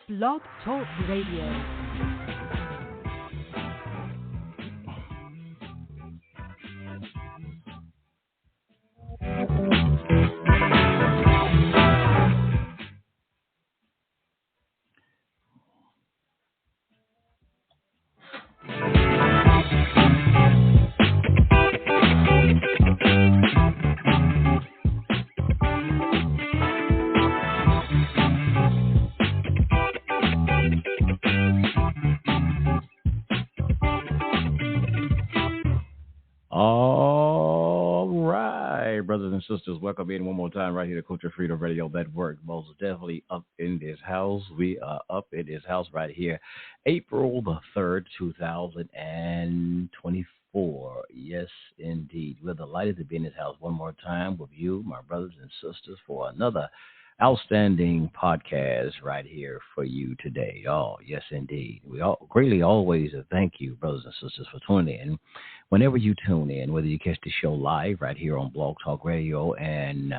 Blog Talk Radio. All right, brothers and sisters, welcome in one more time right here to Culture Freedom Radio Network. Most definitely up in this house. We are up in this house right here, April the 3rd, 2024. Yes, indeed. We're delighted to be in this house one more time with you, my brothers and sisters, for another outstanding podcast right here for you today. Oh, yes, indeed. We all greatly always thank you, brothers and sisters, for tuning in. Whenever you tune in, whether you catch the show live right here on Blog Talk Radio and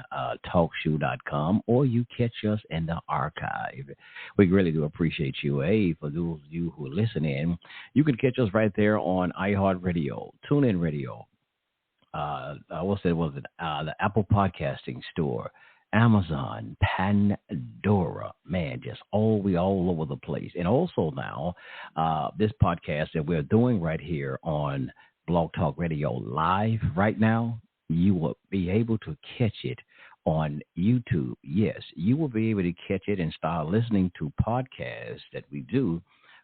TalkShoe.com, or you catch us in the archive, we really do appreciate you. Hey, for those of you who are listening, you can catch us right there on iHeartRadio, TuneIn Radio, the Apple Podcasting Store, Amazon, Pandora, man, just we all over the place. And also now, this podcast that we're doing right here on Blog Talk Radio live right now, you will be able to catch it on YouTube. Yes, you will be able to catch it and start listening to podcasts that we do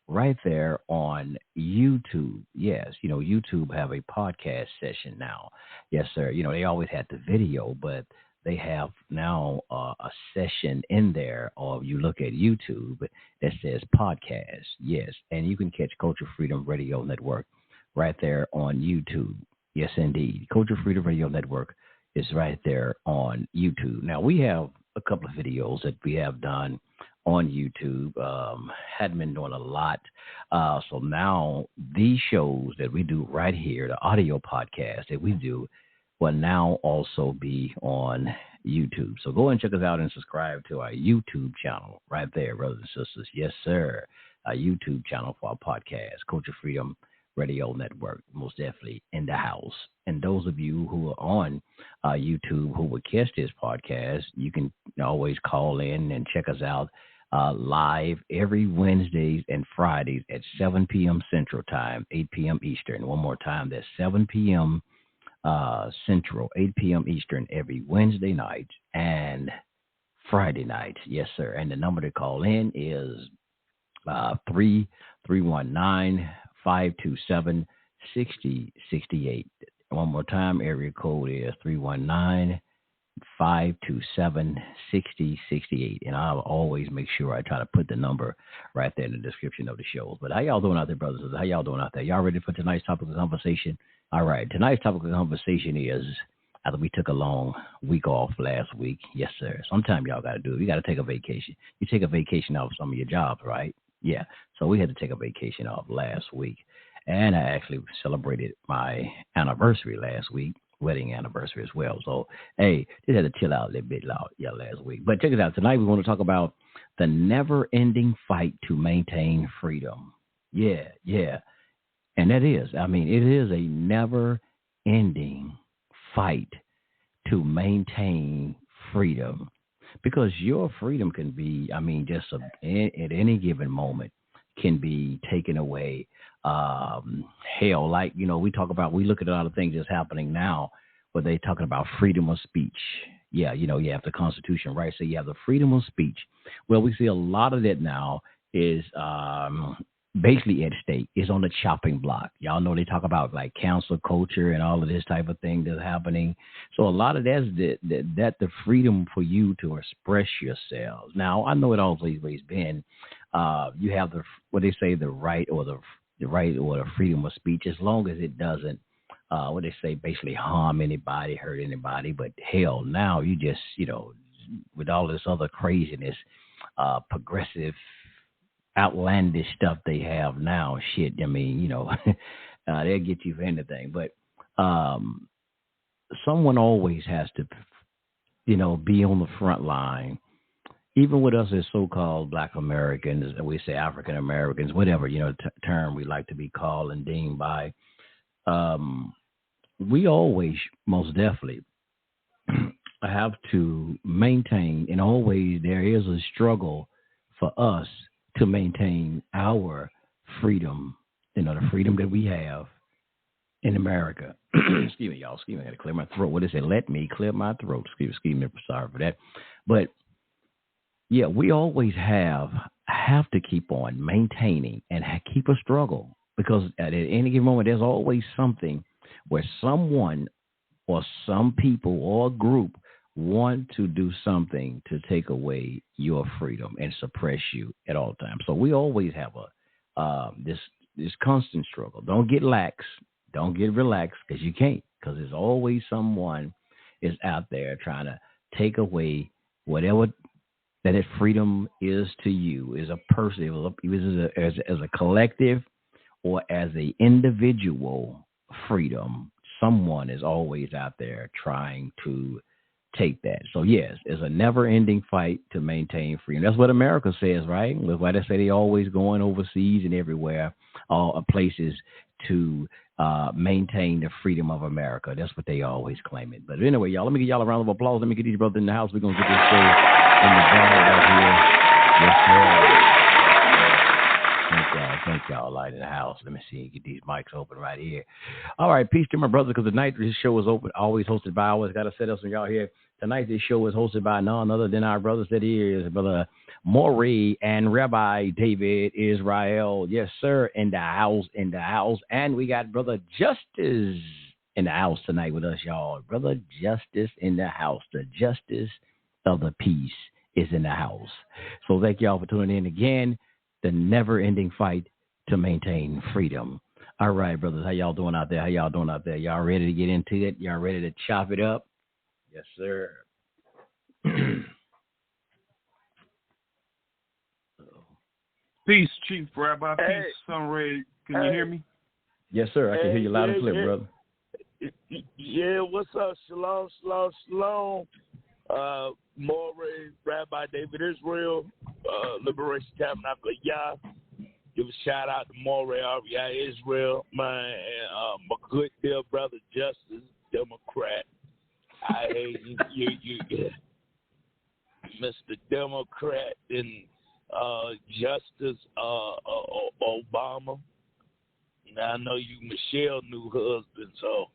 right there on YouTube. Yes, YouTube have a podcast session now. Yes, sir. They always had the video, but they have now a session in there, or you look at YouTube that says podcast. Yes, and you can catch Culture Freedom Radio Network right there on YouTube. Yes, indeed. Culture Freedom Radio Network is right there on YouTube. Now, we have a couple of videos that we have done on YouTube. Hadn't been doing a lot. So now these shows that we do right here, the audio podcast that we do, will now also be on YouTube. So go and check us out and subscribe to our YouTube channel right there, brothers and sisters. Yes, sir. Our YouTube channel for our podcast, Culture Freedom Radio Network, most definitely in the house. And those of you who are on YouTube who will catch this podcast, you can always call in and check us out live every Wednesdays and Fridays at 7 p.m. Central Time, 8 p.m. Eastern. One more time, that's 7 p.m. Central, 8 p.m. Eastern every Wednesday night and Friday night. Yes, sir. And the number to call in is 319-527-6068. One more time, area code is 319-527-6068. And I'll always make sure I try to put the number right there in the description of the shows. But how y'all doing out there, brothers? How y'all doing out there? Y'all ready for tonight's topic of conversation? All right. Tonight's topic of conversation is, after we took a long week off last week. Yes, sir. Sometime y'all got to do it. You got to take a vacation. You take a vacation off some of your jobs, right? Yeah. So we had to take a vacation off last week. And I actually celebrated my anniversary last week, wedding anniversary as well. So, hey, just had to chill out a little bit last week. But check it out. Tonight we want to talk about the never-ending fight to maintain freedom. Yeah. And that is, it is a never-ending fight to maintain freedom, because your freedom can be, at any given moment can be taken away. Hell, like, we look at a lot of things that's happening now where they're talking about freedom of speech. Yeah, you have the Constitution, right? So you have the freedom of speech. Well, we see a lot of that now is basically at stake, is on the chopping block. Y'all know they talk about like cancel culture and all of this type of thing that's happening. So a lot of that's the freedom for you to express yourselves. Now, I know it always been, you have the right or the freedom of speech, as long as it doesn't, basically harm anybody, hurt anybody. But hell, now you just, with all this other craziness, progressive, outlandish stuff they have now, shit, they'll get you for anything. But someone always has to, be on the front line even with us as so-called Black Americans, and we say African Americans, whatever term we like to be called and deemed by, we always most definitely have to maintain, and always there is a struggle for us to maintain our freedom, the freedom that we have in America. Excuse me, y'all. Excuse me, I got to clear my throat. What is it? Let me clear my throat. Excuse me, sorry for that. But yeah, we always have to keep on maintaining and keep a struggle, because at any given moment there's always something where someone or some people or a group want to do something to take away your freedom and suppress you at all times. So we always have this constant struggle. Don't get lax. Don't get relaxed, because you can't, because there's always someone is out there trying to take away whatever that freedom is to you, as a person, as a collective or as an individual freedom. Someone is always out there trying to take that. So yes, it's a never-ending fight to maintain freedom. That's what America says, right? That's why they say they always going overseas and everywhere, all places to maintain the freedom of America. That's what they always claim it. But anyway, y'all, let me give y'all a round of applause. Let me get these brothers in the house. We're gonna get this show in the ball right here. Yes, sir. Thank y'all, light in the house. Let me see, get these mics open right here. All right, peace to my brothers, because tonight this show is open, always hosted by, I always got to set up some y'all here. Tonight this show is hosted by none other than our brothers that is, Brother Maury and Rabbi David Israel. Yes, sir, in the house. And we got Brother Justice in the house tonight with us, y'all. Brother Justice in the house. The justice of the peace is in the house. So thank y'all for tuning in again. The never-ending fight to maintain freedom. All right, brothers, how y'all doing out there? Y'all ready to get into it? Y'all ready to chop it up? Yes, sir. Peace, Chief Rabbi. Peace, Sunray. Can you hear me? Yes, sir. I can hear you loud and clear, brother. Yeah, what's up? Shalom. Maury, Rabbi David Israel, Liberation Tabernacle, Yah. Give a shout out to Maury, RBI Israel, my good dear brother Justice, Democrat. I hate you, Mr. Democrat, and Justice Obama. Now I know you Michelle new husband, so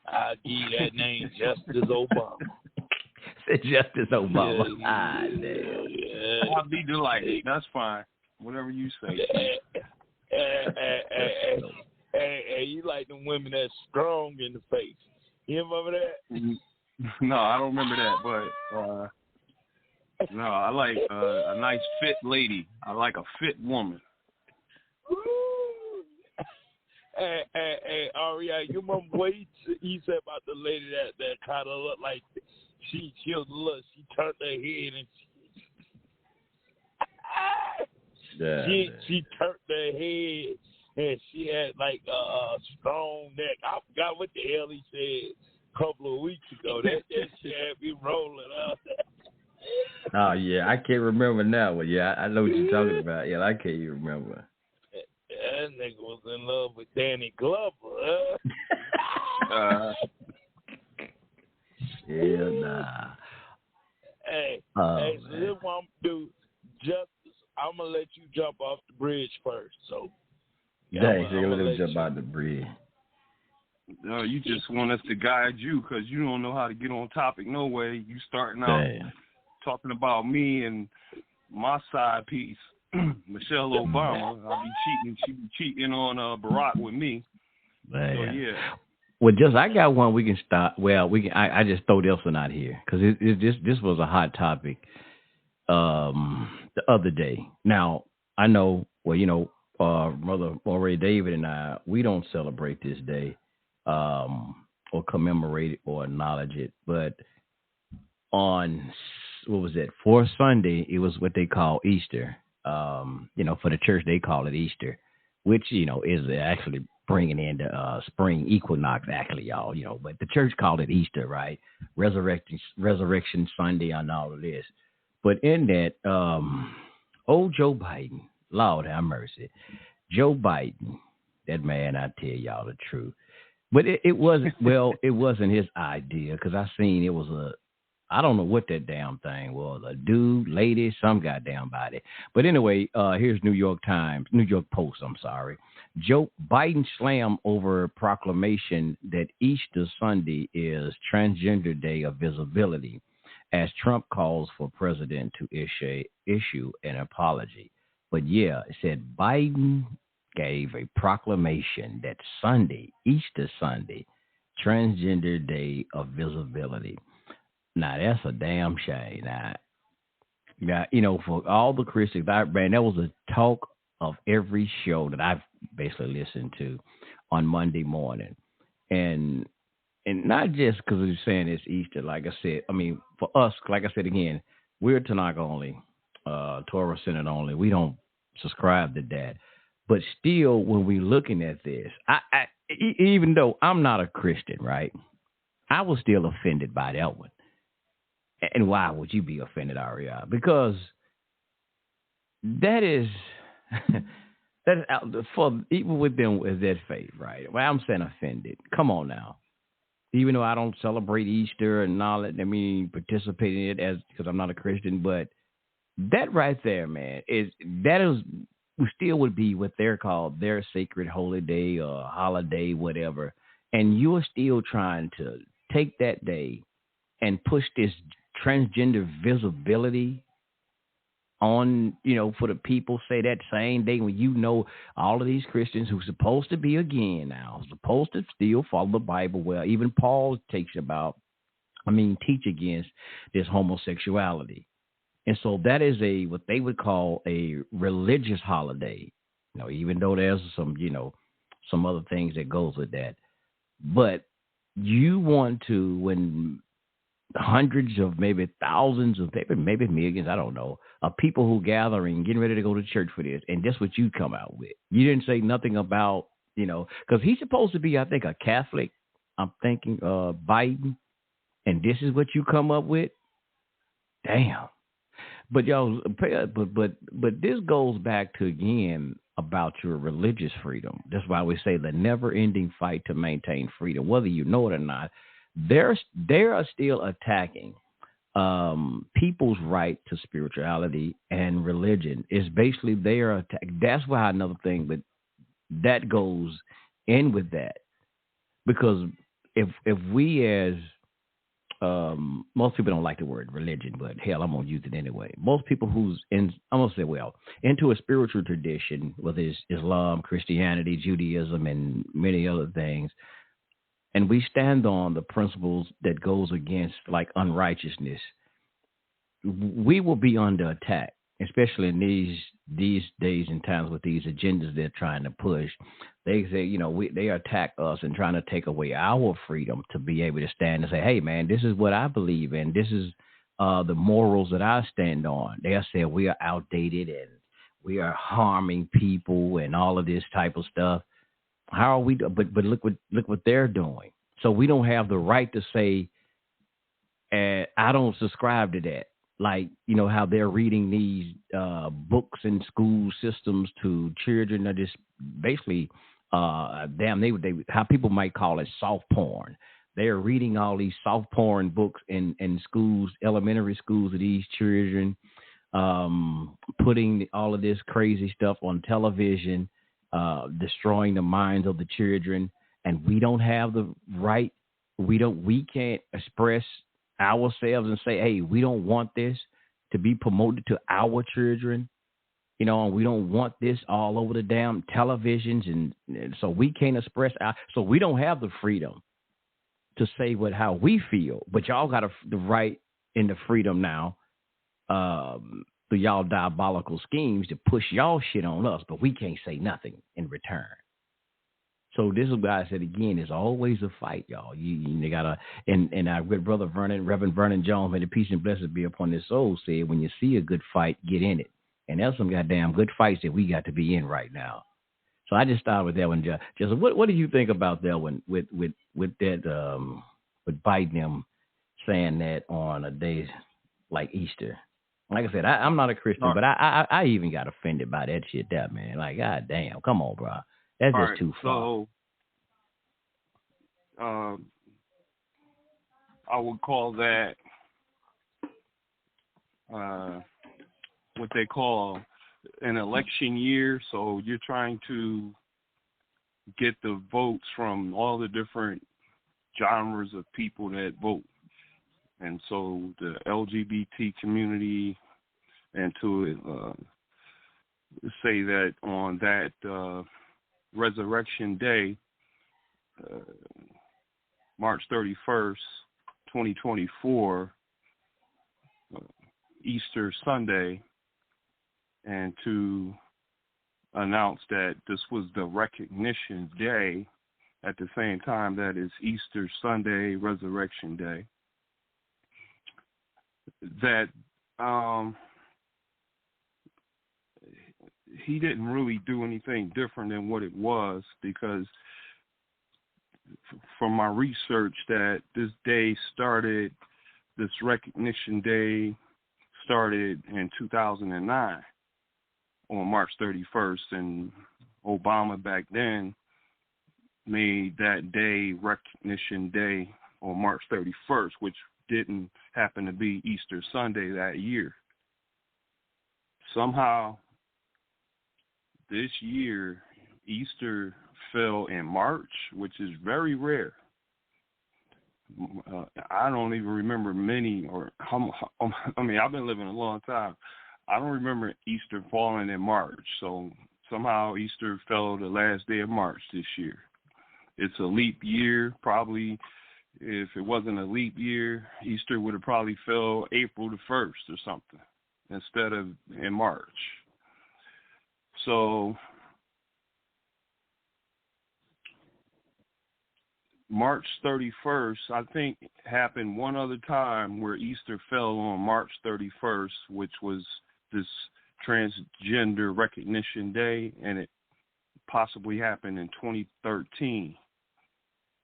I'll give you that name, Justice Obama. Justice Obama. I'll be delighted. That's fine. Whatever you say. Hey, you like them women that's strong in the face. You remember that? No, I don't remember that, but no, I like a nice fit lady. I like a fit woman. Hey, Aria, you remember what he said about the lady that kind of looked like she turned her head and she turned her head and she had like a strong neck. I forgot what the hell he said a couple of weeks ago. That shit had me rolling up. Oh yeah, I can't remember now, but yeah, I know what you're talking about. Yeah, I can't even remember. That nigga was in love with Danny Glover, Yeah, nah. Hey, so this is what I'm gonna do. Justice, I'm gonna let you jump off the bridge first. So, thanks. You're gonna jump out the bridge. No, you just want us to guide you because you don't know how to get on topic. No way. You starting out talking about me and my side piece, Michelle Obama. I'll be cheating. She be cheating on Barack with me. Man. So yeah. Well, I got one we can start. Well, we can. I just throw this one out here because this was a hot topic the other day. Now I know. Well, Brother Maury David and I, we don't celebrate this day or commemorate it or acknowledge it. But on for Sunday, it was what they call Easter. For the church they call it Easter, which is actually bringing in the spring equinox, actually, y'all. But the church called it Easter, right? Resurrection Sunday and all of this. But in that, old Joe Biden, Lord have mercy, Joe Biden, that man, I tell y'all the truth. But it wasn't, well, it wasn't his idea, because I seen it was I don't know what that damn thing was, a dude, lady, some goddamn body. But anyway, here's New York Post, I'm sorry. Joe Biden slammed over proclamation that Easter Sunday is Transgender Day of Visibility, as Trump calls for president to issue an apology. But yeah, it said Biden gave a proclamation that Sunday, Easter Sunday, Transgender Day of Visibility. Now, that's a damn shame. Now, you know, for all the Christians, man, that was a talk of every show that I've basically listened to on Monday morning. And not just because we're saying it's Easter, like I said. I mean, for us, like I said again, we're Tanakh only, Torah Senate only. We don't subscribe to that. But still, when we're looking at this, I even though I'm not a Christian, right, I was still offended by that one. And why would you be offended, Aria? Because that is for even with them with that faith, right? Well, I'm saying offended. Come on now. Even though I don't celebrate Easter and all that, I mean, participate in it because I'm not a Christian, but that right there, man, still would be what they're called their sacred holy day or holiday, whatever. And you're still trying to take that day and push this transgender visibility on, you know, for the people, say that same day when you know all of these Christians who are supposed to be supposed to still follow the Bible. Well, even Paul teach against this homosexuality. And so that is what they would call a religious holiday, you know, even though there's some other things that goes with that. But you want to, when hundreds of maybe thousands of maybe millions, I don't know, of people who gathering, getting ready to go to church for this, and that's what you come out with. You didn't say nothing about, you know, because he's supposed to be, I think, a Catholic. I'm thinking Biden, and this is what you come up with. Damn. But y'all, but this goes back to again about your religious freedom. That's why we say the never-ending fight to maintain freedom, whether you know it or not. They are still attacking people's right to spirituality and religion. It's basically they are attacking. That's why another thing, but that goes in with that, because if we as most people don't like the word religion, but hell, I'm gonna use it anyway. Most people who's into a spiritual tradition, whether it's Islam, Christianity, Judaism, and many other things, and we stand on the principles that goes against like unrighteousness, we will be under attack, especially in these days and times with these agendas they're trying to push. They say, you know, they attack us and trying to take away our freedom to be able to stand and say, hey, man, this is what I believe in. This is the morals that I stand on. They'll say we are outdated and we are harming people and all of this type of stuff. How are we? But look what they're doing. So we don't have the right to say, I don't subscribe to that. Like, you know, how they're reading these books in school systems to children are just basically, how people might call it soft porn. They're reading all these soft porn books in schools, elementary schools of these children, putting all of this crazy stuff on television, destroying the minds of the children. And we don't have the right. We can't express ourselves and say, hey, we don't want this to be promoted to our children, you know, and we don't want this all over the damn televisions, and so we can't express so we don't have the freedom to say how we feel. But y'all got the right and the freedom now through y'all diabolical schemes to push y'all shit on us, but we can't say nothing in return. So this is why I said again, it's always a fight, y'all. You gotta, and our good brother Reverend Vernon Jones, may the peace and blessings be upon his soul, said, when you see a good fight, get in it. And there's some goddamn good fights that we got to be in right now. So I just started with that one, just what do you think about that one with that with Biden saying that on a day like Easter Like I said, I'm not a Christian, but I even got offended by that shit there, man. Like, god damn, come on, bro. That's just too far. So, I would call that what they call an election year. So you're trying to get the votes from all the different genres of people that vote. And so the LGBT community, and to say that on that Resurrection Day, March 31st, 2024, Easter Sunday, and to announce that this was the recognition day at the same time that is Easter Sunday, Resurrection Day, that he didn't really do anything different than what it was, because from my research that this day started, this recognition day started in 2009 on March 31st, and Obama back then made that day recognition day on March 31st, which didn't happen to be Easter Sunday that year. Somehow this year, Easter fell in March, which is very rare. I don't even remember many, I've been living a long time. I don't remember Easter falling in March. So somehow Easter fell the last day of March this year. It's a leap year. Probably if it wasn't a leap year, Easter would have probably fell April the 1st or something instead of in March. So March 31st, I think, happened one other time where Easter fell on March 31st, which was this Transgender Recognition Day, and it possibly happened in 2013,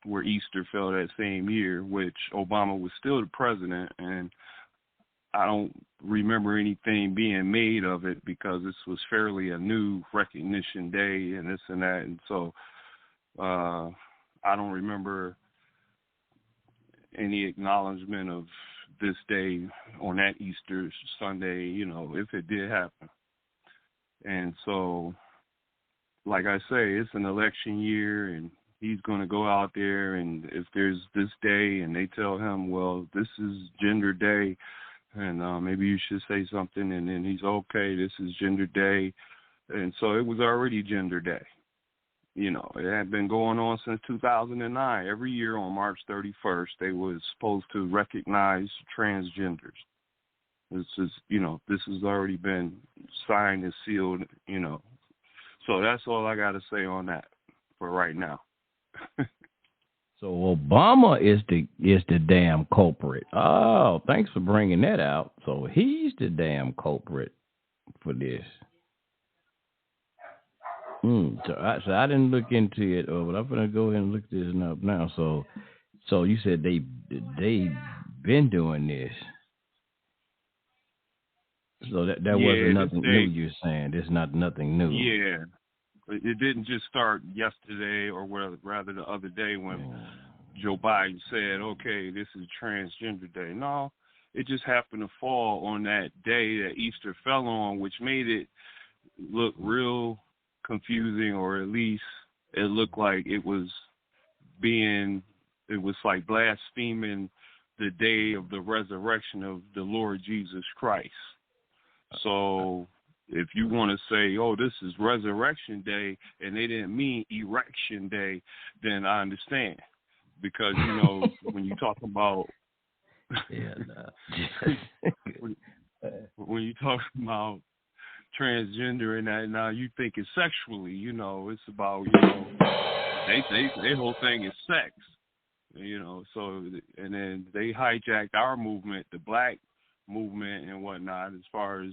where Easter fell that same year, which Obama was still the president, and I don't remember anything being made of it because this was fairly a new recognition day and this and that, and so I don't remember any acknowledgement of this day on that Easter Sunday, if it did happen. And so, like I say, it's an election year, and he's going to go out there, and if there's this day and they tell him, well, this is Gender Day, and maybe you should say something, and then he's, okay, this is Gender Day. And so it was already Gender Day. It had been going on since 2009. Every year on March 31st, they was supposed to recognize transgenders. This has already been signed and sealed, So that's all I got to say on that for right now. So Obama is the damn culprit. Oh, thanks for bringing that out. So he's the damn culprit for this. So I didn't look into it, but I'm gonna go ahead and look this up now. So you said they been doing this. So that wasn't nothing new. You're saying there's not nothing new. Yeah, it didn't just start yesterday, or rather the other day when Joe Biden said, "Okay, this is Transgender Day." No, it just happened to fall on that day that Easter fell on, which made it look real confusing, or at least it looked like it was like blaspheming the day of the resurrection of the Lord Jesus Christ. So if you want to say, oh, this is Resurrection Day, and they didn't mean Erection Day, then I understand. Because, when you talk about when you talk about transgender and that, now you think it's sexually, it's about, they whole thing is sex, so, and then they hijacked our movement, the black movement and whatnot, as far as,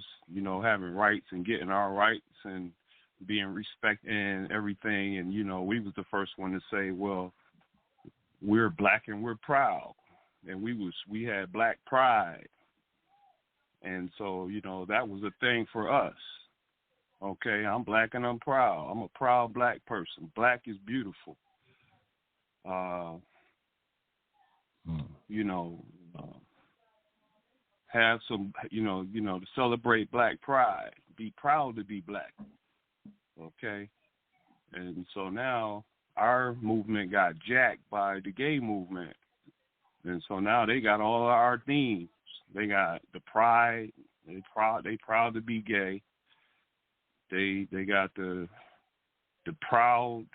having rights and getting our rights and being respected and everything. And, we was the first one to say, well, we're black and we're proud. And we had black pride. And so, you know, that was a thing for us. Okay, I'm black and I'm proud. I'm a proud black person. Black is beautiful. You know, have some, you know, to celebrate black pride. Be proud to be black. Okay, and so now our movement got jacked by the gay movement, and so now they got all of our themes. They got the pride. They proud to be gay. They got the proud.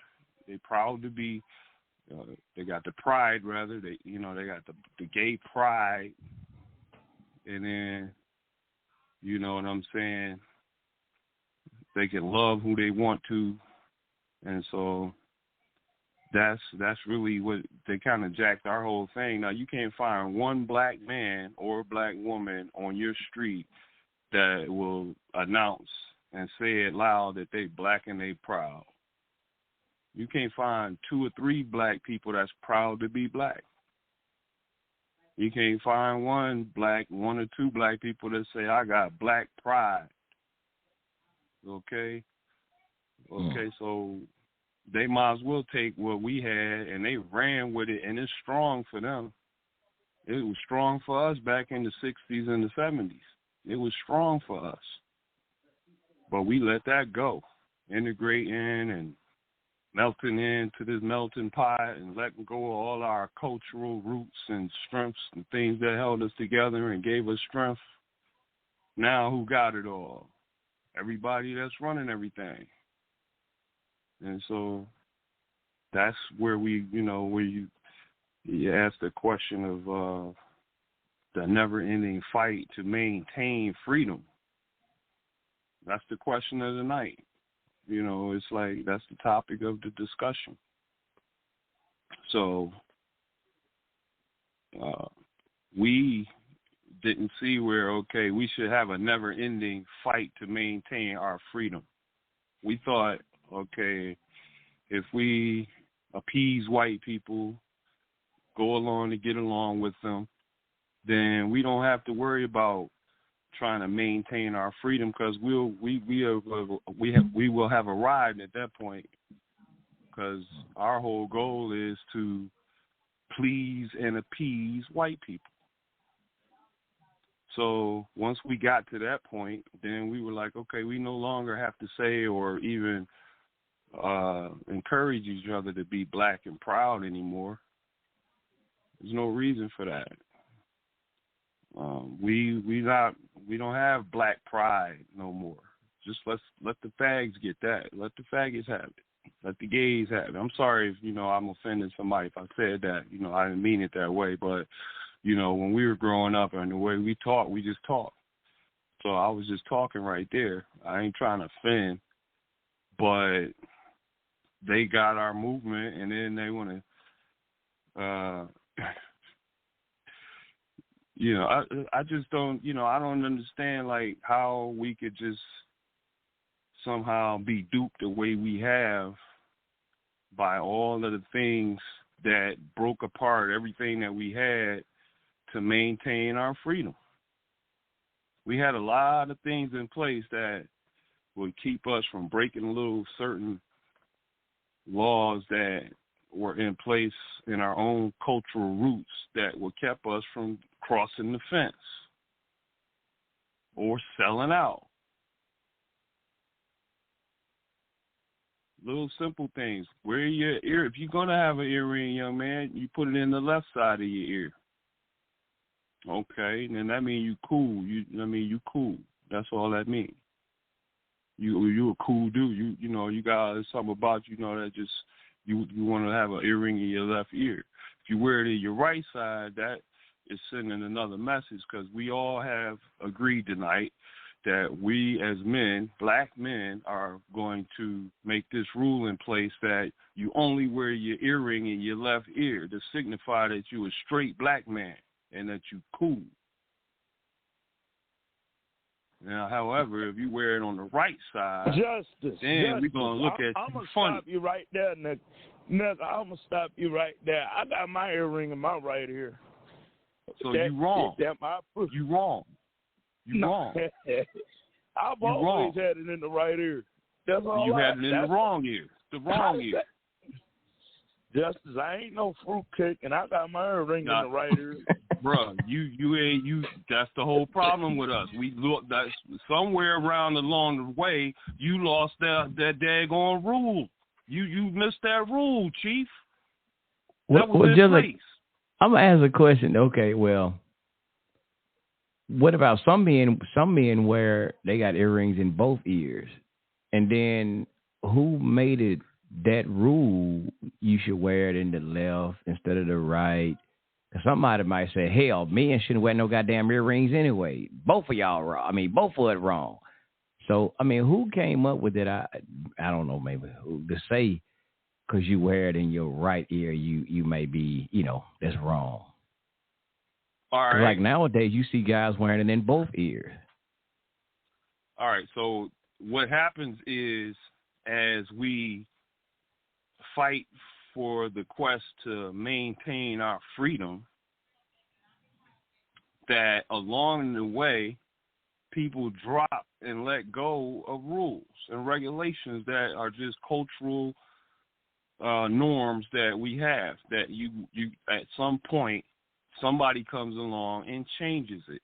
They proud to be. They got the pride rather. They got the gay pride, and then you know what I'm saying. They can love who they want to, and so that's really what they kind of jacked our whole thing. Now you can't find one black man or black woman on your street that will announce and say it loud that they black and they proud. You can't find 2 or 3 black people that's proud to be black. You can't find 1 or 2 black people that say I got black pride. Okay, so they might as well take what we had and they ran with it, and it's strong for them. It was strong for us back in the 60s and the 70s. It was strong for us. But we let that go, integrating and melting into this melting pot and letting go of all our cultural roots and strengths and things that held us together and gave us strength. Now who got it all? Everybody that's running everything. And so that's where we, where you ask the question of the never-ending fight to maintain freedom. That's the question of the night. It's like that's the topic of the discussion. So we didn't see where, we should have a never-ending fight to maintain our freedom. We thought, if we appease white people, go along to get along with them, then we don't have to worry about trying to maintain our freedom because we will have arrived at that point because our whole goal is to please and appease white people. So once we got to that point, then we were like, we no longer have to say or even encourage each other to be black and proud anymore. There's no reason for that. We don't have black pride no more. Just let the fags get that. Let the faggots have it. Let the gays have it. I'm sorry if I'm offending somebody if I said that. I didn't mean it that way, but when we were growing up and the way we talk, we just talk. So I was just talking right there. I ain't trying to offend, but they got our movement, and then they want to. I just don't, I don't understand, like, how we could just somehow be duped the way we have by all of the things that broke apart everything that we had to maintain our freedom. We had a lot of things in place that would keep us from breaking little certain laws that were in place in our own cultural roots that would kept us from crossing the fence or selling out. Little simple things. Wear your ear. If you're going to have an earring, young man, you put it in the left side of your ear. Okay, then that means you cool. You cool. That's all that means. You a cool dude. You got something about you, that just you want to have an earring in your left ear. If you wear it in your right side, that is sending another message because we all have agreed tonight that we as men, black men, are going to make this rule in place that you only wear your earring in your left ear to signify that you're a straight black man and that you cool. Now, however, if you wear it on the right side, then we're going to look at I'm you gonna funny. Stop you right there, Nick. I'm going to stop you right there. I got my earring in my right ear. So you wrong. You wrong. You're wrong. I've always had it in the right ear. That's all. You had it in the wrong ear. The wrong ear. Justice, I ain't no fruitcake, and I got my earring in the right ear. Bruh, you. That's the whole problem with us. We look that somewhere around along the way, you lost that daggone rule. You missed that rule, Chief. That was in place. I'm gonna ask a question. Okay, well, what about some men where they got earrings in both ears, and then who made it that rule you should wear it in the left instead of the right? Because somebody might say, hell, men shouldn't wear no goddamn earrings anyway. Both of y'all wrong. I mean, both of it wrong. So, I mean, who came up with it? I don't know, maybe who to say because you wear it in your right ear, you may be, that's wrong. All right. Like nowadays, you see guys wearing it in both ears. All right. So what happens is, as we fight for the quest to maintain our freedom, that along the way, people drop and let go of rules and regulations that are just cultural norms that we have, that you at some point somebody comes along and changes it.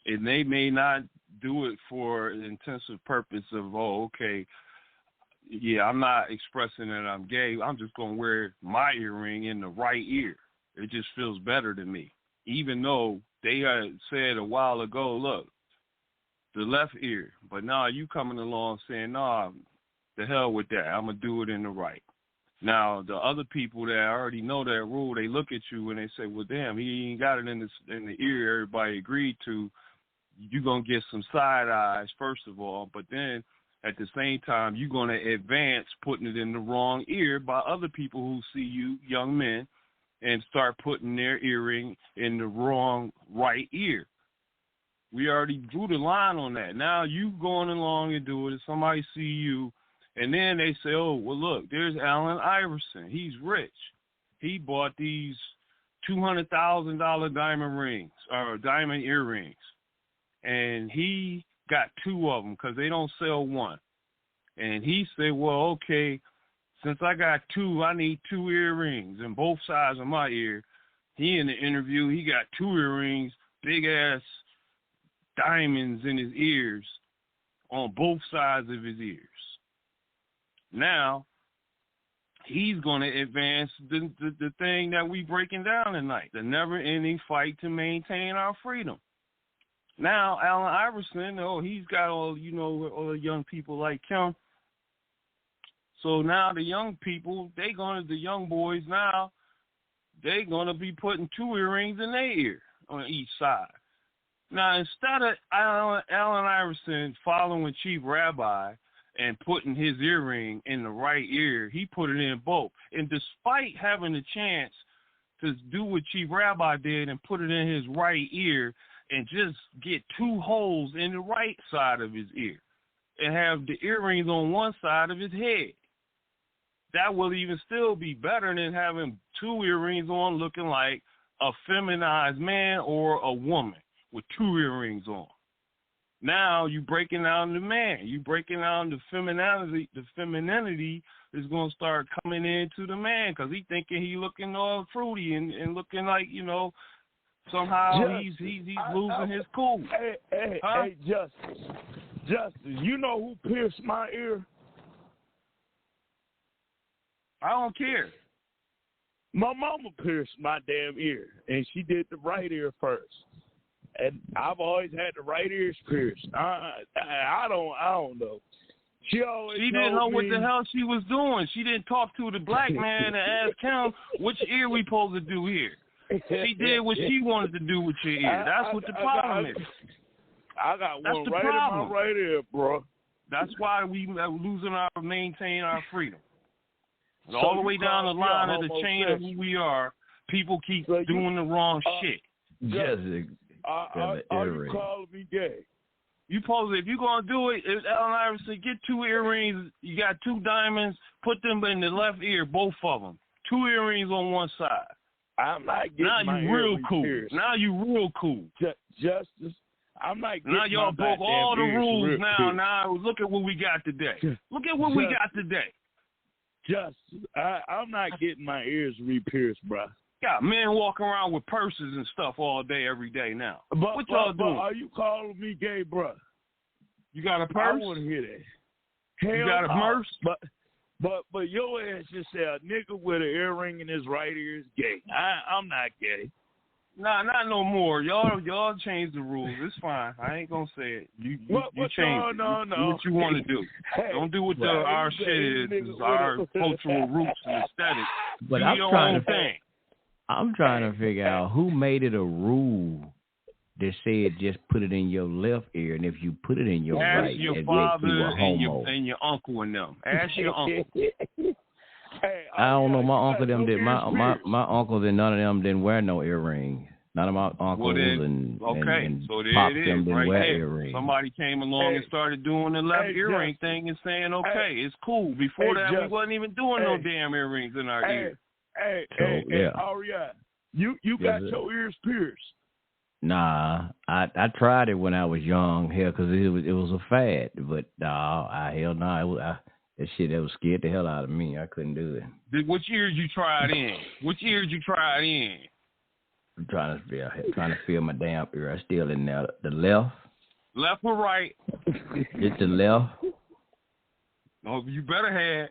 And they may not do it for an intensive purpose of, I'm not expressing that I'm gay. I'm just going to wear my earring in the right ear. It just feels better to me. Even though they had said a while ago, look, the left ear. But now you coming along saying, nah, the hell with that. I'm going to do it in the right. Now, the other people that already know that rule, they look at you and they say, well, damn, he ain't got it in the ear everybody agreed to. You're going to get some side eyes, first of all, but then at the same time, you're going to advance putting it in the wrong ear by other people who see you, young men, and start putting their earring in the wrong right ear. We already drew the line on that. Now you going along and do it, and somebody see you, and then they say, oh, well, look, there's Allen Iverson. He's rich. He bought these $200,000 diamond rings or diamond earrings, and he got two of them because they don't sell one. And he said, well, okay, since I got two, I need two earrings in both sides of my ear. He, in the interview, he got two earrings, big-ass diamonds in his ears on both sides of his ears. Now, he's going to advance the thing that we breaking down tonight, the never-ending fight to maintain our freedom. Now, Allen Iverson, he's got all the young people like him. So now the young people, the young boys now, they're going to be putting two earrings in their ear on each side. Now, instead of Allen Iverson following Chief Rabbi and putting his earring in the right ear, he put it in both. And despite having the chance to do what Chief Rabbi did and put it in his right ear and just get two holes in the right side of his ear and have the earrings on one side of his head, that will even still be better than having two earrings on looking like a feminized man or a woman with two earrings on. Now you breaking down the man. You breaking down the femininity. The femininity is going to start coming into the man because he thinking he looking all fruity and looking like, somehow he's losing his cool. Hey, Justice, you know who pierced my ear? I don't care. My mama pierced my damn ear, and she did the right ear first. And I've always had the right ears pierced. I don't know. She didn't know what the hell she was doing. She didn't talk to the black man and ask him which ear we supposed to do here. She did what she wanted to do with your ear. That's what the problem is. I got one right in my right ear, bro. That's why we are losing maintain our freedom. So all the way down the line of the chain of who we are, people keep doing the wrong shit. Are you calling me gay? If you're going to do it, Allen Iverson, get two earrings. You got two diamonds. Put them in the left ear, both of them. Two earrings on one side. I'm not getting my real cool. pierced. Now you real cool. Justice, I'm not getting now y'all broke all the rules. Now look at what we got today. Look at what we got today. I'm not getting my ears re-pierced, bro. Got men walking around with purses and stuff all day, every day now. What y'all doing? Are you calling me gay, bro? You got a purse? I want to hear that. You got a purse? But your ass just said a nigga with an earring in his right ear is gay. I'm not gay. Nah, not no more. Y'all changed the rules. It's fine. I ain't gonna say it. You change it. No. Do what you want to do. Hey, don't do what our shit is our cultural roots and aesthetics. But do your own thing. I'm trying to figure out who made it a rule that said just put it in your left ear, and if you put it in your right, ask your it father makes you a homo. and your uncle and them. Ask your uncle. Hey, I don't know. My uncle them did. My uncles and none of them didn't wear no earrings. None of my uncles and so there pops it them is, didn't right wear there. earrings. Somebody came along and started doing the left earring thing and saying, okay, it's cool. Before that, we wasn't even doing no damn earrings in our ears. Hey, Aria, you got your ears pierced. Nah, I tried it when I was young, because it was a fad. But hell no, that shit that was scared the hell out of me. I couldn't do it. Which ears you tried in? I'm trying to feel my damn ear. I still in there. The left. Left or right? It's the left. Oh, you better have.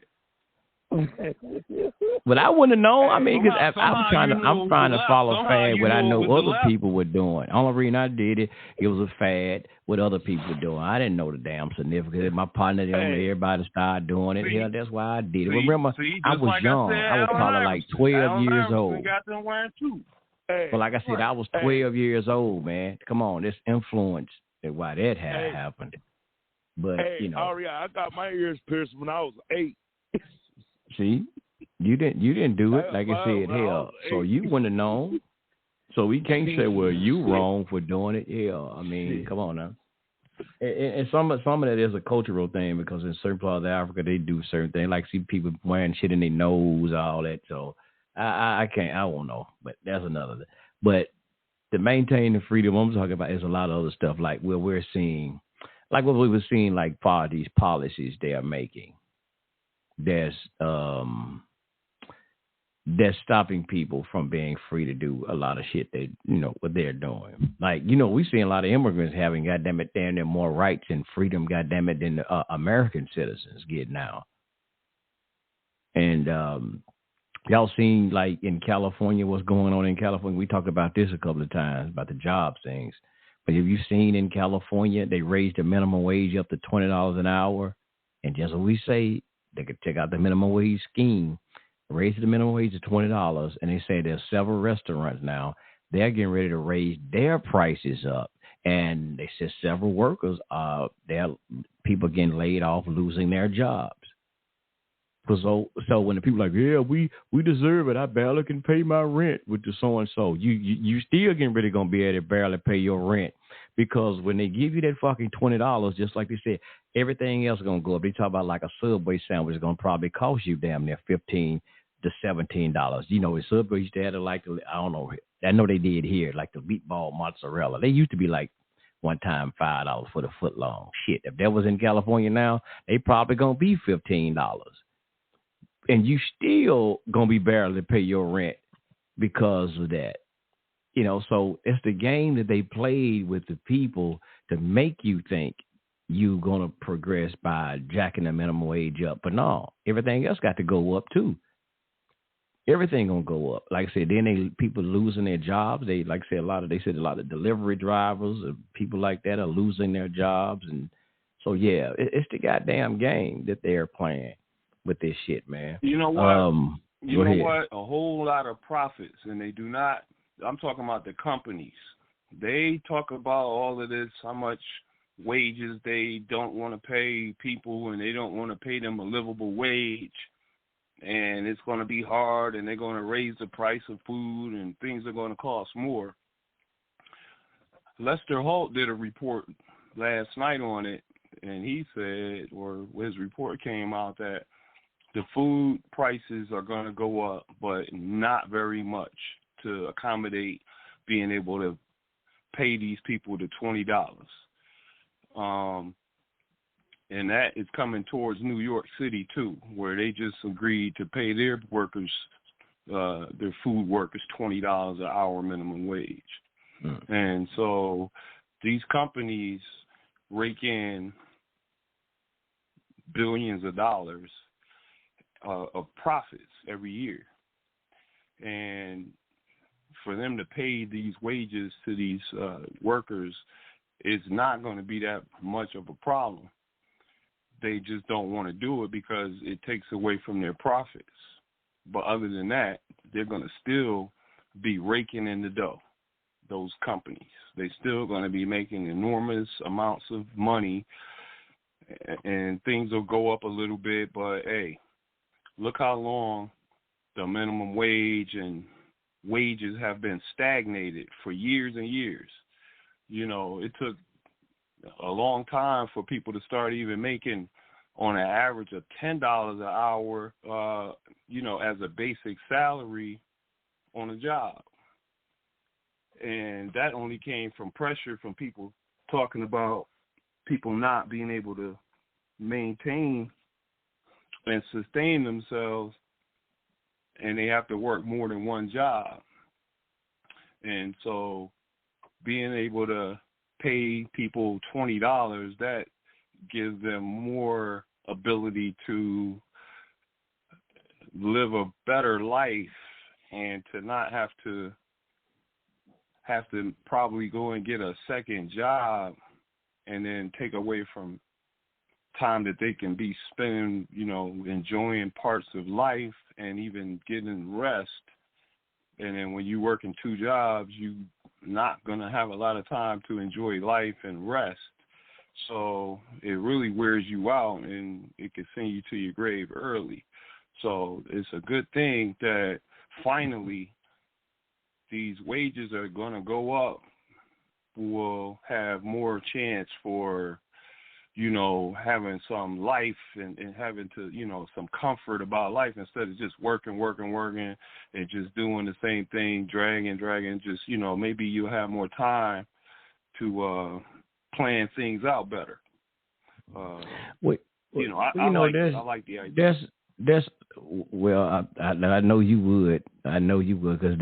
But I wouldn't have known. I mean, because I'm trying to follow fad what I know other people were doing. Only reason I did it was a fad what other people were doing. I didn't know the damn significance. My partner, everybody started doing it. Hell, that's why I did it. Remember, I was young. I was probably like 12 years old. Got them wearing too. But like I said, I was 12 years old, man. Come on, this influence that why that had happened. But Aria, I got my ears pierced when I was 8. See, you didn't do it. Like I said, hell. So you wouldn't have known. So we can't say, well, you wrong for doing it. Yeah, I mean, come on now. And some of that is a cultural thing, because in certain parts of Africa they do certain things, like see people wearing shit in their nose, all that. So I won't know. But that's another thing. But to maintain the freedom I'm talking about is a lot of other stuff, like where we're seeing, like what we were seeing, like part of these policies they are making. That's stopping people from being free to do a lot of shit what they're doing. Like, we see a lot of immigrants having, goddamn it, damn near more rights and freedom, goddamn it, than American citizens get now. And y'all seen, like, in California, what's going on in California? We talked about this a couple of times, about the job things. But have you seen in California, they raised the minimum wage up to $20 an hour? And just what we say, they could check out the minimum wage scheme, raise the minimum wage to $20, and they say there's several restaurants now, they're getting ready to raise their prices up. And they said several workers, people getting laid off, losing their jobs. So when the people are like, yeah, we deserve it, I barely can pay my rent with the so-and-so, you still getting ready going to be able to barely pay your rent. Because when they give you that fucking $20, just like they said, everything else is going to go up. They talk about like a Subway sandwich is going to probably cost you damn near $15 to $17. The Subway used to have like, I don't know, I know they did here, like the meatball mozzarella. They used to be like one time $5 for the foot long. Shit, if that was in California now, they probably going to be $15. And you still going to be barely pay your rent because of that. So it's the game that they played with the people to make you think you're going to progress by jacking the minimum wage up. But no, everything else got to go up too. Everything going to go up. Like I said, then people losing their jobs. They said a lot of delivery drivers, people like that are losing their jobs. And so, yeah, it's the goddamn game that they're playing with this shit, man. You know what? What? A whole lot of profits, and they do not. I'm talking about the companies. They talk about all of this, how much wages they don't want to pay people, and they don't want to pay them a livable wage, and it's going to be hard, and they're going to raise the price of food, and things are going to cost more. Lester Holt did a report last night on it, and he said, or his report came out, that the food prices are going to go up, but not very much to accommodate being able to pay these people the $20. And that is coming towards New York City too, where they just agreed to pay their workers, their food workers, $20 an hour minimum wage. And so these companies rake in billions of dollars of profits every year. And for them to pay these wages to these workers is not going to be that much of a problem. They just don't want to do it because it takes away from their profits. But other than that, they're going to still be raking in the dough, those companies. They're still going to be making enormous amounts of money, and things will go up a little bit. But, hey, look how long the minimum wage and wages have been stagnated for years and years. You know, it took a long time for people to start even making on an average of $10 an hour, as a basic salary on a job. And that only came from pressure from people talking about people not being able to maintain and sustain themselves, and they have to work more than one job. And so being able to pay people $20, that gives them more ability to live a better life and to not have to probably go and get a second job and then take away from time that they can be spending, enjoying parts of life and even getting rest. And then when you work in two jobs, you're not going to have a lot of time to enjoy life and rest. So it really wears you out, and it can send you to your grave early. So it's a good thing that finally these wages are going to go up. We'll have more chance for, having some life and having to, some comfort about life instead of just working and just doing the same thing, dragging, just, maybe you'll have more time to plan things out better. I like the idea. I know you would. Because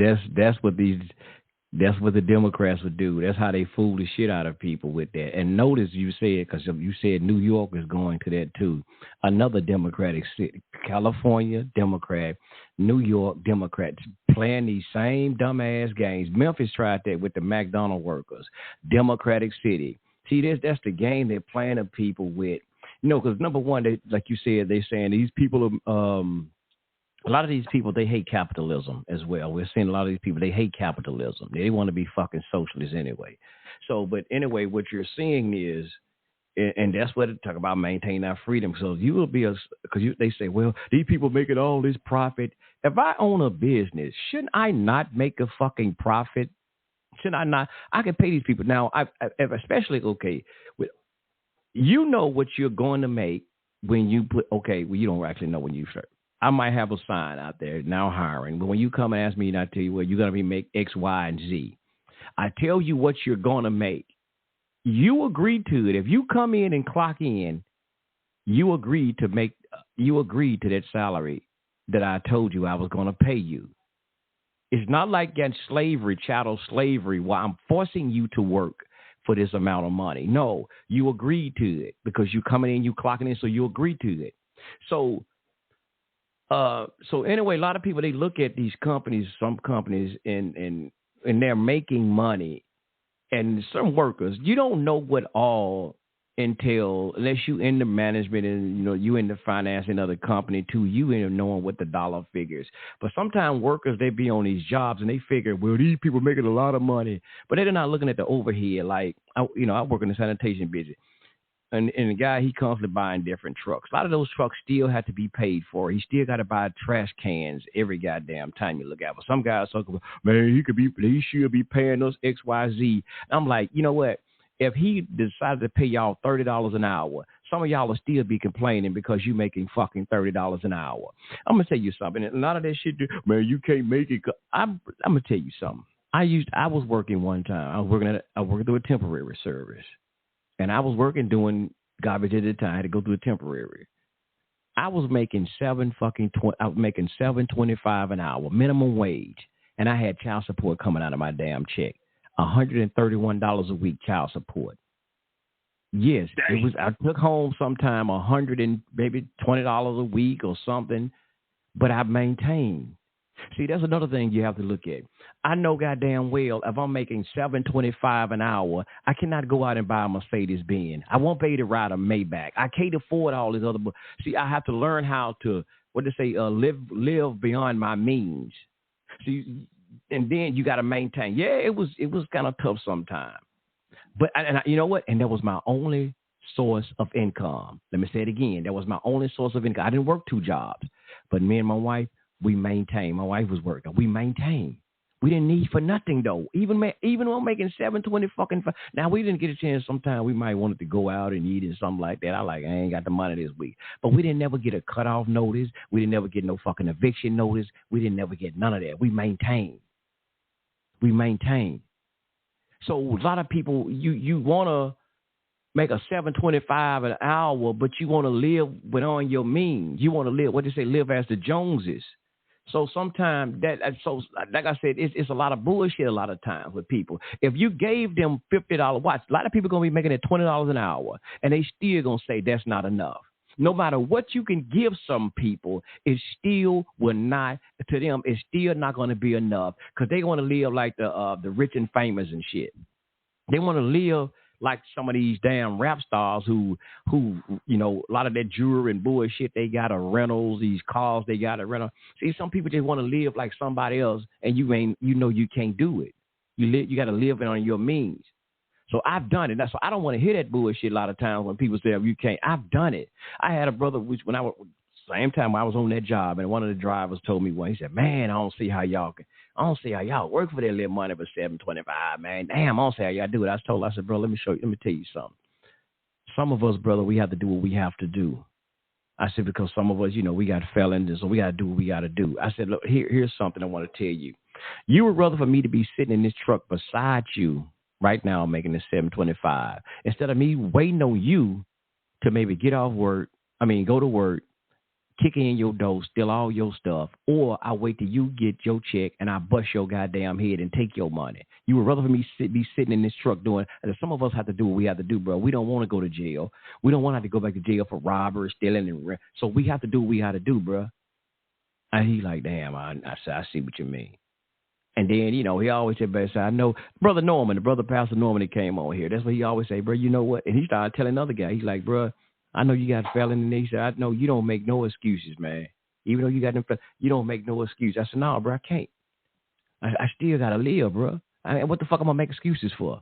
that's what the Democrats would do. That's how they fool the shit out of people with that. And notice you said, because you said New York is going to that too. Another Democratic city, California Democrat, New York Democrats playing these same dumbass games. Memphis tried that with the McDonald's workers. Democratic city. See, that's the game they're playing of people with. Because number one, they, like you said, they're saying these people are. A lot of these people, they hate capitalism as well. We're seeing a lot of these people, they hate capitalism. They want to be fucking socialists anyway. So, but anyway, what you're seeing is, and that's what they talk about, maintaining our freedom. So you will be, they say, well, these people making all this profit. If I own a business, shouldn't I not make a fucking profit? Should I not? I can pay these people. Now, especially, okay, you know what you're going to make when you put, you don't actually know when you start. I might have a sign out there now hiring, but when you come and ask me, and I tell you, well, you're going to be make X, Y, and Z. I tell you what you're going to make. You agree to it. If you come in and clock in, you agree to that salary that I told you I was going to pay you. It's not like that slavery, chattel slavery, where I'm forcing you to work for this amount of money. No, you agreed to it because you're coming in, you clocking in, so you agree to it. So anyway, a lot of people, they look at these companies, some companies, and they're making money. And some workers, you don't know what all entail unless you in the management and, you in the financing of the company too. You end up knowing what the dollar figures. But sometimes workers, they be on these jobs and they figure, well, these people making a lot of money. But they're not looking at the overhead. Like, I work in the sanitation business. And the guy, he constantly buying different trucks. A lot of those trucks still have to be paid for. He still got to buy trash cans every goddamn time you look at it. But some guys talk about, man, he should be paying us X, Y, Z. I'm like, you know what? If he decided to pay y'all $30 an hour, some of y'all will still be complaining because you making fucking $30 an hour. I'm going to tell you something. And a lot of that shit, man, you can't make it. I'm going to tell you something. I was working one time. I worked through a temporary service, and I was working doing garbage at the time. I had to go through a temporary. I was making $7.25 an hour, minimum wage, and I had child support coming out of my damn check, $131 a week child support. Yes, Dang. it was. I took home sometime $100 and maybe $20 a week or something, but I maintained. See, that's another thing you have to look at. I know goddamn well if I'm making $7.25 an hour, I cannot go out and buy a Mercedes Benz. I won't pay to ride a Maybach. I can't afford all these other. See, I have to learn how to live beyond my means. See, and then you got to maintain. Yeah, it was kind of tough sometimes. But you know what? And that was my only source of income. Let me say it again. That was my only source of income. I didn't work 2 jobs, but me and my wife, we maintained. My wife was working. We maintained. We didn't need for nothing though. Even when I'm making $7.20 now, we didn't get a chance. Sometimes we might wanted to go out and eat and something like that. I ain't got the money this week. But we didn't never get a cutoff notice. We didn't never get no fucking eviction notice. We didn't never get none of that. We maintained. So a lot of people, you want to make a $7.25 an hour, but you want to live beyond your means. You want to live as the Joneses. So sometimes like I said, it's a lot of bullshit a lot of times with people. If you gave them $50, watch, a lot of people going to be making it $20 an hour, and they still going to say that's not enough. No matter what you can give some people, it still will not, to them, it's still not going to be enough because they want to live like the rich and famous and shit. They want to live like some of these damn rap stars who, you know, a lot of that jewelry and bullshit they got are rentals, these cars they got a rental. See, some people just want to live like somebody else, and you can't do it. You got to live on your means. So I've done it. So I don't want to hear that bullshit a lot of times when people say, you can't. I've done it. I had a brother, when I was, same time I was on that job, and one of the drivers told me he said, man, I don't see how y'all work for that little money for $7.25, man. Damn, I don't see how y'all do it. I said, bro, let me tell you something. Some of us, brother, we have to do what we have to do. I said, because some of us, you know, we got felons, and so we got to do what we got to do. I said, look, here's something I want to tell you. You would rather for me to be sitting in this truck beside you right now making this $7.25 instead of me waiting on you to maybe go to work, kick in your door, steal all your stuff, or I wait till you get your check and I bust your goddamn head and take your money. You would rather for me be sitting in this truck doing, and some of us have to do what we have to do, bro. We don't want to go to jail. We don't want to have to go back to jail for robbery, stealing, and so we have to do what we have to do, bro. And he like, damn, I said, I see what you mean. And then, you know, he always said, I know, Brother Norman, the brother Pastor Norman that came on here, that's what he always say, bro, you know what? And he started telling another guy, he's like, bro, I know you got a felon, and he said, I know you don't make no excuses, man. Even though you got them, you don't make no excuse. I said, no, bro, I can't. I still got to live, bro. What the fuck am I make excuses for?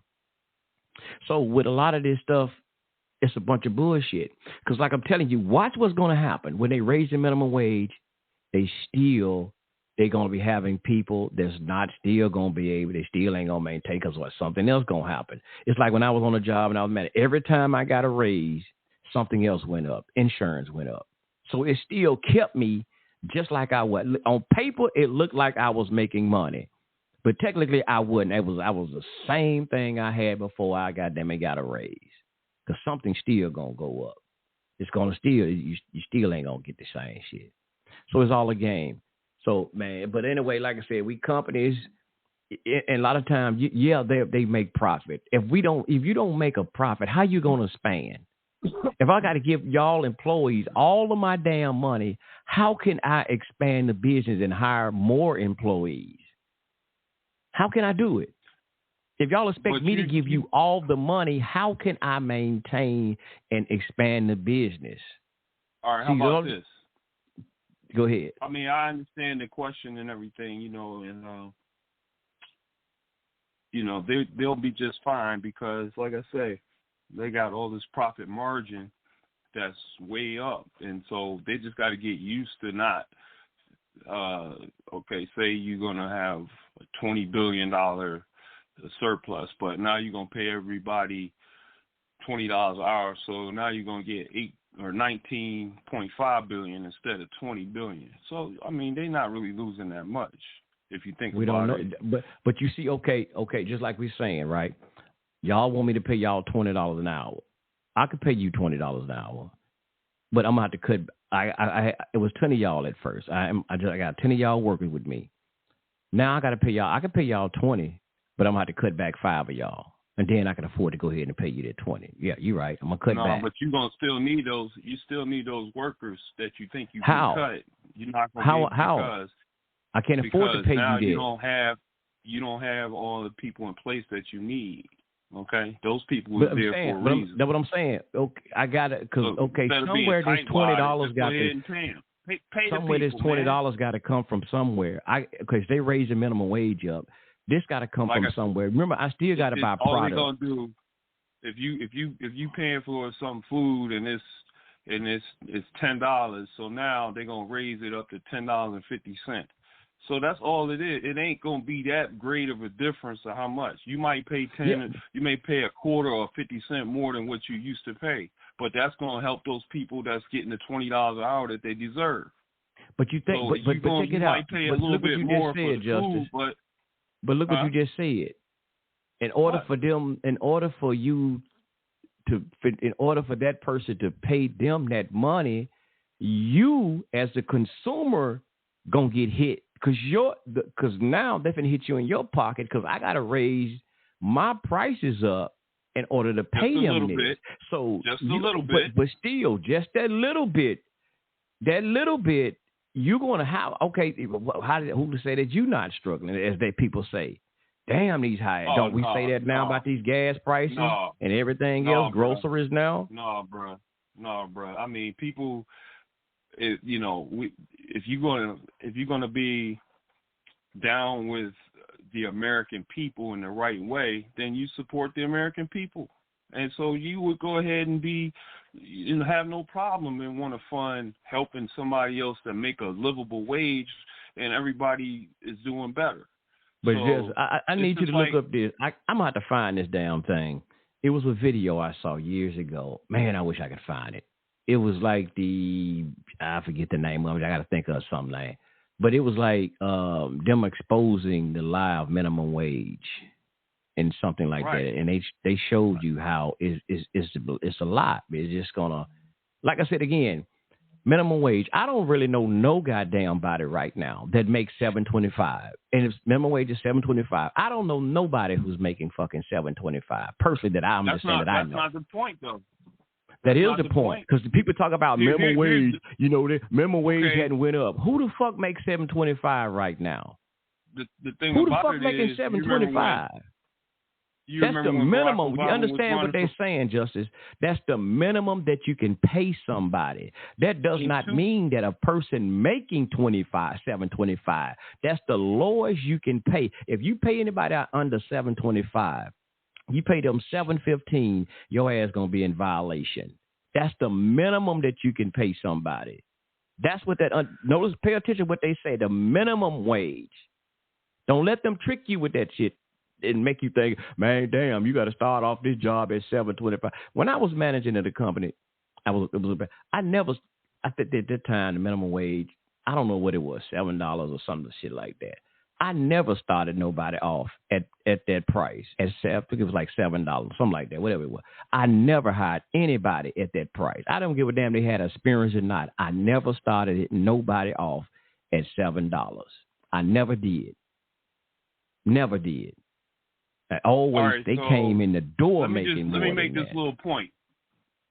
So with a lot of this stuff, it's a bunch of bullshit. Because like I'm telling you, watch what's going to happen. When they raise the minimum wage, they're going to be having people that's not still going to be able, they still ain't going to maintain because what, something else going to happen. It's like when I was on a job and I was mad. Every time I got a raise, something else went up. Insurance went up. So it still kept me just like I was. On paper, it looked like I was making money. But technically, I wasn't. I was the same thing I had before I got a raise. Because something's still going to go up. It's going to you still ain't going to get the same shit. So it's all a game. So, man, but anyway, like I said, we companies, and a lot of times, they make profit. If you don't make a profit, how you going to expand? If I got to give y'all employees all of my damn money, how can I expand the business and hire more employees? How can I do it? If y'all expect me to give you all the money, how can I maintain and expand the business? All right, how about this? Go ahead. I mean, I understand the question and everything, you know, and you know, they'll be just fine because, like I say, they got all this profit margin that's way up, and so they just got to get used to not. Say you're gonna have a $20 billion surplus, but now you're gonna pay everybody $20 an hour, so now you're gonna get $19.5 billion instead of $20 billion. So I mean, they're not really losing that much. If you think we about don't know, but you see, okay, just like we're saying, right? Y'all want me to pay y'all $20 an hour. I could pay you $20 an hour, but I'm gonna have to cut. It was 10 of y'all at first. I got 10 of y'all working with me. Now I got to pay y'all. I can pay y'all 20, but I'm gonna have to cut back 5 of y'all, and then I can afford to go ahead and pay you that 20. Yeah, you're right. I'm gonna cut back. No, but you're gonna still need those. You still need those workers that you think you how? can cut. You're not gonna how? Because I can't afford to pay now you that. You don't have all the people in place that you need. Okay, those people were there for a reason. That's what I'm saying. Okay, I got it. Because somewhere this $20 got to. Somewhere this $20 got to come from somewhere. Because they raised the minimum wage up. This got to come from somewhere. Remember, I still got to buy product. All they're gonna do, if you paying for some food and it's $10, so now they're gonna raise it up to $10.50. So that's all it is. It ain't gonna be that great of a difference of how much. You might pay 10. Yeah. You may pay a quarter or 50 cents more than what you used to pay, but that's gonna help those people that's getting the $20 an hour that they deserve. But you think, so but check it out. Pay a little bit more for the food, but look what you just said. In order for that person to pay them that money, you as the consumer gonna get hit. Because now they're finna hit you in your pocket because I got to raise my prices up in order to pay them. Just a little bit. So just a little bit. But still, just that little bit, you're going to have, okay, who to say that you're not struggling, as they people say? Damn, these high. Don't we say that now about these gas prices and everything else, groceries now? No, bro. I mean, people... if you're gonna be down with the American people in the right way, then you support the American people, and so you would go ahead and have no problem and want to fund helping somebody else to make a livable wage, and everybody is doing better. But I need you to look up this. I'm gonna have to find this damn thing. It was a video I saw years ago. Man, I wish I could find it. It was like I forget the name of it. I got to think of something like. But it was like them exposing the lie of minimum wage and something like that. And they showed you how it's a lie. It's just gonna, like I said again, minimum wage. I don't really know no goddamn body right now that makes $7.25. And if minimum wage is $7.25, I don't know nobody who's making fucking $7.25 personally that I know. That's not the point though. That is the point, because the people talk about minimum wage. The minimum wage hadn't went up. Who the fuck makes $7.25 right now? The thing who the about fuck it making $7.25? That's the minimum. You understand what they're saying, Justice? That's the minimum that you can pay somebody. That does not mean that a person making $7.25. That's the lowest you can pay. If you pay anybody out under $7.25. You pay them $7.15, your ass gonna be in violation. That's the minimum that you can pay somebody. That's what notice. Pay attention to what they say. The minimum wage. Don't let them trick you with that shit and make you think, man, damn, you got to start off this job at $7.25. When I was managing at a company, at that time the minimum wage. I don't know what it was, $7 or something shit like that. I never started nobody off at that price. I think it was like $7, something like that, whatever it was. I never hired anybody at that price. I don't give a damn they had experience or not. I never started nobody off at $7. I never did. Never did. They came in the door making more. Let me make this little point.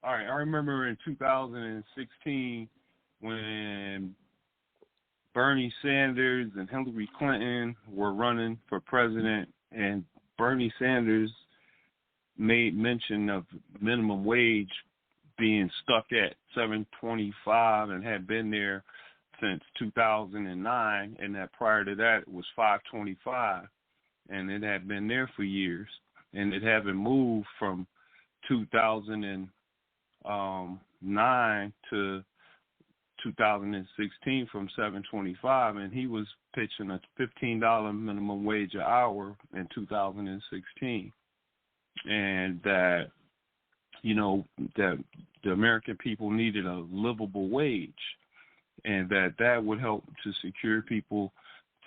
All right, I remember in 2016 when Bernie Sanders and Hillary Clinton were running for president, and Bernie Sanders made mention of minimum wage being stuck at $7.25 and had been there since 2009, and that prior to that it was $5.25, and it had been there for years, and it hadn't moved from 2009 to 2016 from $7.25, and he was pitching a $15 minimum wage an hour in 2016, and that that the American people needed a livable wage, and that would help to secure people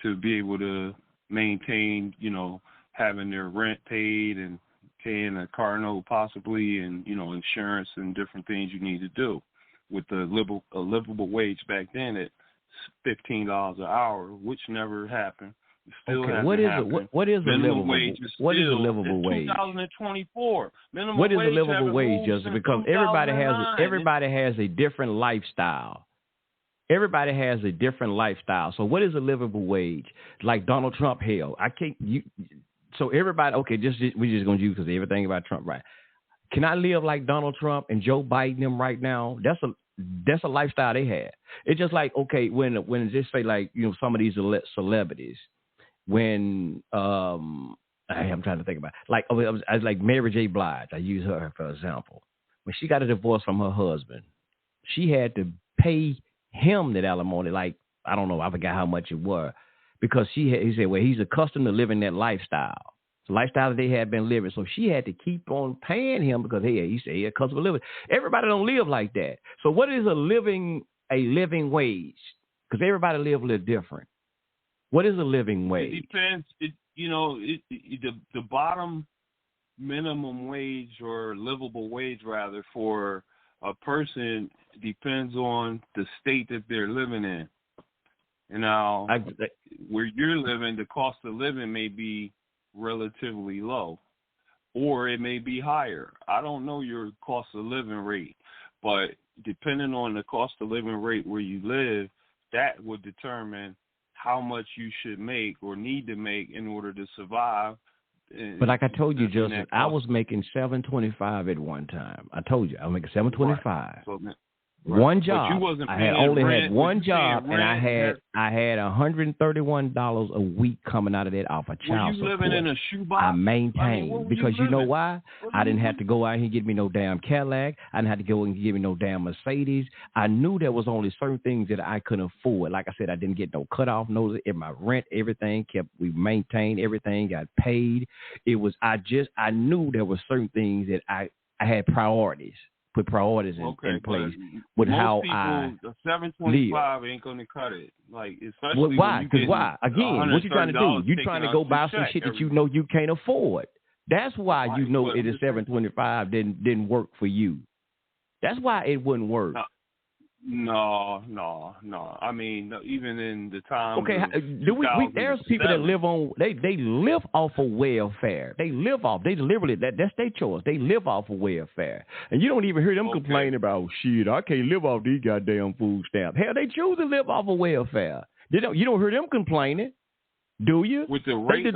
to be able to maintain, having their rent paid and paying a car note possibly, and, insurance and different things you need to do. With a livable wage back then at $15 an hour, which never happened. Still hasn't happened. What is a livable wage? What is a livable wage? 2024. Minimum what is wage a livable wage, Justin? Because everybody has a different lifestyle. Everybody has a different lifestyle. So what is a livable wage? Like Donald Trump held. So everybody, okay, we're just gonna use because everything about Trump, right? Can I live like Donald Trump and Joe Biden them right now? That's a lifestyle they had. It's just like, okay, when just say like, some of these celebrities, when I'm trying to think about it. I was like Mary J. Blige. I use her for example. When she got a divorce from her husband, she had to pay him that alimony. Like, I don't know, I forgot how much it was, because he said, well, he's accustomed to living that lifestyle. The lifestyle that they had been living. So she had to keep on paying him because he said he accustomed to living. Everybody don't live like that. So what is a living wage? Because everybody live a little different. What is a living wage? It depends. The bottom minimum wage or livable wage, rather, for a person depends on the state that they're living in. And now, where you're living, the cost of living may be relatively low, or it may be higher. I don't know your cost of living rate, but depending on the cost of living rate where you live, that would determine how much you should make or need to make in order to survive. But like I told you, Justin, I was making $7.25 at one time. I told you I was making $7.25. Right. So, one job. But you wasn't I paying had only rent, had one job, and I had $131 a week coming out of that off of child support. Were you living in a shoebox? I maintained because you know why? I didn't have to go out here and get me no damn Cadillac. I didn't have to go and get me no damn Mercedes. I knew there was only certain things that I couldn't afford. Like I said, I didn't get no cutoff notice. In my rent, everything we maintained, everything got paid. I knew there were certain things that I had priorities. Put priorities in place with how I live. $7.25 ain't gonna cut it. Like, especially why? Because why? Again, what you trying to do? You trying to go buy some shit that you know you can't afford. That's why you know it is $7.25 didn't work for you. That's why it wouldn't work. No. I mean, even in the time. Okay, there's people that live on. They live off of welfare. They deliberately. That's their choice. They live off of welfare, and you don't even hear them complain about shit. I can't live off these goddamn food stamps. Hell, they choose to live off of welfare. You don't hear them complaining, do you? With the rate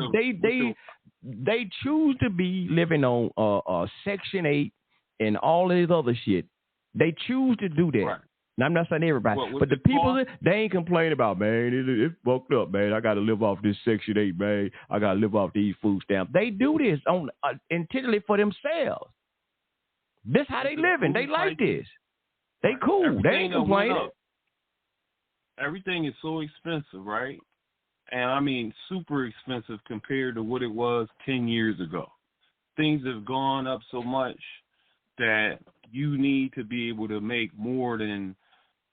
they choose to be living on Section 8 and all this other shit. They choose to do that. Right. Now, I'm not saying everybody, but the people, they ain't complaining about, man, it's fucked up, man. I got to live off this Section 8, man. I got to live off these food stamps. They do this intentionally for themselves. This how they living. They like this. They cool. They ain't complaining. Everything is so expensive, right? And I mean, super expensive compared to what it was 10 years ago. Things have gone up so much that you need to be able to make more than.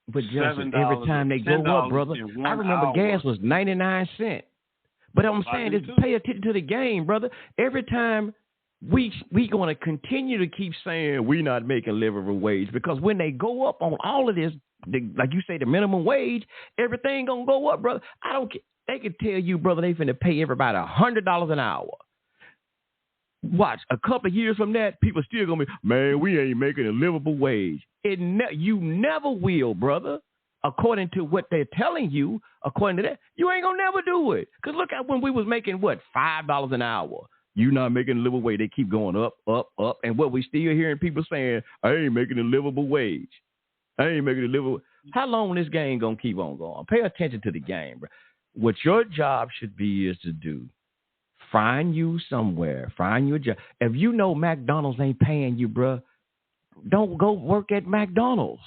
But Justin, every time they go up, brother, I remember gas was 99 cents. But I'm saying is pay attention to the game, brother. Every time we going to continue to keep saying we're not making livable wage, because when they go up on all of this, like you say, the minimum wage, everything going to go up, brother. I don't care. They can tell you, brother, they finna pay everybody $100 an hour. Watch, a couple of years from that, people still going to be, man, we ain't making a livable wage. You never will, brother. According to what they're telling you, according to that, you ain't going to never do it. Because look at when we was making, $5 an hour. You not making a livable wage. They keep going up, up, up. And what we still hearing people saying, I ain't making a livable wage. I ain't making a livable. How long this game going to keep on going? Pay attention to the game, bro. What your job should be is to do. Find you somewhere. Find your job. If you know McDonald's ain't paying you, bro, don't go work at McDonald's.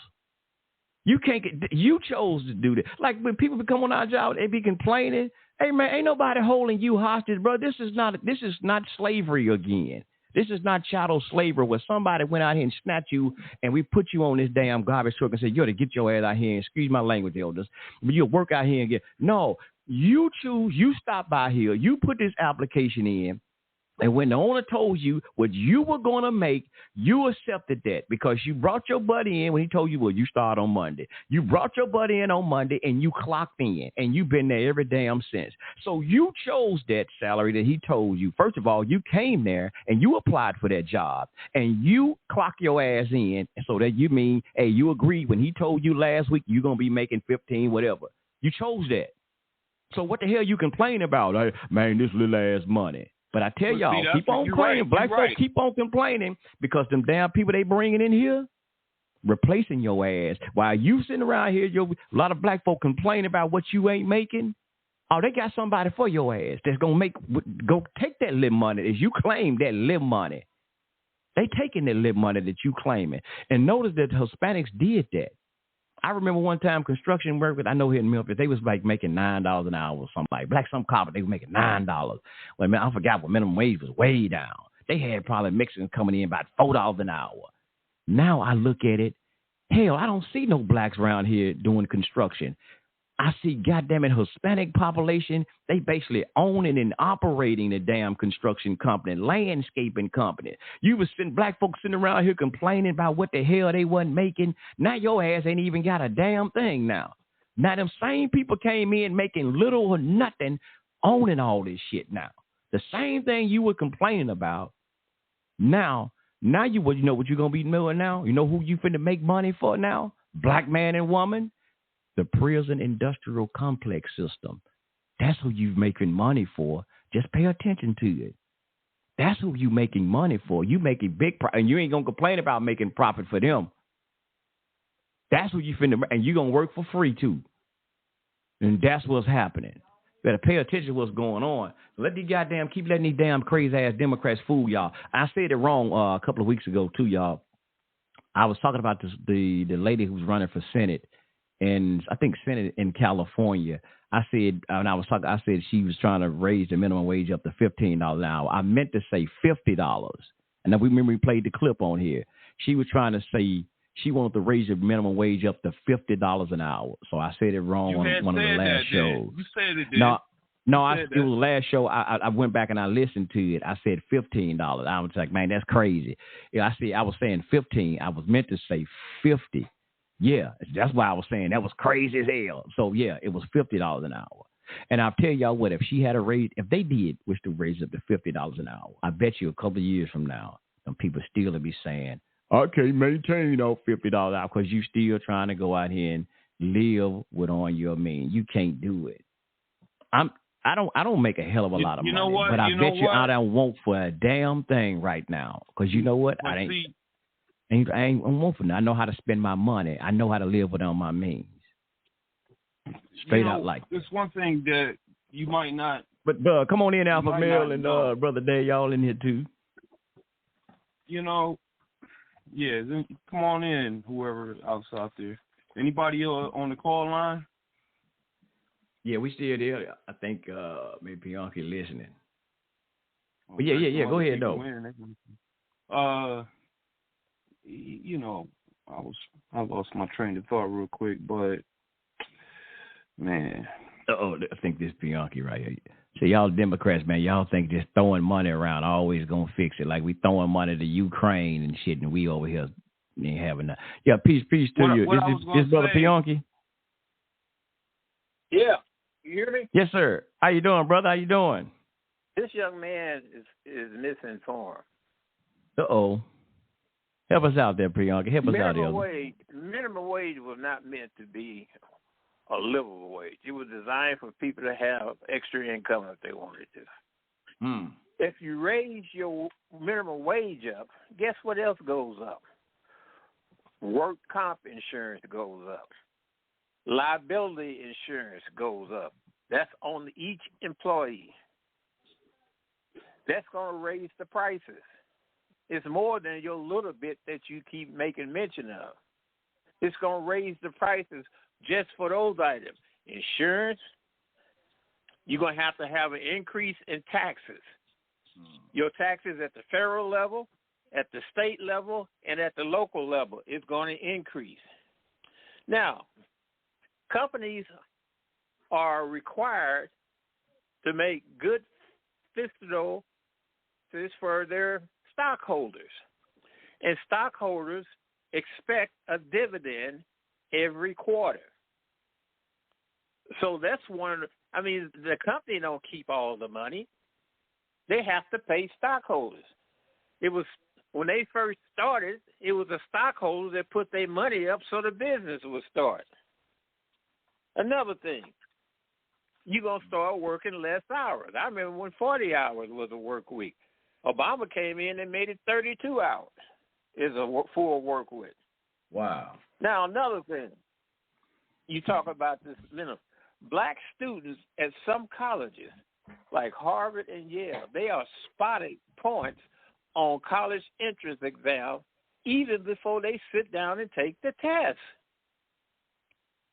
You can't get. You chose to do that. Like when people become on our job, they be complaining. Hey man, ain't nobody holding you hostage, bro. This is not slavery again. This is not chattel slavery where somebody went out here and snatched you and we put you on this damn garbage truck and said, you ought to get your ass out here and excuse my language, elders. But you'll work out here and get. No, You choose, you stop by here, you put this application in, and when the owner told you what you were going to make, you accepted that because you brought your buddy in when he told you, well, you start on Monday. You brought your buddy in on Monday, and you clocked in, and you've been there every damn since. So you chose that salary that he told you. First of all, you came there, and you applied for that job, and you clocked your ass in, and so that you mean, hey, you agreed when he told you last week you're going to be making 15, whatever. You chose that. So what the hell you complaining about? Hey, man, this little ass money. But I tell y'all, keep on complaining. Right, black folks keep on complaining because them damn people they bringing in here, replacing your ass. While you sitting around here, a lot of black folk complain about what you ain't making. Oh, they got somebody for your ass that's going to go take that little money as you claim that little money. They taking that little money that you claiming. And notice that Hispanics did that. I remember one time construction workers, I know here in Memphis, they was like making $9 an hour or something like black some carpet, they were making $9. Well, man, I forgot what minimum wage was way down. They had probably Mexicans coming in about $4 an hour. Now I look at it, hell, I don't see no blacks around here doing construction. I see goddamn it Hispanic population, they basically owning and operating the damn construction company, landscaping company. You was sitting black folks sitting around here complaining about what the hell they wasn't making. Now your ass ain't even got a damn thing now. Now them same people came in making little or nothing, owning all this shit now. The same thing you were complaining about. Now you know what you're gonna be doing now? You know who you finna make money for now? Black man and woman. The prison industrial complex system. That's who you're making money for. Just pay attention to it. That's who you making money for. You making big profit, and you ain't going to complain about making profit for them. That's who you finna, and you're going to work for free too. And that's what's happening. Better pay attention to what's going on. Let these goddamn, keep letting these damn crazy ass Democrats fool y'all. I said it wrong a couple of weeks ago too, y'all. I was talking about the lady who's running for Senate. And I think Senate in California, I said she was trying to raise the minimum wage up to $15 an hour. I meant to say $50. And then we remember we played the clip on here. She was trying to say she wanted to raise the minimum wage up to $50 an hour. So I said it wrong on one of the last shows. You said it did. No, it was the last show. I went back and I listened to it. I said $15. I was like, man, that's crazy. Yeah, I was saying 15. I was meant to say 50. Yeah, that's why I was saying that was crazy as hell. So, yeah, it was $50 an hour. And I'll tell y'all what, if she had a raise, if they did wish to raise up to $50 an hour, I bet you a couple of years from now, some people still will be saying, I can't maintain $50 an hour because you still trying to go out here and live with on your means. You can't do it. I don't make a hell of a lot of money, but I bet you I don't want for a damn thing right now. Because you know what? I ain't want for nothing. I know how to spend my money. I know how to live within my means. Straight out like that. It's one thing that you might not. But come on in, Alpha Male and Brother Day, y'all in here too. Yeah, come on in, whoever else out there. Anybody else on the call line? Yeah, we still there. I think maybe Bianchi listening. But yeah. Go ahead though. I lost my train of thought real quick, but man. I think this Bianchi right here. So y'all Democrats, man, y'all think just throwing money around always gonna fix it. Like we throwing money to Ukraine and shit, and we over here ain't having that. Yeah, peace to you. This brother Bianchi. Yeah, you hear me? Yes, sir. How you doing, brother? How you doing? This young man is misinformed. Help us out there, Priyanka. Help us out there. Minimum wage was not meant to be a livable wage. It was designed for people to have extra income if they wanted to. If you raise your minimum wage up, guess what else goes up? Work comp insurance goes up. Liability insurance goes up. That's on each employee. That's going to raise the prices. It's more than your little bit that you keep making mention of. It's going to raise the prices just for those items. Insurance, you're going to have an increase in taxes. Your taxes at the federal level, at the state level, and at the local level is going to increase. Now, companies are required to make good fiscal for their stockholders. And stockholders expect a dividend every quarter. So that's the company don't keep all the money. They have to pay stockholders. It was when they first started, it was the stockholders that put their money up so the business would start. Another thing, you're going to start working less hours. I remember when 40 hours was a work week. Obama came in and made it 32 hours is a full work week. Wow. Now, another thing, you talk about this minimum. Black students at some colleges, like Harvard and Yale, they are spotted points on college entrance exams even before they sit down and take the test.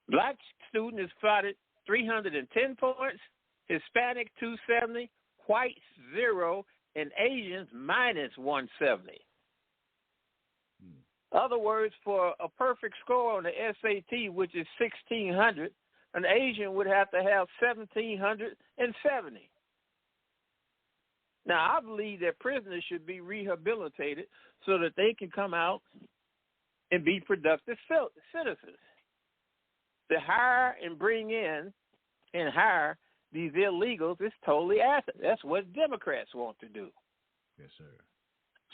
Black student is spotted 310 points, Hispanic 270, white 0, and Asians minus 170. Other words, for a perfect score on the SAT, which is 1,600, an Asian would have to have 1,770. Now, I believe that prisoners should be rehabilitated so that they can come out and be productive citizens. To hire and bring in and hire these illegals is totally acid. That's what Democrats want to do. Yes, sir.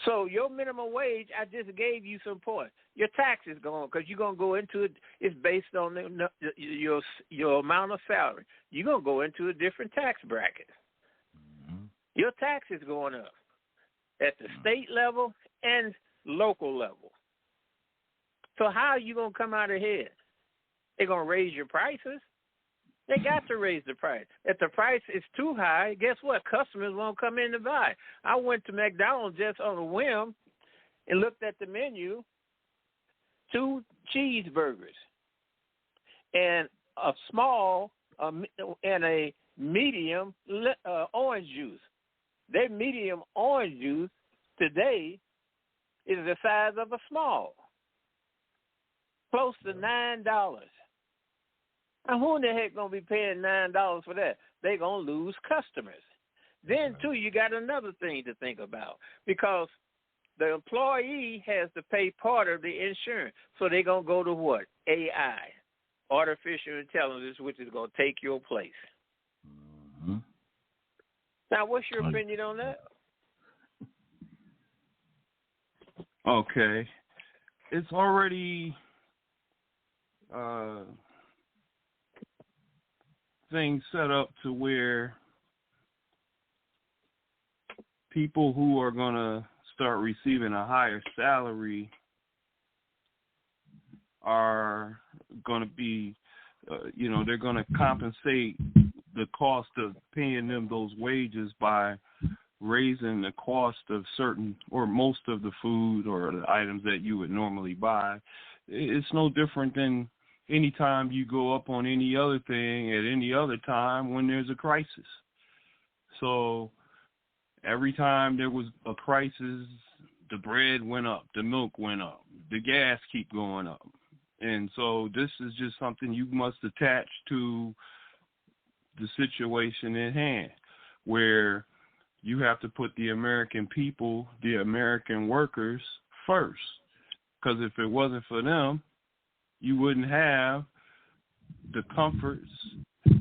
So your minimum wage, I just gave you some points. Your tax is going, because you're going to go into it, it's based on your amount of salary. You're going to go into a different tax bracket. Mm-hmm. Your tax is going up at the state level and local level. So how are you going to come out ahead? They're going to raise your prices. They got to raise the price. If the price is too high, guess what? Customers won't come in to buy. I went to McDonald's just on a whim and looked at the menu, 2 cheeseburgers and a small and a medium orange juice. Their medium orange juice today is the size of a small, close to $9. Now, who in the heck going to be paying $9 for that? They're going to lose customers. Then, too, you got another thing to think about, because the employee has to pay part of the insurance. So they're going to go to what? AI, artificial intelligence, which is going to take your place. Mm-hmm. Now, what's your opinion on that? Okay. It's already things set up to where people who are going to start receiving a higher salary are going to be, they're going to compensate the cost of paying them those wages by raising the cost of certain or most of the food or the items that you would normally buy. It's no different than any time you go up on any other thing at any other time when there's a crisis. So every time there was a crisis, the bread went up, the milk went up, the gas keep going up. And so this is just something you must attach to the situation at hand, where you have to put the American people, the American workers first. Because if it wasn't for them, you wouldn't have the comforts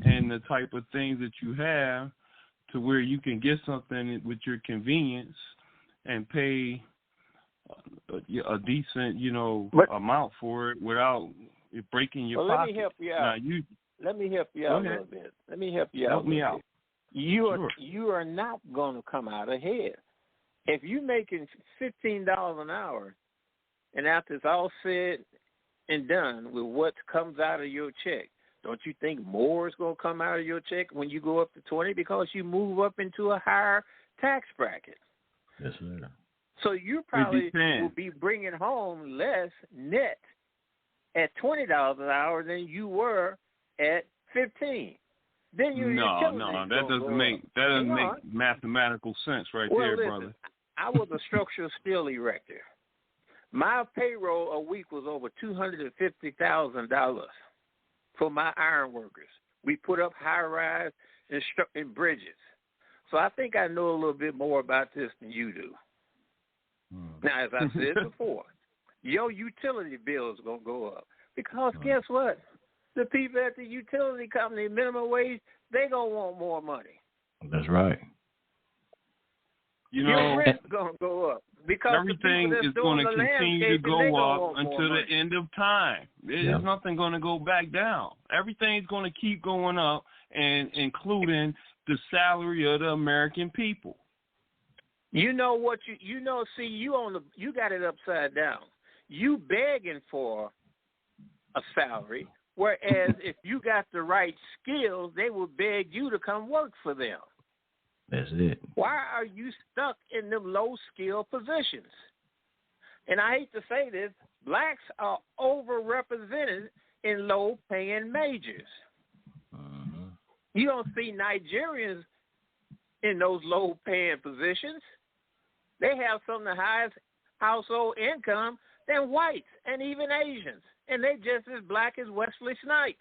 and the type of things that you have to where you can get something with your convenience and pay a decent, amount for it without it breaking your pocket. Let me help you out. Let me help you out a little bit. Let me help you out. Help me out. You are not going to come out ahead. If you're making $15 an hour, and after it's all said and done with what comes out of your check, don't you think more is going to come out of your check when you go up to 20 because you move up into a higher tax bracket? Yes, sir. So you probably will be bringing home less net at $20 an hour than you were at 15. Then that doesn't make mathematical sense there, listen, brother. I was a structural steel erector. My payroll a week was over $250,000 for my iron workers. We put up high-rise and bridges. So I think I know a little bit more about this than you do. Now, as I said before, your utility bill is going to go up. Because guess what? The people at the utility company, minimum wage, they going to want more money. That's right. You know, your rent's going to go up. Because everything is going to continue to go up until the end of time. There's nothing going to go back down. Everything's going to keep going up, and including the salary of the American people. You know what you know. See, you got it upside down. You begging for a salary, whereas if you got the right skills, they will beg you to come work for them. That's it. Why are you stuck in them low-skill positions? And I hate to say this, blacks are overrepresented in low-paying majors. You don't see Nigerians in those low-paying positions. They have some of the highest household income than whites and even Asians, and they just as black as Wesley Snipes.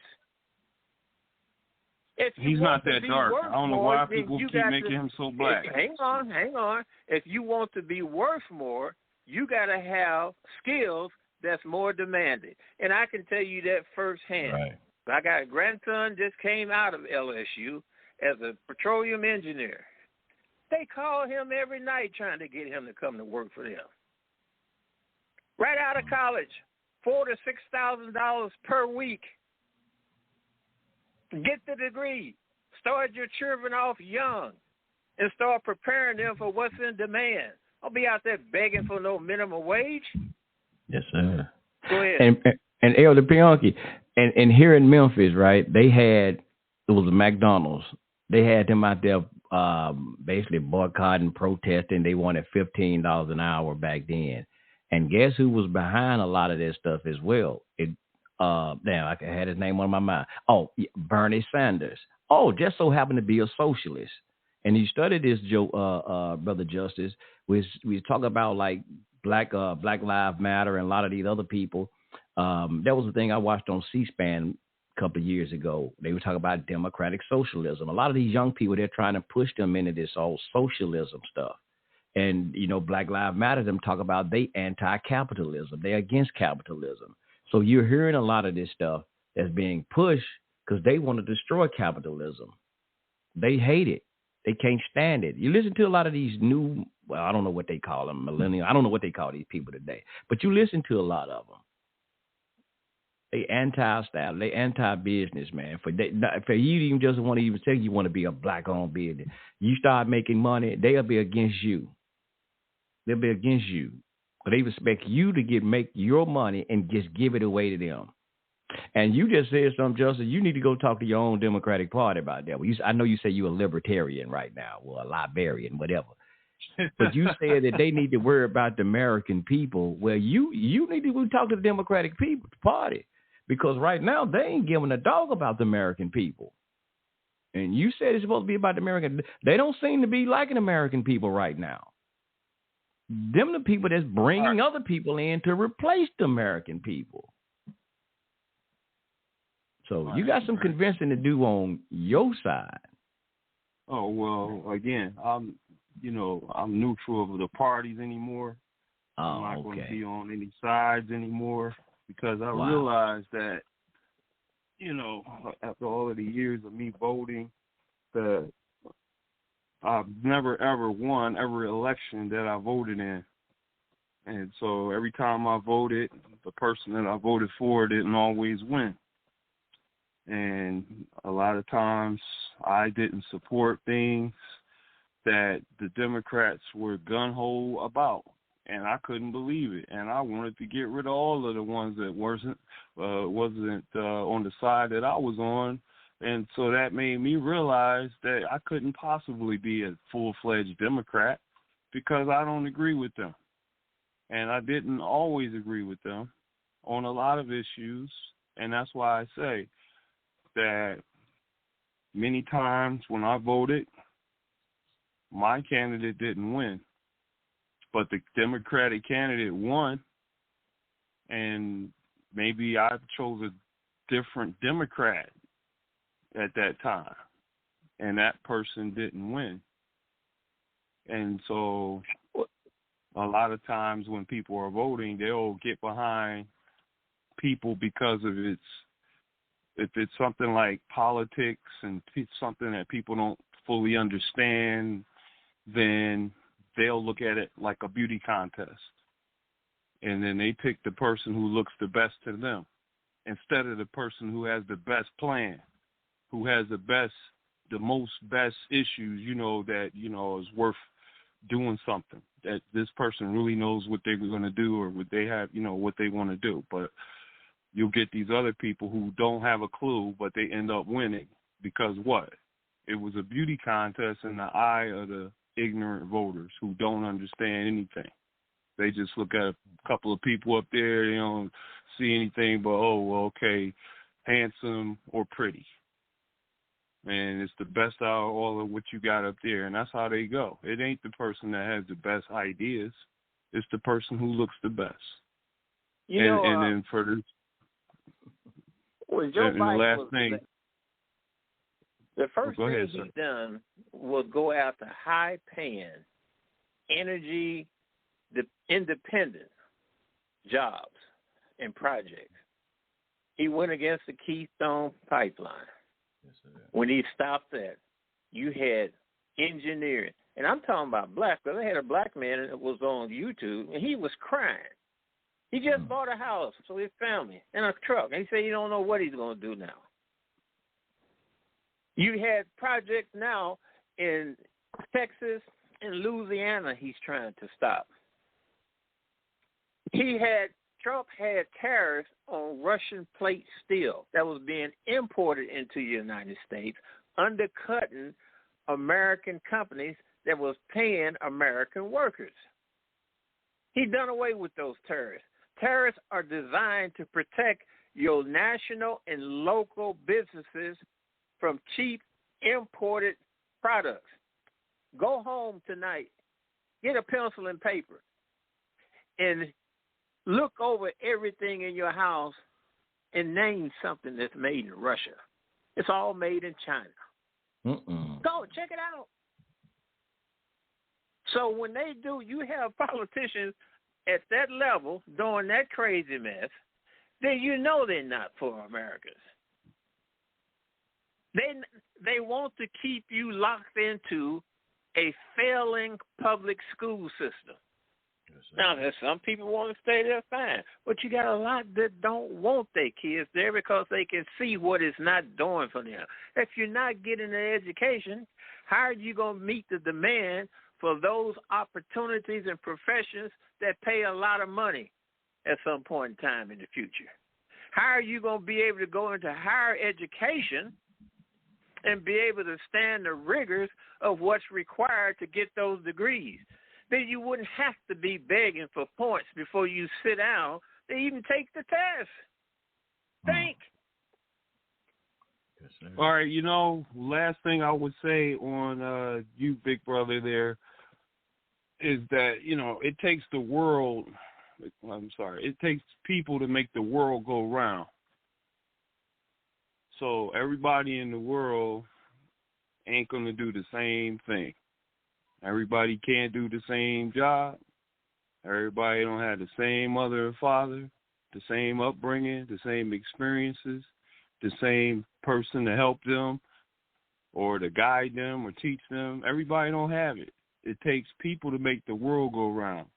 He's not that dark. I don't know why people keep making him so black. Hang on. If you want to be worth more, you got to have skills that's more demanded. And I can tell you that firsthand. Right. I got a grandson just came out of LSU as a petroleum engineer. They call him every night trying to get him to come to work for them. Right out of college, $4,000 to $6,000 per week. Get the degree. Start your children off young and start preparing them for what's in demand. Don't be out there begging for no minimum wage. Yes, sir. Go ahead. And Elder Bianchi, and here in Memphis, right, it was a McDonald's. They had them out there basically boycotting, protesting. They wanted $15 an hour back then. And guess who was behind a lot of this stuff as well? I had his name on my mind. Oh, Bernie Sanders. Oh, just so happened to be a socialist. And you studied this, Brother Justice. We talk about like Black Lives Matter and a lot of these other people. That was the thing I watched on C-SPAN a couple of years ago. They were talking about democratic socialism. A lot of these young people, they're trying to push them into this old socialism stuff. And, you know, Black Lives Matter, them talk about they anti-capitalism. They're against capitalism. So you're hearing a lot of this stuff that's being pushed because they want to destroy capitalism. They hate it. They can't stand it. You listen to a lot of these new, well, I don't know what they call them, millennials. I don't know what they call these people today. But you listen to a lot of them. They anti-style. They anti-business, man. For you even just want to even say you want to be a black-owned business. You start making money, they'll be against you. They'll be against you. They expect you to make your money and just give it away to them. And you just said something, Justice. You need to go talk to your own Democratic Party about that. I know you say you're a libertarian right now, or a librarian, whatever. But you said that they need to worry about the American people. Well, you need to go talk to the Democratic Party, because right now they ain't giving a dog about the American people. And you said it's supposed to be about the American. They don't seem to be liking American people right now. Them the people that's bringing other people in to replace the American people. So you got some convincing to do on your side. Oh, well, again, I'm neutral of the parties anymore. I'm not going to be on any sides anymore because I realize that, after all of the years of me voting, that I've never, ever won every election that I voted in. And so every time I voted, the person that I voted for didn't always win. And a lot of times I didn't support things that the Democrats were gung-ho about. And I couldn't believe it. And I wanted to get rid of all of the ones that wasn't on the side that I was on. And so that made me realize that I couldn't possibly be a full-fledged Democrat because I don't agree with them. And I didn't always agree with them on a lot of issues. And that's why I say that many times when I voted, my candidate didn't win. But the Democratic candidate won. And maybe I chose a different Democrat at that time, and that person didn't win. And so a lot of times when people are voting, they'll get behind people because of if it's something like politics and it's something that people don't fully understand, then they'll look at it like a beauty contest. And then they pick the person who looks the best to them instead of the person who has the best plan, who has the most issues, that, is worth doing something, that this person really knows what they're going to do or what they have, what they want to do. But you'll get these other people who don't have a clue, but they end up winning because what? It was a beauty contest in the eye of the ignorant voters who don't understand anything. They just look at a couple of people up there, they don't see anything but, okay, handsome or pretty. And it's the best out of all of what you got up there, and that's how they go. It ain't the person that has the best ideas. It's the person who looks the best. And then for this, well, Joe and Biden the last thing. The first thing ahead, he done was go after high-paying, energy-independent jobs and projects. He went against the Keystone Pipeline. When he stopped that, you had engineering. And I'm talking about black, because I had a black man that was on YouTube, and he was crying. He just bought a house for his family and a truck. And he said he don't know what he's going to do now. You had projects now in Texas and Louisiana he's trying to stop. Trump had tariffs on Russian plate steel that was being imported into the United States, undercutting American companies that was paying American workers. He done away with those tariffs. Tariffs are designed to protect your national and local businesses from cheap imported products. Go home tonight, get a pencil and paper, and look over everything in your house and name something that's made in Russia. It's all made in China. Go check it out. So when they do, you have politicians at that level doing that crazy mess, then you know they're not for Americans. They want to keep you locked into a failing public school system. Now, there's some people want to stay there, fine. But you got a lot that don't want their kids there because they can see what it's not doing for them. If you're not getting an education, how are you going to meet the demand for those opportunities and professions that pay a lot of money at some point in time in the future? How are you going to be able to go into higher education and be able to stand the rigors of what's required to get those degrees? Then you wouldn't have to be begging for points before you sit down to even take the test. Think. All right, last thing I would say on you, big brother, there is that, it takes it takes people to make the world go round. So everybody in the world ain't going to do the same thing. Everybody can't do the same job. Everybody don't have the same mother and father, the same upbringing, the same experiences, the same person to help them or to guide them or teach them. Everybody don't have it. It takes people to make the world go round.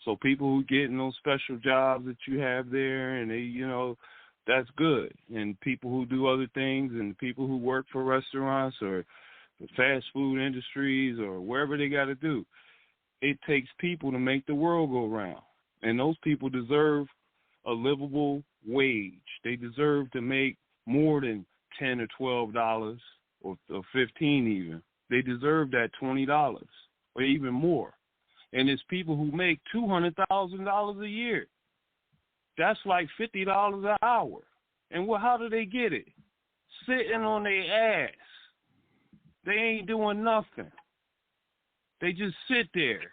So people who get in those special jobs that you have there, and they, that's good. And people who do other things, and people who work for restaurants or the fast food industries or wherever they got to do, it takes people to make the world go round. And those people deserve a livable wage. They deserve to make more than $10 or $12 or $15 even. They deserve that $20 or even more. And it's people who make $200,000 a year. That's like $50 an hour. And how do they get it? Sitting on their ass. They ain't doing nothing. They just sit there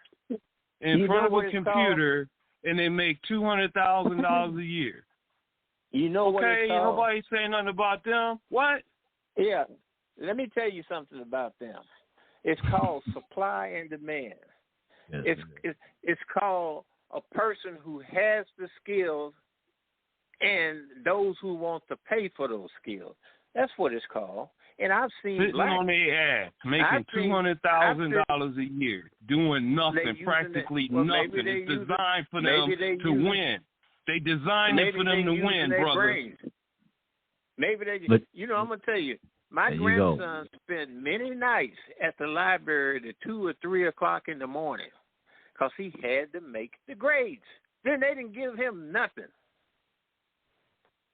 in front of a computer and they make $200,000 a year. You know what it's called? Nobody saying nothing about them. What? Yeah. Let me tell you something about them. It's called supply and demand. Yes, It's called a person who has the skills and those who want to pay for those skills. That's what it's called. And I've seen sitting on their ass, making $200,000 a year, doing nothing, practically nothing. It's designed for them to win. They designed it for them to win, brother. Maybe they, I'm gonna tell you, my grandson spent many nights at the library at 2 or 3 o'clock in the morning because he had to make the grades. Then they didn't give him nothing.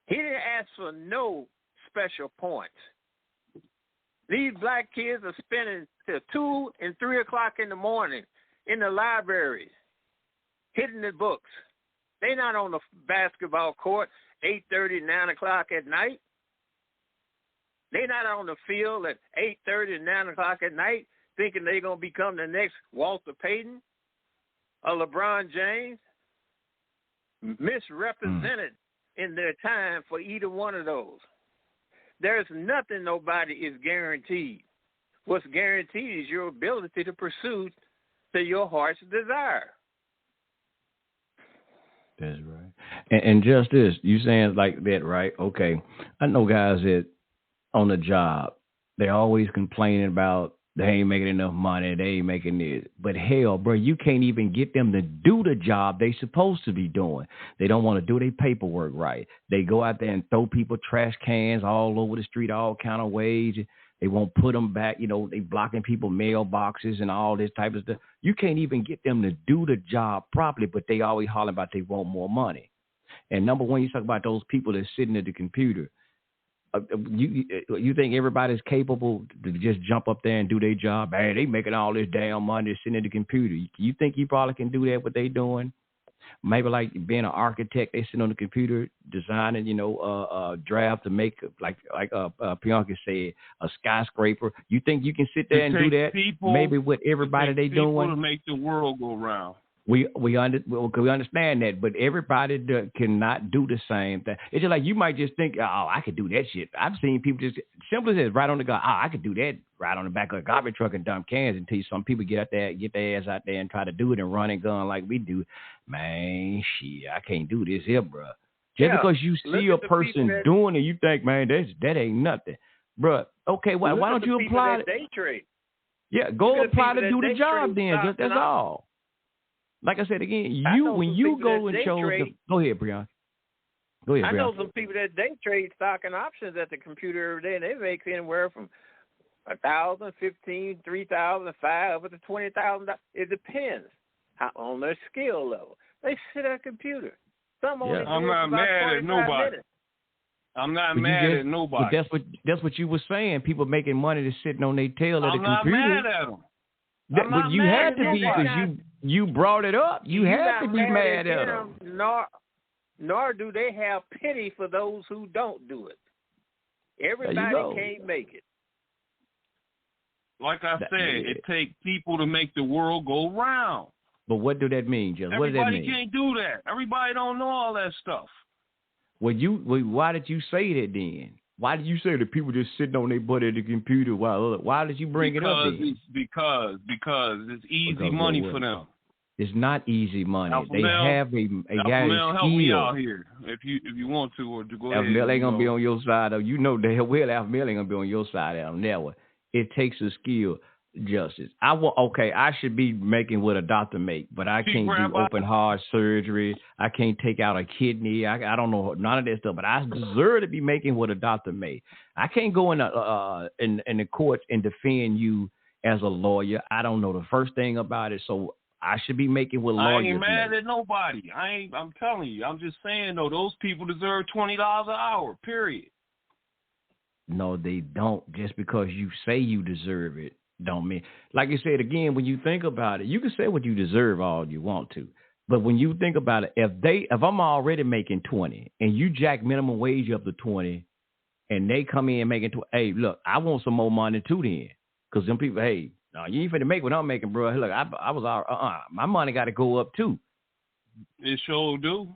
He didn't ask for no special points. These black kids are spending till 2 and 3 o'clock in the morning in the library, hitting the books. They're not on the basketball court 8:30, 9 o'clock at night. They're not on the field at 8:30, 9 o'clock at night thinking they're going to become the next Walter Payton or LeBron James. Misrepresented in their time for either one of those. There's nothing nobody is guaranteed. What's guaranteed is your ability to pursue to your heart's desire. That's right. And just this, you saying like that, right? Okay. I know guys that on the job, they're always complaining about they ain't making enough money, they ain't making this. But hell, bro, you can't even get them to do the job they supposed to be doing. They don't want to do their paperwork right. They go out there and throw people trash cans all over the street, all kind of ways. They won't put them back. They blocking people mailboxes and all this type of stuff. You can't even get them to do the job properly, but they always hollering about they want more money. And number one, you talk about those people that's sitting at the computer. You think everybody's capable to just jump up there and do their job? Hey, they making all this damn money sitting at the computer. You think you probably can do that, what they doing? Maybe like being an architect, they sit on the computer designing, draft to make, like Bianca said, a skyscraper. You think you can sit there and do that? Maybe with everybody they doing? To make the world go round. We understand that, but everybody cannot do the same thing. It's just like you might just think, oh, I could do that shit. I've seen people just simple as right on the gun. Oh, I could do that right on the back of a garbage truck and dump cans. Until some people get out there, get their ass out there and try to do it and run and gun like we do. Man, shit, I can't do this here, bro. Just because you see a person doing it, you think, man, that ain't nothing, bro. Okay, why don't you apply it? Day trade. Yeah, go apply to do the job then. That's all. Like I said again, when you go and show go ahead, Brian. Go ahead, Brian. I know some people that day trade stock and options at the computer every day, and they make anywhere from $1,000, $15,000, $3,000, $5,000 up to $20,000. It depends on their skill level. They sit at a computer. I'm not mad at nobody. I'm not mad at nobody. But that's what you were saying. People making money just sitting on their tail at the computer. I'm not mad at them. But you had to be because you brought it up. You had to be mad at them. Nor do they have pity for those who don't do it. Everybody can't make it. Like I said, it takes people to make the world go round. But what do that mean, Jeff? What does that mean? Everybody can't do that. Everybody don't know all that stuff. Why did you say that then? Why did you say that people just sitting on their butt at the computer? Why did you bring it up then? Because it's easy money for them. It's not easy money. They have a guy help me out here if you want to, or to go ahead. Alpha Male ain't gonna be on your side. You know damn well Alpha Male ain't gonna be on your side on that one. It takes a skill, Justice. I should be making what a doctor make, but I can't do open heart surgery. I can't take out a kidney. I don't know none of that stuff, but I deserve to be making what a doctor made. I can't go in the courts and defend you as a lawyer. I don't know the first thing about it, so I should be making what lawyers make. I ain't mad at nobody. I'm telling you. I'm just saying though, those people deserve $20 an hour. Period. No, they don't. Just because you say you deserve it, don't mean. Like you said again, when you think about it, you can say what you deserve all you want to, but when you think about it, if I'm already making 20 and you jack minimum wage up to 20, and they come in making 20, hey, look, I want some more money too then, because them people, hey, no, you ain't finna make what I'm making, bro. Look, I was my money got to go up too. It sure do.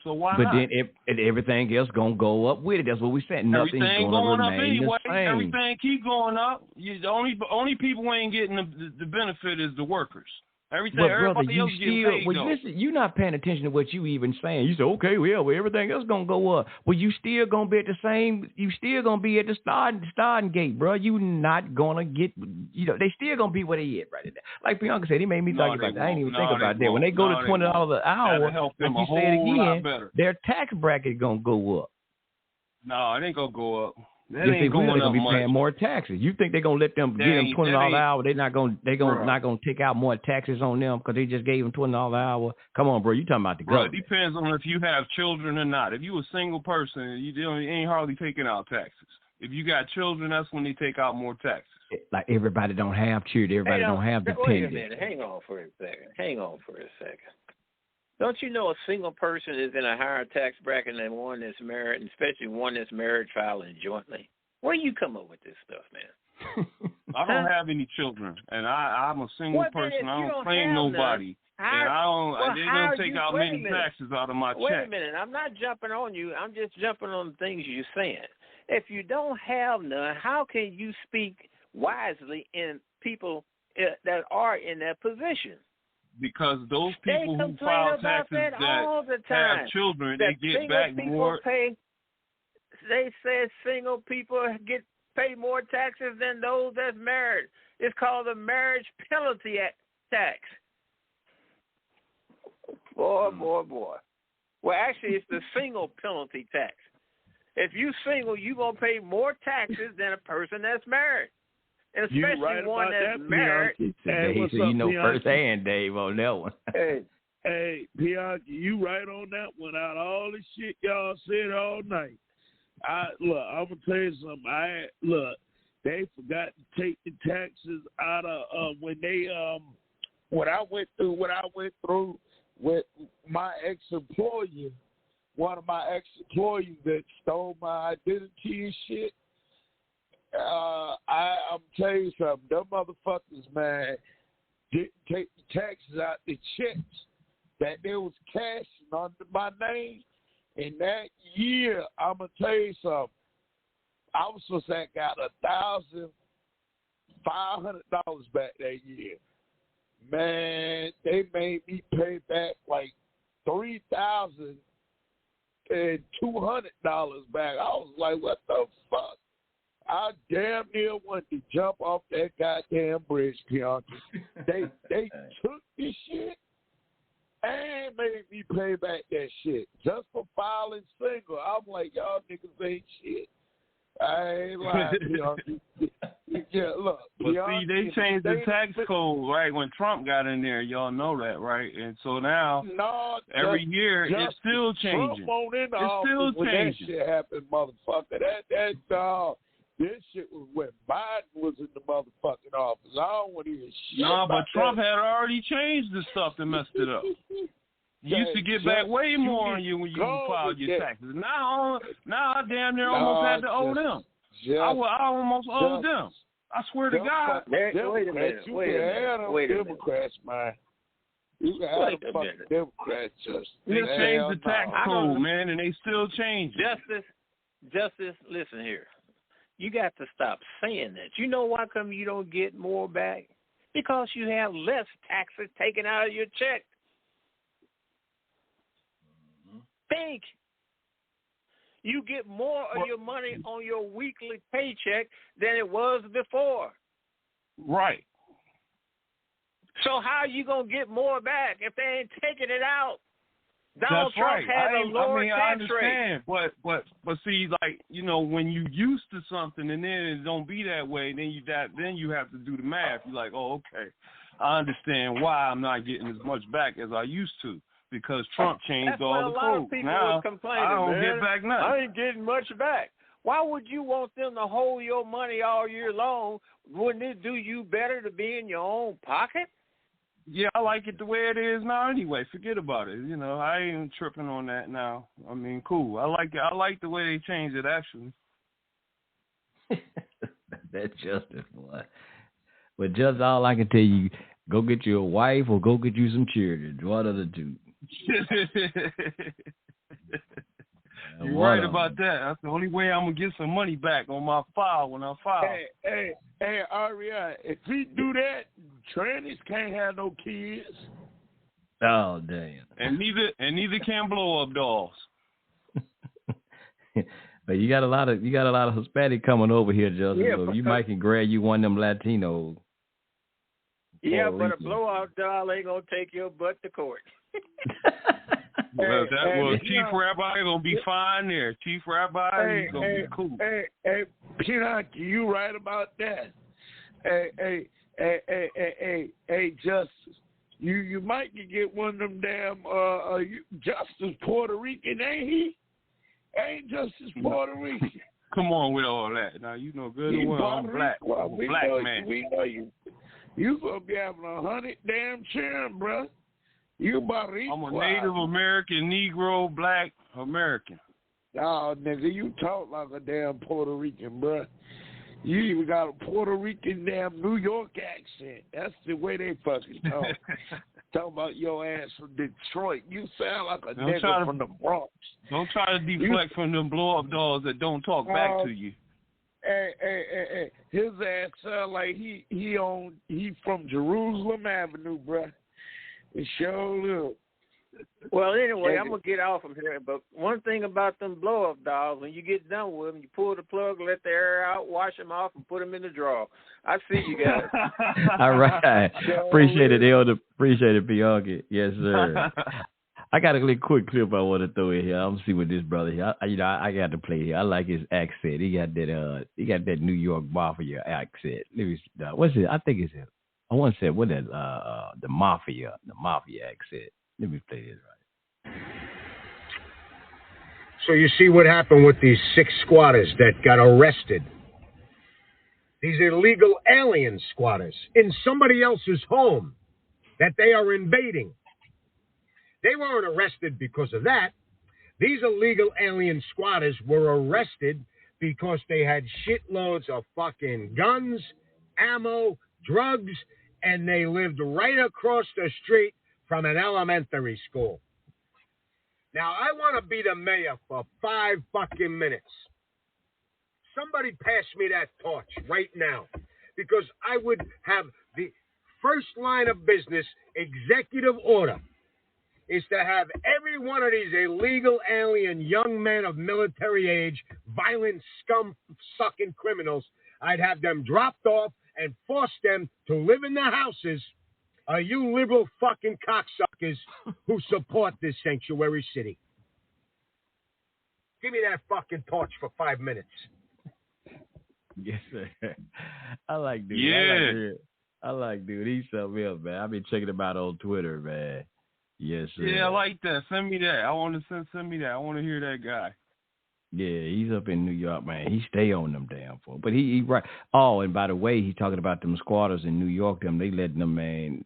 So why but not? But then everything else gonna go up with it. That's what we said. Nothing's Everything gonna going up remain anyway. the same. Everything keep going up. The only people who ain't getting the benefit is the workers. Everything, but brother, everybody else getting paid. Well, listen, you're not paying attention to what you even saying. You say, okay, well, everything else gonna go up. Well, you still gonna be at the same. You still gonna be at the starting gate, bro. You not gonna get. They still gonna be where they at right there. Like Bianca said, he made me think about that. I didn't even think about that. When they go to $20 an hour, like you said again, their tax bracket gonna go up. No, it ain't gonna go up. Yes, they will. They're gonna be paying more taxes. You think they're gonna let them get them $20 an hour? They're not gonna take out more taxes on them because they just gave them $20 an hour. Come on, bro. You talking about the government? It depends on if you have children or not. If you a single person, you ain't hardly taking out taxes. If you got children, that's when they take out more taxes. Like everybody don't have children. Everybody don't have dependents. Wait a minute. Hang on for a second. Don't you know a single person is in a higher tax bracket than one that's married, and especially one that's married filing jointly? Where you come up with this stuff, man? I don't have any children, and I'm a single person. I don't claim nobody. And they don't take out many taxes out of my check. Wait a minute. I'm not jumping on you. I'm just jumping on the things you're saying. If you don't have none, how can you speak wisely in people that are in that position? Because those people who file taxes that have children, they get back more. They said single people pay more taxes than those that's married. It's called the marriage penalty tax. Boy. Well, actually, it's the single penalty tax. If you single, you're going to pay more taxes than a person that's married. And especially one that's married. Hey, so you know firsthand, Dave, on that one. Hey, Bianca, you right on that one. Out of all the shit y'all said all night. I'm gonna tell you something. They forgot to take the taxes out of when I went through with my ex-employer. One of my ex-employees that stole my identity and shit. I'm telling you something. Them motherfuckers, man, didn't take the taxes out the checks that they was cashing under my name. In that year, I'm going to tell you something. I was supposed to have got $1,500 back that year. Man, they made me pay back like $3,200 back. I was like, what the fuck? I damn near wanted to jump off that goddamn bridge, Bianca. They took this shit and made me pay back that shit just for filing single. I'm like, y'all niggas ain't shit. I ain't lying, Bianca. Yeah, look. But see, they changed the tax code, right? When Trump got in there, y'all know that, right? And so now, every year, it's still changing. It's still changing. That shit happened, motherfucker. This shit was when Biden was in the motherfucking office. I don't want to hear shit. No, but Trump had already changed the stuff that messed it up. You used to get back way more on you when you filed your taxes. Now I damn near almost had to owe them. I almost owed them. I swear to God. Wait a minute. Democrats, man. You can have a fucking Democrats. They changed the tax code, man, and they still change it. Justice, listen here. You got to stop saying that. You know why come you don't get more back? Because you have less taxes taken out of your check. Think. You get more of your money on your weekly paycheck than it was before. Right. So how are you going to get more back if they ain't taking it out? Donald That's Trump right. had a lower I tax rate. understand, but see, like, you know, when you used to something and then it don't be that way, then you have to do the math. You're like, oh, okay, I understand why I'm not getting as much back as I used to because Trump changed all the code. Now I don't get back nothing. I ain't getting much back. Why would you want them to hold your money all year long? Wouldn't it do you better to be in your own pocket? Yeah, I like it the way it is now anyway. Forget about it. You know, I ain't tripping on that now. I mean, cool. I like it. I like the way they changed it, actually. That's justice, boy. But just all I can tell you, go get you a wife or go get you some children. One of the two. You're right about that. That's the only way I'm gonna get some money back on my file when I file. Hey, Aria, if he do that, trannies can't have no kids. Oh damn! And neither can blow up dolls. But you got a lot of Hispanic coming over here, Justin. Yeah, so you might can grab you one of them Latinos. Yeah, but a blowout doll ain't gonna take your butt to court. Chief Rabbi gonna be fine there. Chief Rabbi, he's gonna be cool. Hey, Pinocchio, you right about that. Hey, Justice, you might get one of them damn Justice Puerto Rican, ain't he? Ain't Justice Puerto Rican? Come on with all that. Now you know good and well I'm black. Well, I'm a black man. We know you. You gonna be having 100 damn children, bro. You Boricua. I'm a Native American, Negro, Black American. Oh, nigga, you talk like a damn Puerto Rican, bro. You even got a Puerto Rican damn New York accent. That's the way they fucking talk. Talk about your ass from Detroit. You sound like a nigga from the Bronx. Don't try to deflect from them blow-up dolls that don't talk back to you. Hey. His ass sound like he from Jerusalem Avenue, bruh. It sure look. Well, anyway, I'm going to get off from here. But one thing about them blow-up dolls, when you get done with them, you pull the plug, let the air out, wash them off, and put them in the drawer. I see you guys. All right. Appreciate it, Elder. Appreciate it, Bianchi. Yes, sir. I got a little quick clip I want to throw in here. I'm gonna see what this brother here. I got to play here. I like his accent. He got that New York mafia accent. Let me what's it? I think it's it. I want to say what is the mafia accent. Let me play this right. So you see what happened with these 6 squatters that got arrested. These illegal alien squatters in somebody else's home that they are invading. They weren't arrested because of that. These illegal alien squatters were arrested because they had shitloads of fucking guns, ammo, drugs, and they lived right across the street from an elementary school. Now, I want to be the mayor for 5 fucking minutes. Somebody pass me that torch right now, because I would have the first line of business executive order is to have every one of these illegal alien young men of military age, violent scum-sucking criminals, I'd have them dropped off and force them to live in the houses of you liberal fucking cocksuckers who support this sanctuary city. Give me that fucking torch for 5 minutes. Yes, sir. I like dude. Yeah. I like dude. He's something else, man. I've been checking him out on Twitter, man. Yes, sir. Yeah, I like that. Send me that. I want to send me that. I want to hear that guy. Yeah, he's up in New York, man. He stay on them damn folks. But he right. Oh, and by the way, he talking about them squatters in New York. They letting them, man,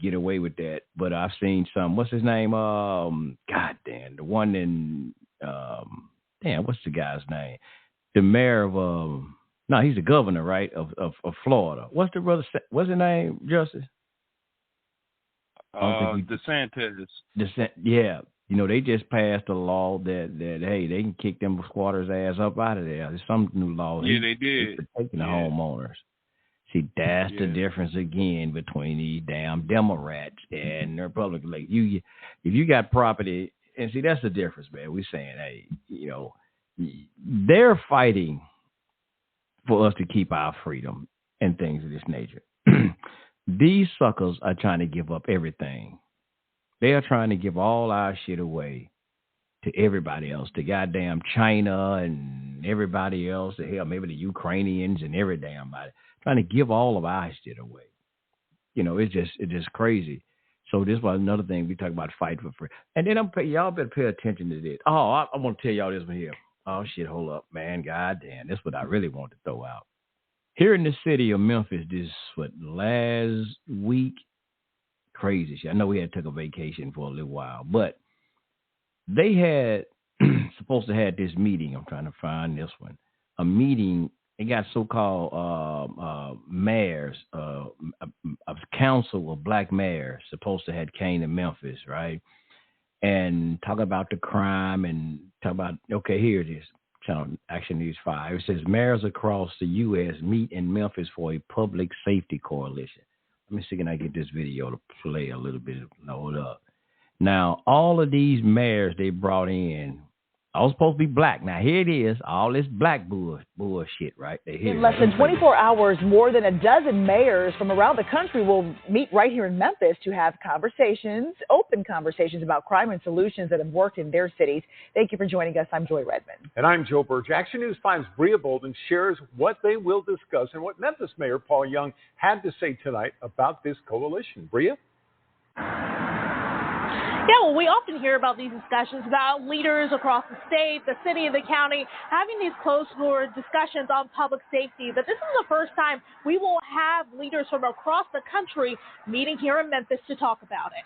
get away with that. But I've seen some. What's his name? God damn, the one in what's the guy's name? The mayor of no, he's the governor, right, of Florida. What's the brother? What's his name? Justice? DeSantis. Yeah. You know, they just passed a law that hey, they can kick them squatters' ass up out of there. There's some new laws. Yeah, they did. Protecting the homeowners. See, that's the difference again between these damn Democrats and the Republicans. Like if you got property, and see, that's the difference, man. We're saying, hey, you know, they're fighting for us to keep our freedom and things of this nature. These suckers are trying to give up everything. They are trying to give all our shit away to everybody else, to goddamn China and everybody else, to hell, maybe the Ukrainians and every damn body, trying to give all of our shit away. You know, it's just crazy. So this was another thing we talk about, fight for free. And then y'all better pay attention to this. Oh, I want to tell y'all this one here. Oh shit, hold up, man. Goddamn, that's what I really want to throw out. Here in the city of Memphis, last week, crazy shit. I know we had took a vacation for a little while, but they had supposed to have this meeting. I'm trying to find this one. A meeting. They got so-called mayors, a council of black mayors supposed to have came to Memphis, right? and talk about the crime and talk about, okay, here it is. Channel Action News 5. It says mayors across the U.S. meet in Memphis for a public safety coalition. Let me see, can I get this video to play a little bit? Load up. Now, all of these mayors they brought in, all supposed to be black. Now, here it is, all this black bullshit, right? In less than 24 hours, more than a dozen mayors from around the country will meet right here in Memphis to have conversations, open conversations about crime and solutions that have worked in their cities. Thank you for joining us. I'm Joy Redmond. And I'm Joe Burge. Action News 5's Bria Bolden shares what they will discuss and what Memphis Mayor Paul Young had to say tonight about this coalition. Bria? Yeah, well, we often hear about these discussions about leaders across the state, the city, and the county having these closed-door discussions on public safety. But this is the first time we will have leaders from across the country meeting here in Memphis to talk about it.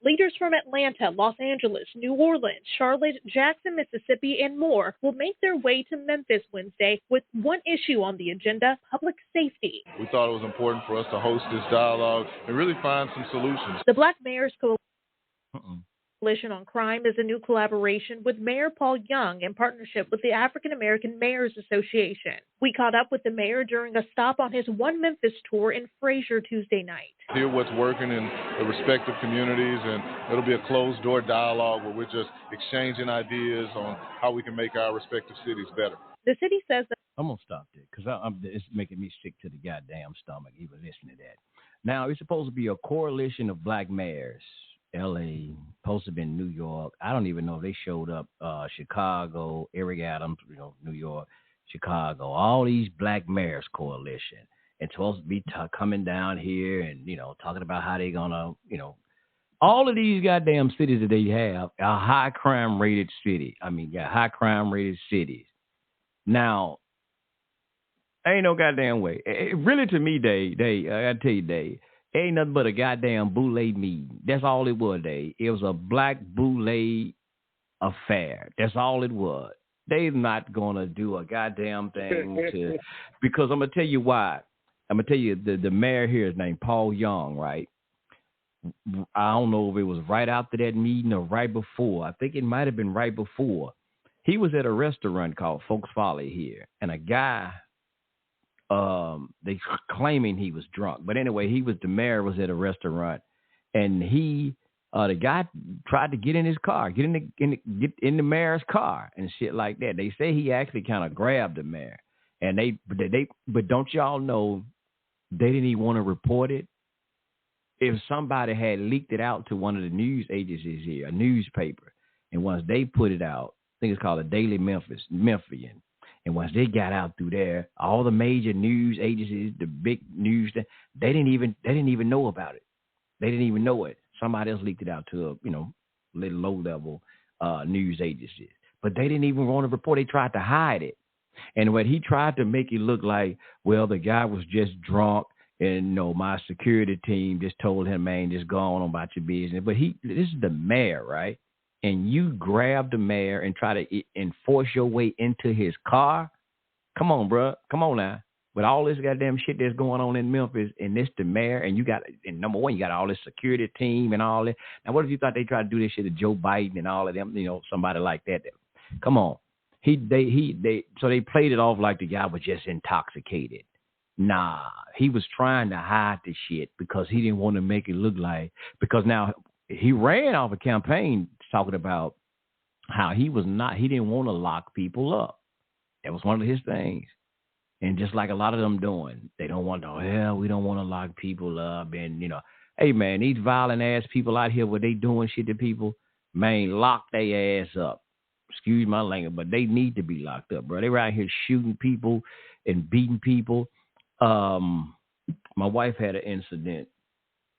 Leaders from Atlanta, Los Angeles, New Orleans, Charlotte, Jackson, Mississippi, and more will make their way to Memphis Wednesday with one issue on the agenda: public safety. We thought it was important for us to host this dialogue and really find some solutions. The Black Mayors Coalition on Crime is a new collaboration with Mayor Paul Young in partnership with the African American Mayors Association. We caught up with the mayor during a stop on his One Memphis tour in Frazier Tuesday night. Hear what's working in the respective communities, and it'll be a closed-door dialogue where we're just exchanging ideas on how we can make our respective cities better. The city says that... I'm going to stop there because it's making me sick to the goddamn stomach even listening to that. Now, it's supposed to be a coalition of black mayors. L.A., supposed to be in New York. I don't even know if they showed up. Chicago, Eric Adams, New York, Chicago. All these black mayors coalition. And supposed to be coming down here and, talking about how they're going to, all of these goddamn cities that they have are high crime rated cities. High crime rated cities. Now, ain't no goddamn way. Really, to me, I gotta tell you, Dave, ain't nothing but a goddamn boule meeting. That's all it was, Dave. It was a black boule affair. That's all it was. They're not going to do a goddamn thing because I'm going to tell you why. I'm going to tell you the mayor here is named Paul Young, right? I don't know if it was right after that meeting or right before. I think it might have been right before. He was at a restaurant called Folks Folly here, and a guy, they claiming he was drunk. But anyway, the mayor was at a restaurant, and the guy tried to get in his car, get in the mayor's car and shit like that. They say he actually kind of grabbed the mayor, and but don't y'all know they didn't even want to report it. If somebody had leaked it out to one of the news agencies here, a newspaper, and once they put it out, I think it's called the Daily Memphian. And once they got out through there, all the major news agencies, the big news, they didn't even know about it. They didn't even know it. Somebody else leaked it out to a little low level news agencies. But they didn't even want to report. They tried to hide it. And when he tried to make it look like, well, the guy was just drunk, and my security team just told him, man, just go on about your business. But this is the mayor, right? And you grab the mayor and try to enforce your way into his car. Come on, bro. Come on now. With all this goddamn shit that's going on in Memphis, and this the mayor, and number one, you got all this security team and all that. Now, what if you thought they tried to do this shit to Joe Biden and all of them, somebody like that? Come on. So they played it off like the guy was just intoxicated. Nah, he was trying to hide the shit because he didn't want to make it look like, because now he ran off a campaign talking about how he didn't want to lock people up. That was one of his things. And just like a lot of them doing, they don't want to, we don't want to lock people up. And, hey, man, these violent ass people out here where they doing shit to people, man, lock their ass up. Excuse my language, but they need to be locked up, bro. They were out here shooting people and beating people. My wife had an incident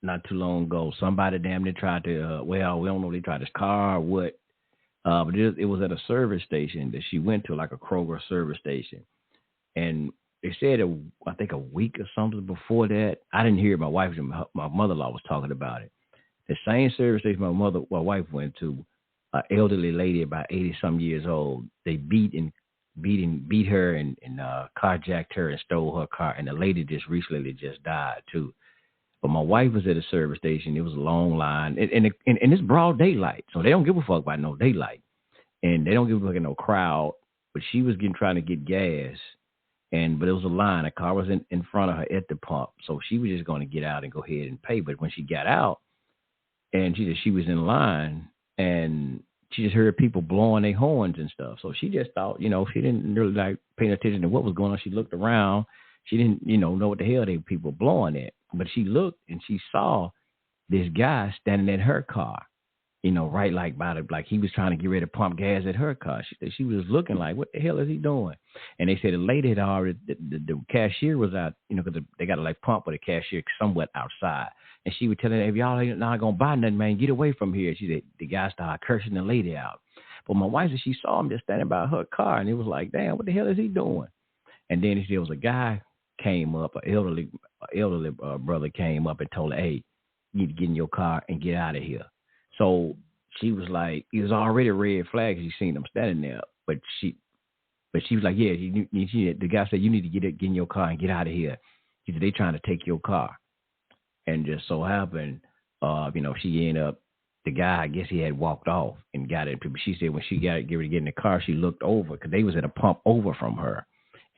not too long ago. Somebody damn near tried to, we don't know if they tried his car or what, but it was at a service station that she went to, like a Kroger service station. And they said, I think a week or something before that, I didn't hear my wife, my mother-in-law was talking about it. The same service station my wife went to, an elderly lady about 80-some years old, they beat her and carjacked her and stole her car. And the lady just recently died too. But my wife was at a service station. It was a long line, and it's broad daylight, so they don't give a fuck about no daylight, and they don't give a fuck about no crowd. But she was trying to get gas, but it was a line. A car was in front of her at the pump, so she was just going to get out and go ahead and pay. But when she got out, and she was in line, and she just heard people blowing their horns and stuff. So she just thought, she didn't really like paying attention to what was going on. She looked around. She didn't, know what the hell they people blowing at. But she looked and she saw this guy standing at her car, right like he was trying to get ready to pump gas at her car. She was looking like, what the hell is he doing? And they said the lady had already, the cashier was out, because they got to pump with a cashier somewhat outside. And she was telling them, if y'all ain't not going to buy nothing, man, get away from here. She said, the guy started cursing the lady out. But my wife said she saw him just standing by her car, and it was like, damn, what the hell is he doing? And then there was a guy came up, an elderly brother came up and told her, hey, you need to get in your car and get out of here. So she was like, it was already a red flag. She seen him standing there, but she was like, yeah, the guy said, you need to get in your car and get out of here. He said, they trying to take your car. And just so happened, she ended up, the guy, I guess he had walked off and got it. She said when she got ready to get in the car, she looked over because they was at a pump over from her.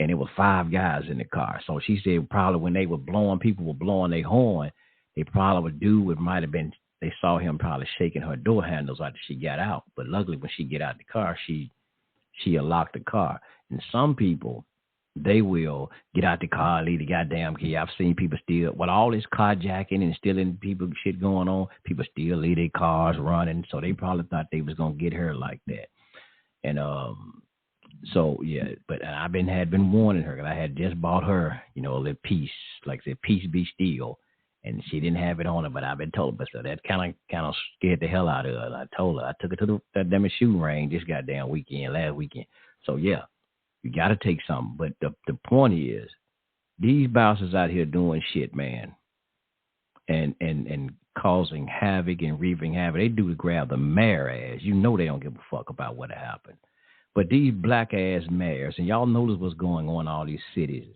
And there were 5 guys in the car. So she said probably when they were blowing, people were blowing their horn, they probably would do it might have been, they saw him probably shaking her door handles after she got out. But luckily when she get out the car, she unlocked the car. And some people, they will get out the car, leave the goddamn key. I've seen people steal, with all this carjacking and stealing people shit going on, people still leave their cars running. So they probably thought they was going to get her like that. And so, yeah, but had been warning her, because I had just bought her, a little piece, like I said, peace be still. And she didn't have it on her, but I've been told her. But so that kind of scared the hell out of her. And I told her, I took her to that damn shooting range this goddamn last weekend. So, yeah. You got to take something. But the point is, these bouncers out here doing shit, man, and causing havoc and reaping havoc. They do to grab the mayor ass. They don't give a fuck about what happened. But these black ass mayors, and y'all notice what's going on in all these cities.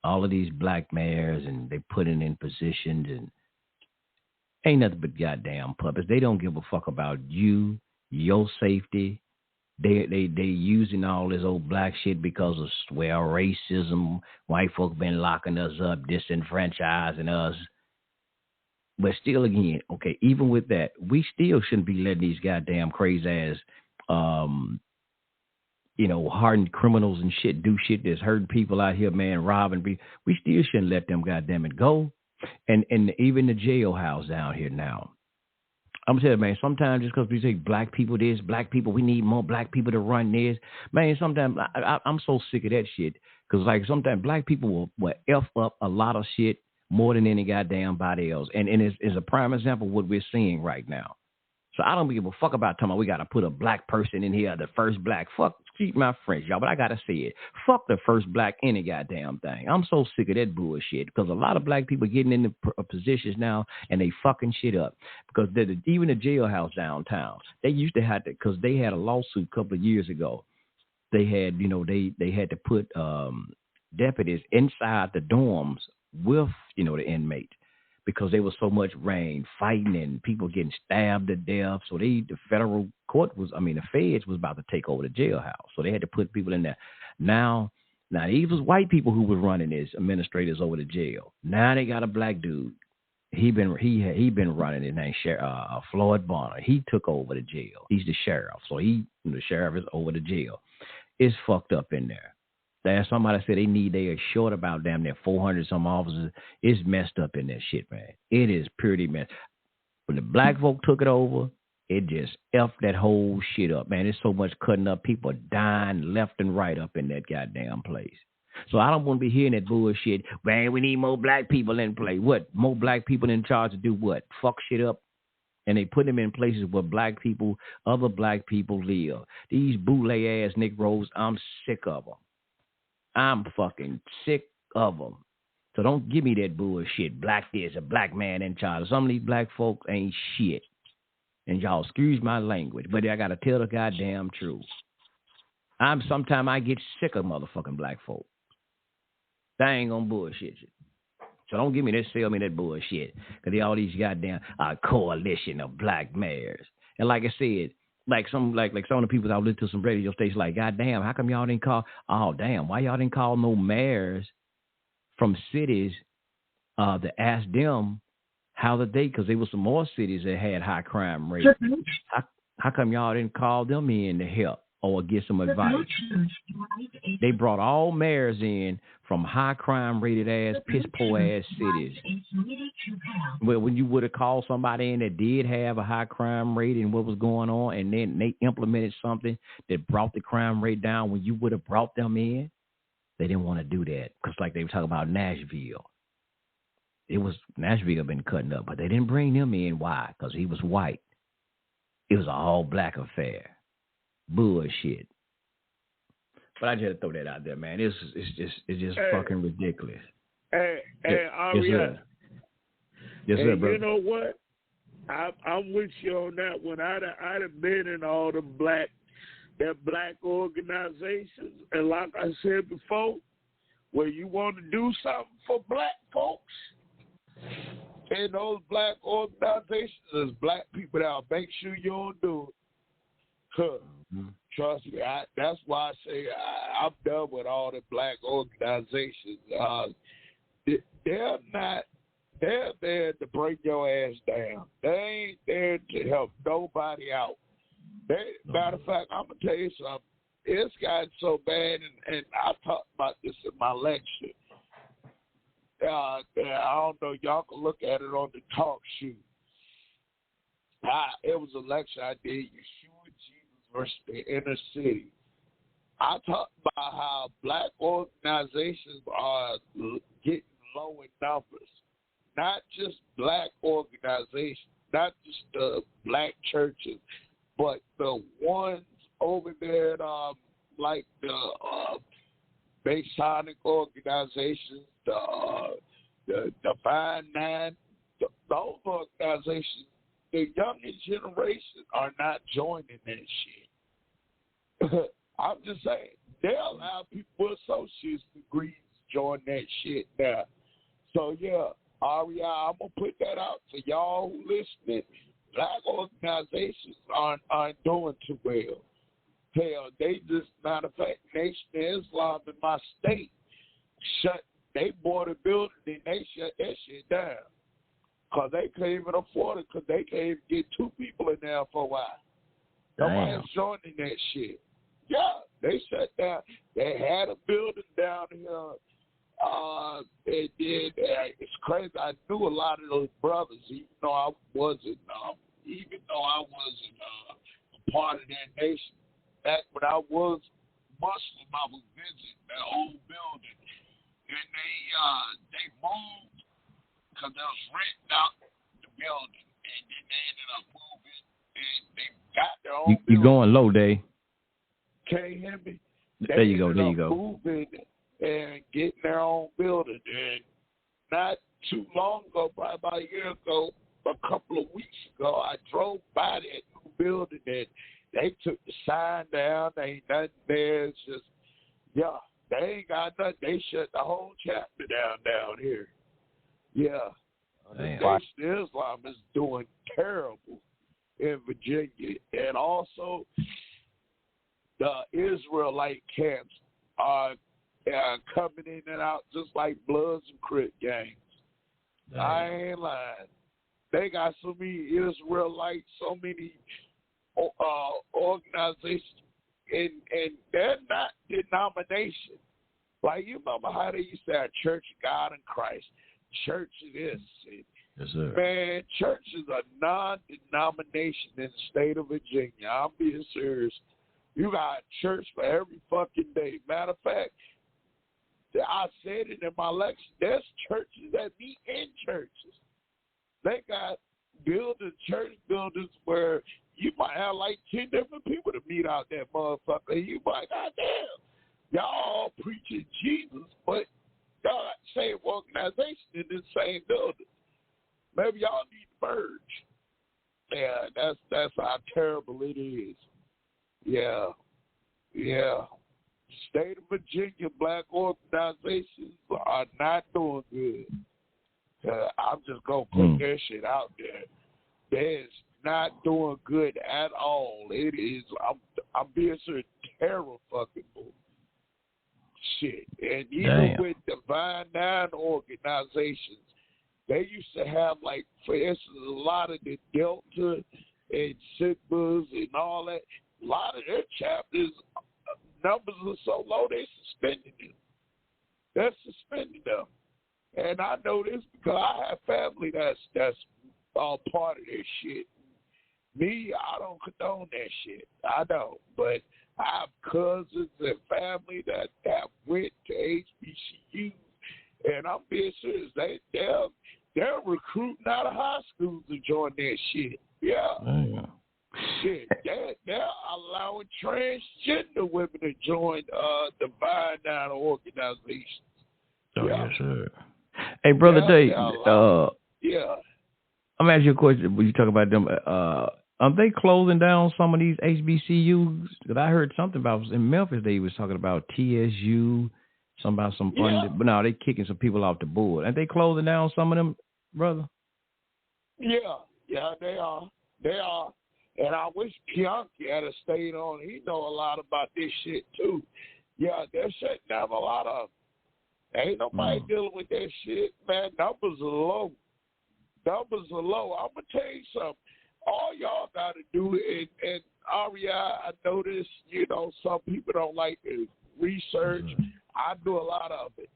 All of these black mayors, and they putting in positions, and ain't nothing but goddamn puppets. They don't give a fuck about you, your safety. They using all this old black shit because of racism. White folk been locking us up, disenfranchising us. But still, again, okay, even with that, we still shouldn't be letting these goddamn crazy ass, hardened criminals and shit do shit that's hurting people out here, man, robbing people. We still shouldn't let them goddamn it go. And even the jailhouse down here now. I'm telling you, man, sometimes just because we say black people this, black people, we need more black people to run this. Man, sometimes I'm so sick of that shit. Because, sometimes black people will F up a lot of shit more than any goddamn body else. And it's a prime example of what we're seeing right now. So I don't give a fuck about talking about we got to put a black person in here, the first black. Fuck, keep my French, y'all, but I got to say it. Fuck the first black any goddamn thing. I'm so sick of that bullshit because a lot of black people getting into positions now and they fucking shit up. Because even the jailhouse downtown, they used to have to, because they had a lawsuit a couple of years ago. They had, they had to put deputies inside the dorms with, the inmates. Because there was so much rain, fighting, and people getting stabbed to death. So the federal court the feds was about to take over the jailhouse. So they had to put people in there. Now these was white people who was running this, administrators over the jail. Now they got a black dude. He been running it. Named Floyd Bonner. He took over the jail. He's the sheriff. So the sheriff is over the jail. It's fucked up in there. There's somebody said they are short about damn near 400 some officers. It's messed up in that shit, man. It is pretty messed. When the black folk took it over, it just effed that whole shit up, man. There's so much cutting up. People dying left and right up in that goddamn place. So I don't want to be hearing that bullshit. Man, we need more black people in play. What? More black people in charge to do what? Fuck shit up? And they put them in places where other black people live. These bootleg ass Negroes, I'm sick of them. I'm fucking sick of them. So don't give me that bullshit. Black this, a black man in charge. Some of these black folk ain't shit. And y'all excuse my language, but I got to tell the goddamn truth. Sometimes I get sick of motherfucking black folk. I ain't gonna bullshit you. So don't give me that, sell me that bullshit. Because they all these goddamn coalition of black mayors. And like I said, like some of the people that I listen to some radio stations, like, goddamn, how come y'all didn't call? Oh, damn, why y'all didn't call no mayors from cities to ask them how did they? Because there were some more cities that had high crime rates. How come y'all didn't call them in to help or get some advice? They brought all mayors in from high crime rated ass, piss poor ass cities. Well, when you would have called somebody in that did have a high crime rate and what was going on, and then they implemented something that brought the crime rate down, when you would have brought them in, they didn't want to do that. Because like they were talking about Nashville. Nashville been cutting up, but they didn't bring them in. Why? Because he was white. It was an all black affair. Bullshit. But I just throw that out there, man. It's just fucking ridiculous. Hey, Aria. Yes, sir, bro. You know what? I'm with you on that one. I'd have been in all the black organizations, and like I said before, where you want to do something for black folks, in those black organizations, there's black people that'll make sure you don't do it. Cause trust me, that's why I say I'm done with all the black organizations. They're there to bring your ass down. They ain't there to help nobody out. Matter of fact, I'm gonna tell you something. It's gotten so bad, and I talked about this in my lecture. I don't know. Y'all can look at it on the talk show. It was a lecture I did. Yeshua Jesus versus the inner city. I talked about how black organizations are getting low in numbers. Not just black organizations, not just the black churches, but the ones over there, like the Masonic organizations, the Divine Nine, those organizations, the younger generation are not joining that shit. I'm just saying, they allow people with associate's degrees to join that shit now. So, yeah, Aria, I'm going to put that out to y'all who listening. Black organizations aren't doing too well. Hell, they just, matter of fact, Nation of Islam in my state they bought a building and they shut that shit down. Because they couldn't even afford it, because they can't even get two people in there for a while. Nobody's joining that shit. Yeah, they shut down. They had a building down here. It's crazy. I knew a lot of those brothers, even though I wasn't a part of that nation. Back when I was Muslim, I was visiting that old building, and they moved because they was renting out the building, and then they ended up moving, and they got their own building. You're going low, Dave. Can't hear me? There you go. Moving and getting their own building, and not too long ago, probably about a year ago, a couple of weeks ago, I drove by that new building, and they took the sign down. There ain't nothing there. It's just, they ain't got nothing. They shut the whole chapter down here. Yeah. The Nation of Islam is doing terrible in Virginia. And also, the Israelite camps are coming in and out just like Bloods and Crip gangs. I ain't lying. They got so many Israelites, so many organizations, and they're not denomination. Like, you remember how they used to have Church of God in Christ, Church of this. Yes, sir. Man, church is a non-denomination in the state of Virginia. I'm being serious. You got church for every fucking day. Matter of fact, I said it in my lecture, there's churches that meet in churches. They got church buildings where you might have like 10 different people to meet out that motherfucker. You might, goddamn, y'all all preaching Jesus, but y'all got the same organization in the same building. Maybe y'all need to merge. Yeah, that's how terrible it is. Yeah. State of Virginia black organizations are not doing good. I'm just going to put that shit out there. That is not doing good at all. It is, I'm being so terrible fucking shit. And even with Divine Nine organizations, they used to have, like, for instance, a lot of the Delta and Sigmas and all that, a lot of their chapters, numbers are so low, they suspended them. They're suspending them. And I know this because I have family that's all part of this shit. Me, I don't condone that shit. I don't. But I have cousins and family that went to HBCU, and I'm being serious. They're recruiting out of high schools to join that shit. Yeah. Shit. They're allowing transgender women to join Divine Nine organizations. Oh, yes, sir. Hey, Brother Dave, I'm asking you a question. When you talk about them, are they closing down some of these HBCUs? Because I heard something about in Memphis they was talking about TSU, some funding, but now they kicking some people off the board. Aren't they closing down some of them, brother? Yeah, they are. They are. And I wish Bianchi had stayed on. He know a lot about this shit too. Yeah, they're shutting down a lot of. Ain't nobody dealing with that shit, man. Numbers are low. I'm gonna tell you something. All y'all got to do, and Aria, I notice, some people don't like to research. I do a lot of it.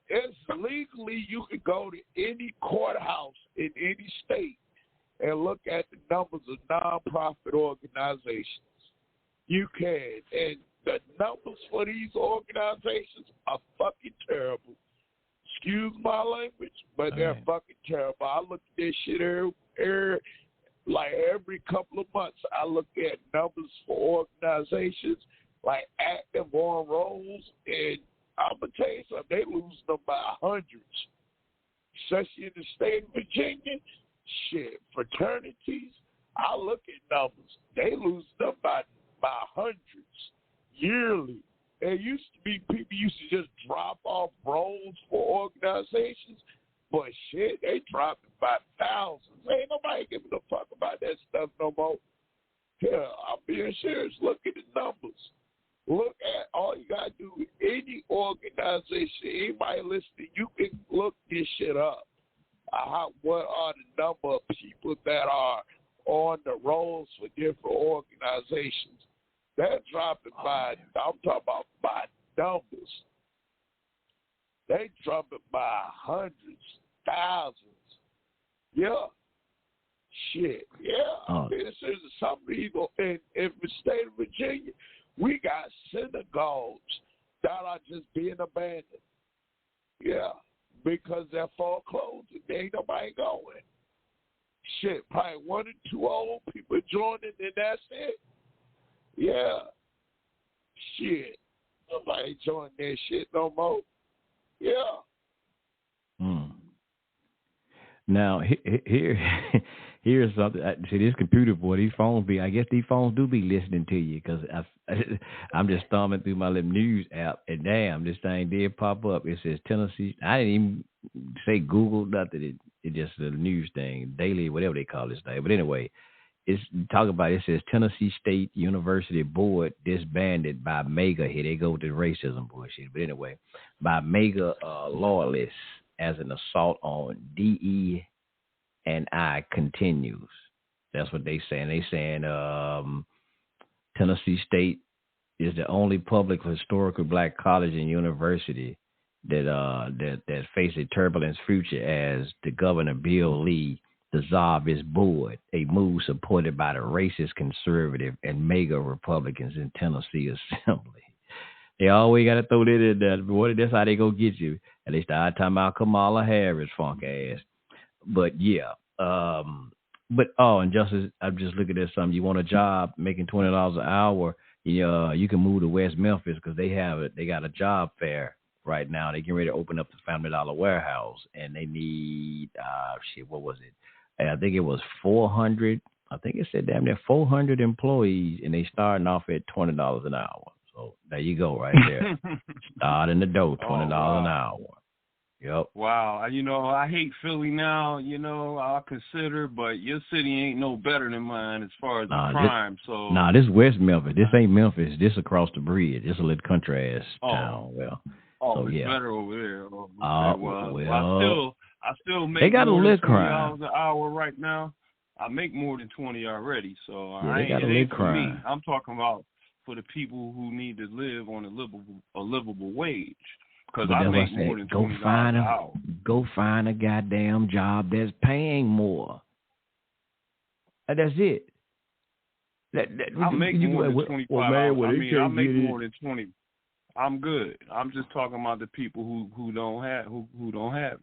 It's legally, you can go to any courthouse in any state and look at the numbers of nonprofit organizations. You can. And the numbers for these organizations are fucking terrible. Excuse my language, but they're fucking terrible. I look at this shit every couple of months. I look at numbers for organizations like active on rolls, and I'm going to tell you something, they lose them by hundreds. Especially in the state of Virginia, shit, fraternities, I look at numbers. They lose them by hundreds yearly. There used to be people used to just drop off rolls for organizations, but shit, they drop it by thousands. Ain't nobody giving a fuck about that stuff no more. Yeah, I'm being serious. Look at the numbers. Look at all you gotta do. Any organization, anybody listening, you can look this shit up. What are the number of people that are on the rolls for different organizations? They're dropping I'm talking about by numbers. They dropping by hundreds, thousands. Yeah. Shit. Yeah. This is some people in the state of Virginia. We got synagogues that are just being abandoned. Yeah. Because they're foreclosed. There ain't nobody going. Shit. Probably 1 or 2 old people joining, and that's it. Yeah. Shit. Nobody joining that shit no more. Yeah. Now, here's something. See, this computer, boy, these phones I guess these phones do be listening to you, because I'm just thumbing through my little news app, and damn, this thing did pop up. It says Tennessee. I didn't even say Google, nothing. It just the news thing, daily, whatever they call this thing. But anyway, it's talking about, it says Tennessee State University Board disbanded by MAGA. Here they go with the racism bullshit. But anyway, by MAGA loyalists as an assault on DE&I continues. That's what they saying. They saying Tennessee State is the only public historically black college and university that face a turbulent future as the Governor Bill Lee dissolve his board, a move supported by the racist conservative and MAGA Republicans in Tennessee Assembly. They always got to throw that in there. Boy, that's how they go get you. At least I talking about Kamala Harris, funk ass. But yeah, and Justice, I'm just looking at something. You want a job making $20 an hour? You can move to West Memphis, because they got a job fair right now. They getting ready to open up the Family Dollar warehouse, and they need what was it? I think it was 400. I think it said damn near 400 employees, and they starting off at $20 an hour. So there you go, right there. Start in the dough, $20 an hour. Yep. Wow. You know, I hate Philly now. You know, I'll consider, but your city ain't no better than mine as far as the crime. This West Memphis. This ain't Memphis. This across the bridge. This a little country ass town. Well. Oh, it's better over there. I still make more than 20 hours an hour right now. I make more than 20 already, so I ain't for me. I'm talking about for the people who need to live on a livable wage. Because I make more than $20 an hour. Go find a goddamn job that's paying more. That's it. I make more than 25 hours. I make more than 20. I'm good. I'm just talking about the people who don't have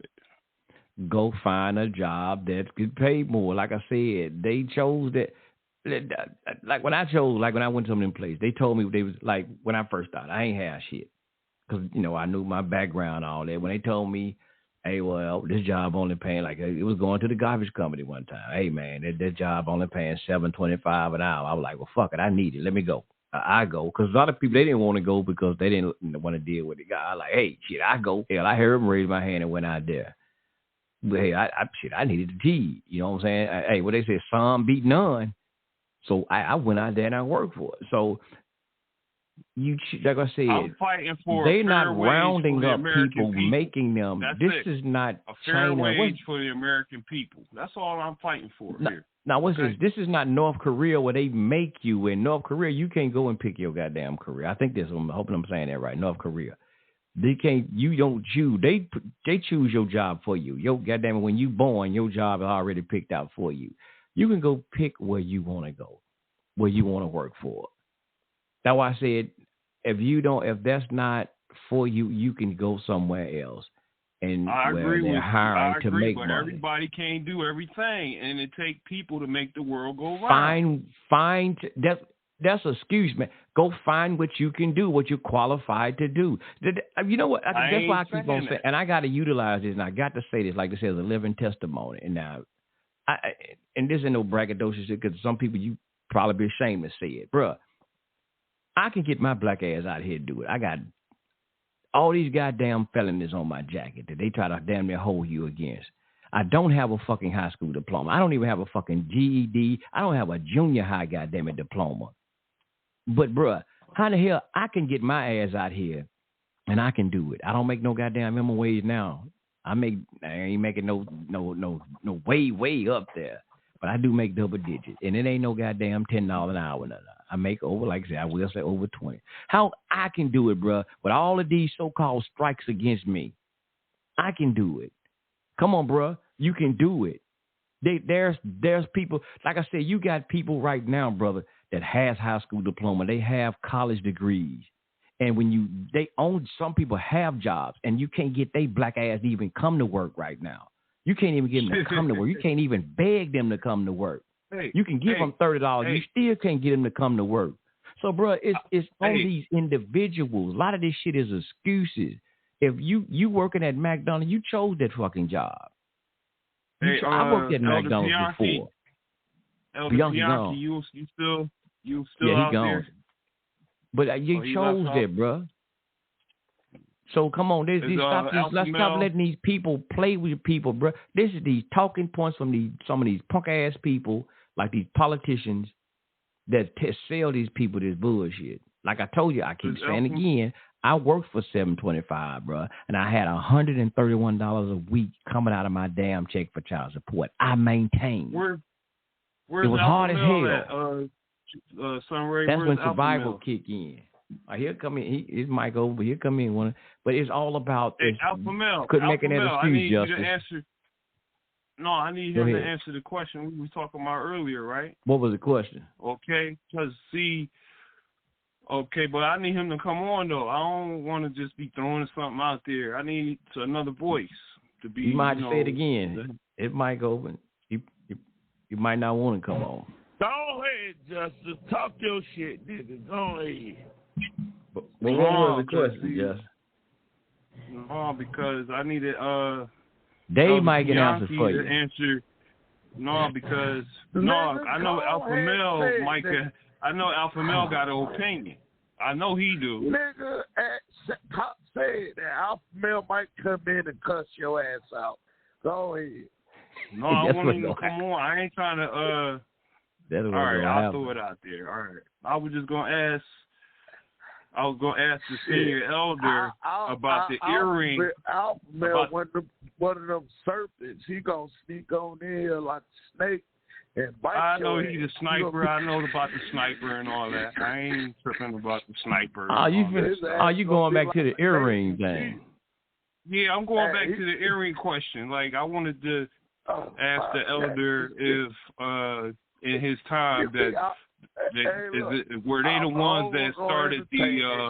it. Go find a job that could pay more. Like I said, they chose that. Like when I went to them place, they told me they was like when I first started, I ain't have shit because I knew my background and all that. When they told me, hey, well, this job only paying it was going to the garbage company one time. Hey man, that job only paying $7.25 an hour. I was like, well, fuck it, I need it. Let me go. I go because a lot of people they didn't want to go because they didn't want to deal with the guy. I like, hey, shit, I go. Hell, I heard him raise my hand and went out there. But hey, I needed the tea. You know what I'm saying? Hey, what they say, some beat none. So I went out there and I worked for it. So like I said, I'm fighting for they're a fair not rounding wage for up the American people, making them. This is not a fair China. wage for the American people. That's all I'm fighting for here. Now what's this? This is not North Korea where they make you. In North Korea, you can't go and pick your goddamn career. I think I'm hoping I'm saying that right. North Korea. They can't. You don't choose. They choose your job for you. Your goddamn, when you born, your job is already picked out for you. You can go pick where you want to go, where you want to work for. That's why I said, if that's not for you, you can go somewhere else. And I agree they're hiring to make but money. everybody can't do everything, and it takes people to make the world go round. Find that's an excuse, man. Go find what you can do, what you're qualified to do. You know what? That's why I keep on saying, and I got to utilize this, and I got to say this, like they say, as a living testimony. And now, and this ain't no braggadocious shit, because some people you probably be ashamed to say it, bruh. I can get my black ass out here and do it. I got all these goddamn felonies on my jacket that they try to damn near hold you against. I don't have a fucking high school diploma. I don't even have a fucking GED. I don't have a junior high goddamn it diploma. But, bruh, how the hell I can get my ass out here and I can do it? I don't make no goddamn minimum wage now. I ain't making no way up there. But I do make double digits. And it ain't no goddamn $10 an hour. I make over, like I said, I will say over 20. How I can do it, bruh, with all of these so-called strikes against me. I can do it. Come on, bruh. You can do it. There's people, like I said, you got people right now, brother, that has high school diploma. They have college degrees. And when some people have jobs and you can't get they black ass to even come to work right now. You can't even get them to come to work. You can't even beg them to come to work. You can give them $30. You still can't get them to come to work. So, bro, it's on these individuals. A lot of this shit is excuses. If you working at McDonald's, you chose that fucking job. I worked at McDonald's before. Bianchi gone. You still yeah, out he gone. there? But you chose that, bro. So come on, let's stop letting these people play with people, bro. This is these talking points from some of these punk ass people, like these politicians that sell these people this bullshit. Like I told you, I keep saying again, I worked for $7.25, bro, and I had $131 a week coming out of my damn check for child support. I maintained. Where's it was hard as hell. Sunray, that's when survival Mill? kick in. He'll come in. His mic over. He'll come in. But it's all about. Alpha Male. Couldn't make an excuse, I need Justice. you to answer. No, I need him to answer the question we were talking about earlier, right? What was the question? Okay, because but I need him to come on though. I don't want to just be throwing something out there. I need another voice to be. You might say it again. It might go over. You might not want to come on. Go ahead, Justice. Talk your shit, nigga. Go ahead. What was the question, Justice? No, because I needed Dave might get answers for you. Answer. No, because I know Alpha Male might. I know Alpha Male got an opinion. I know he do. Nigga, saying that alpha male might come in and cuss your ass out. Go ahead. No, I want him to come on. I ain't trying to. All right, I'll throw it out there. All right, I was just gonna ask. I was gonna ask the senior elder about the earring. Alpha male, one of them serpents. He gonna sneak on in here like a snake and bite. I know he's a sniper. I know about the sniper and all that. I ain't tripping about the sniper. You going back to the earring thing? Yeah, I'm going back to the earring question. Like, I wanted to ask the elder if in his time were they the ones that started the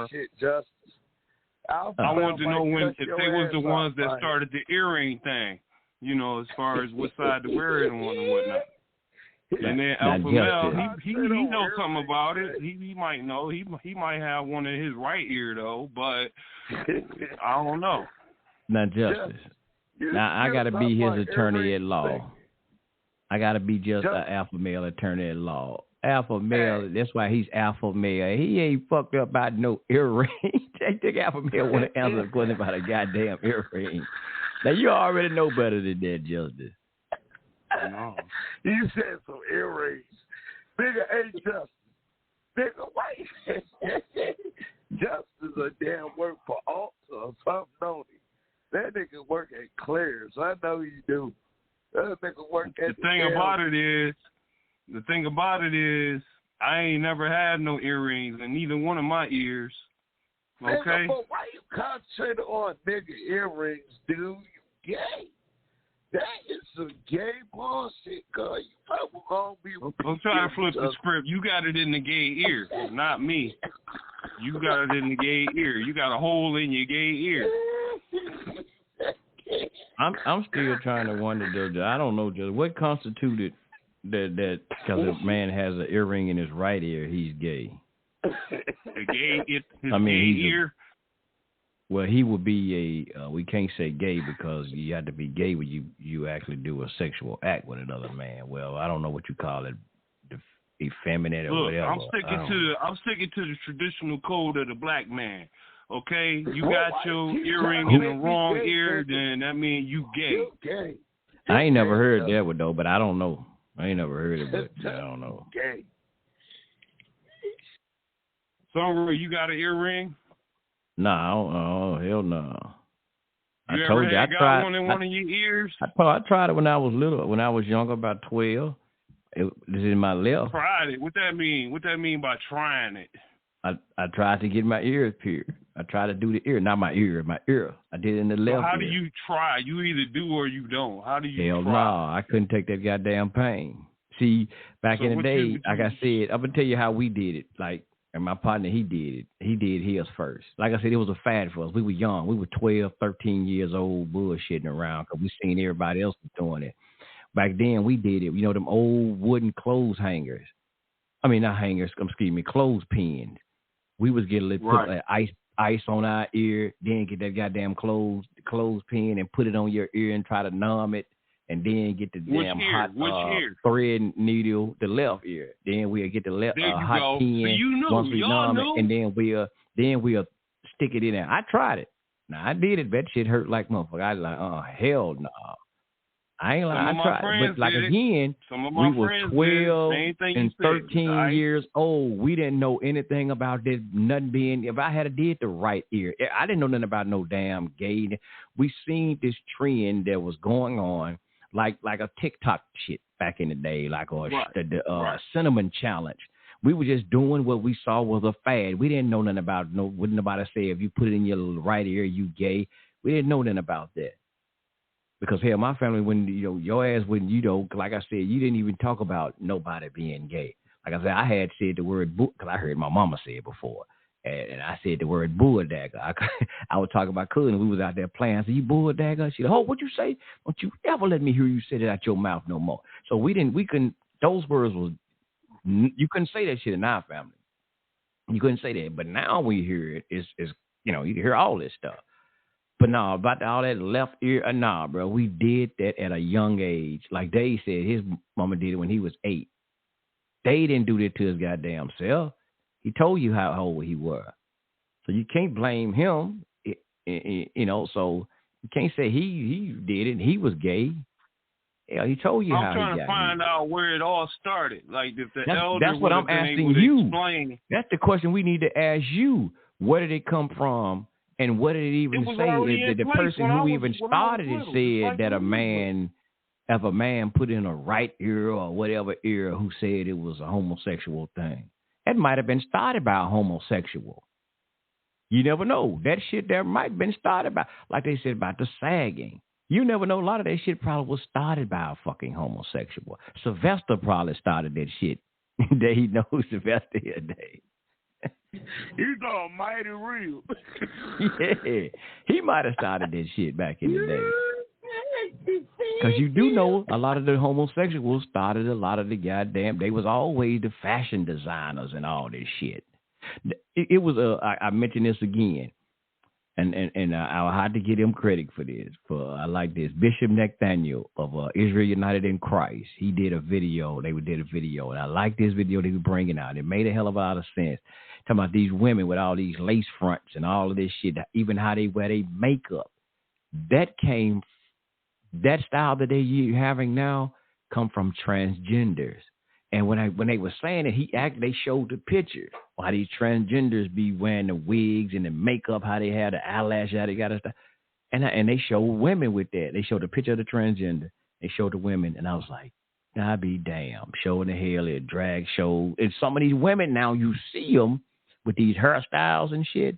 I wanted to know if they was the ones that started the earring thing, you know, as far as what side to wear it and whatnot. And then Alpha Male, he knows something about it. He might know. He might have one in his right ear though, but I don't know. Now, Justice. Now I got to be his attorney at law. I got to be just an alpha male attorney at law. Alpha male, that's why he's alpha male. He ain't fucked up about no earring. I think alpha male want to answer the question about a goddamn earring. Now, you already know better than that, Justice. No. You said some earrings. Nigga ain't Justice. Nigga, wait. Justice a damn work for Alta or something, don't he? That nigga work at Claire's. I know you do. That nigga work at the thing about it is, I ain't never had no earrings in neither one of my ears. Okay? Nigga, but why you concentrating on nigga earrings, dude? You gay. That is some gay bullshit, girl. You probably gonna be. I'm trying to flip the script. You got it in the gay ear, not me. You got it in the gay ear. You got a hole in your gay ear. I'm still trying to wonder, Judge. I don't know, Judge. What constituted that? Because a man has an earring in his right ear, he's gay. His gay ear. Well, he would be we can't say gay because you have to be gay when you actually do a sexual act with another man. Well, I don't know what you call it, effeminate or whatever. I'm sticking to the traditional code of the black man. Okay, you got your earring in the wrong ear, then that means you gay. I ain't never heard that one though, but I don't know. I ain't never heard it, but I don't know. Gay. Songbird, you got an earring? No, hell no. I told you I tried one in one of your ears. I tried it when I was little, when I was younger, about 12. It was in my left. Tried it. What that mean? What that mean by trying it? I tried to get my ears pierced. I tried to do the ear, not my ear, my ear. I did it in the left ear. How do you try? You either do or you don't. How do you try? Hell no, I couldn't take that goddamn pain. See, back in the day, like I said, I'm going to tell you how we did it. Like, and my partner, he did it. He did his first. Like I said, it was a fad for us. We were young. We were 12, 13 years old, bullshitting around because we seen everybody else doing it. Back then, we did it. You know, them old wooden clothes hangers. I mean, not hangers, excuse me, clothespins. We was getting put ice on our ear, then get that goddamn clothespin and put it on your ear and try to numb it, and then get the damn hot thread needle, the left ear. Then we'll get the hot pin once we numb it, and then we'll stick it in there. I tried it. Now I did it. That shit hurt like motherfucker. I was like, oh hell no. I ain't lying. I tried it. But like again, we were 12 and 13 years old. We didn't know anything about this, nothing being, if I had did the right ear, I didn't know nothing about no damn gay. We seen this trend that was going on, like a TikTok shit back in the day, like the cinnamon challenge. We were just doing what we saw was a fad. We didn't know nothing about, wouldn't nobody say if you put it in your right ear, you gay. We didn't know nothing about that. Because, hell, my family, when, your ass, when, like I said, you didn't even talk about nobody being gay. Like I said, I had said the word, because I heard my mama say it before. And I said the word bulldagger. I was talking about cousin. We was out there playing. I said, you bulldagger? She said, oh, what'd you say? Don't you ever let me hear you say that out your mouth no more. So those words was, you couldn't say that shit in our family. You couldn't say that. But now when you hear it, it's you can hear all this stuff. But no, about all that left ear, nah, bro. We did that at a young age. Like Dave said, his mama did it when he was 8. Dave didn't do that to his goddamn self. He told you how old he was. So you can't blame him. You know, so you can't say he did it. He was gay. Yeah, he told you how he got it. I'm trying to find out where it all started. Like if the elder that's what I'm been asking able to you. Explain. That's the question we need to ask you. Where did it come from? And what did it even say? The person who even started it said that if a man put in a right ear or whatever ear, who said it was a homosexual thing. That might have been started by a homosexual. You never know. That shit there might have been started by, like they said about the sagging. You never know. A lot of that shit probably was started by a fucking homosexual. Sylvester probably started that shit. That he knows Sylvester here today. He's almighty real. Yeah, he might have started that shit back in the day. Because you do know a lot of the homosexuals started a lot of the goddamn, they was always the fashion designers and all this shit. It was, I mentioned this again, and I'll have to give him credit for this. I like this. Bishop Nathaniel of Israel United in Christ, he did a video. They did a video, and I like this video they were bringing out. It made a hell of a lot of sense. Talking about these women with all these lace fronts and all of this shit, even how they wear their makeup. That style that they're having now come from transgenders. And when they were saying it, they showed the picture why these transgenders be wearing the wigs and the makeup, how they had the eyelash, how they got stuff. And they showed women with that. They showed the picture of the transgender. They showed the women, and I was like, I be damn, showing the hell, a drag show. And some of these women now, you see them with these hairstyles and shit.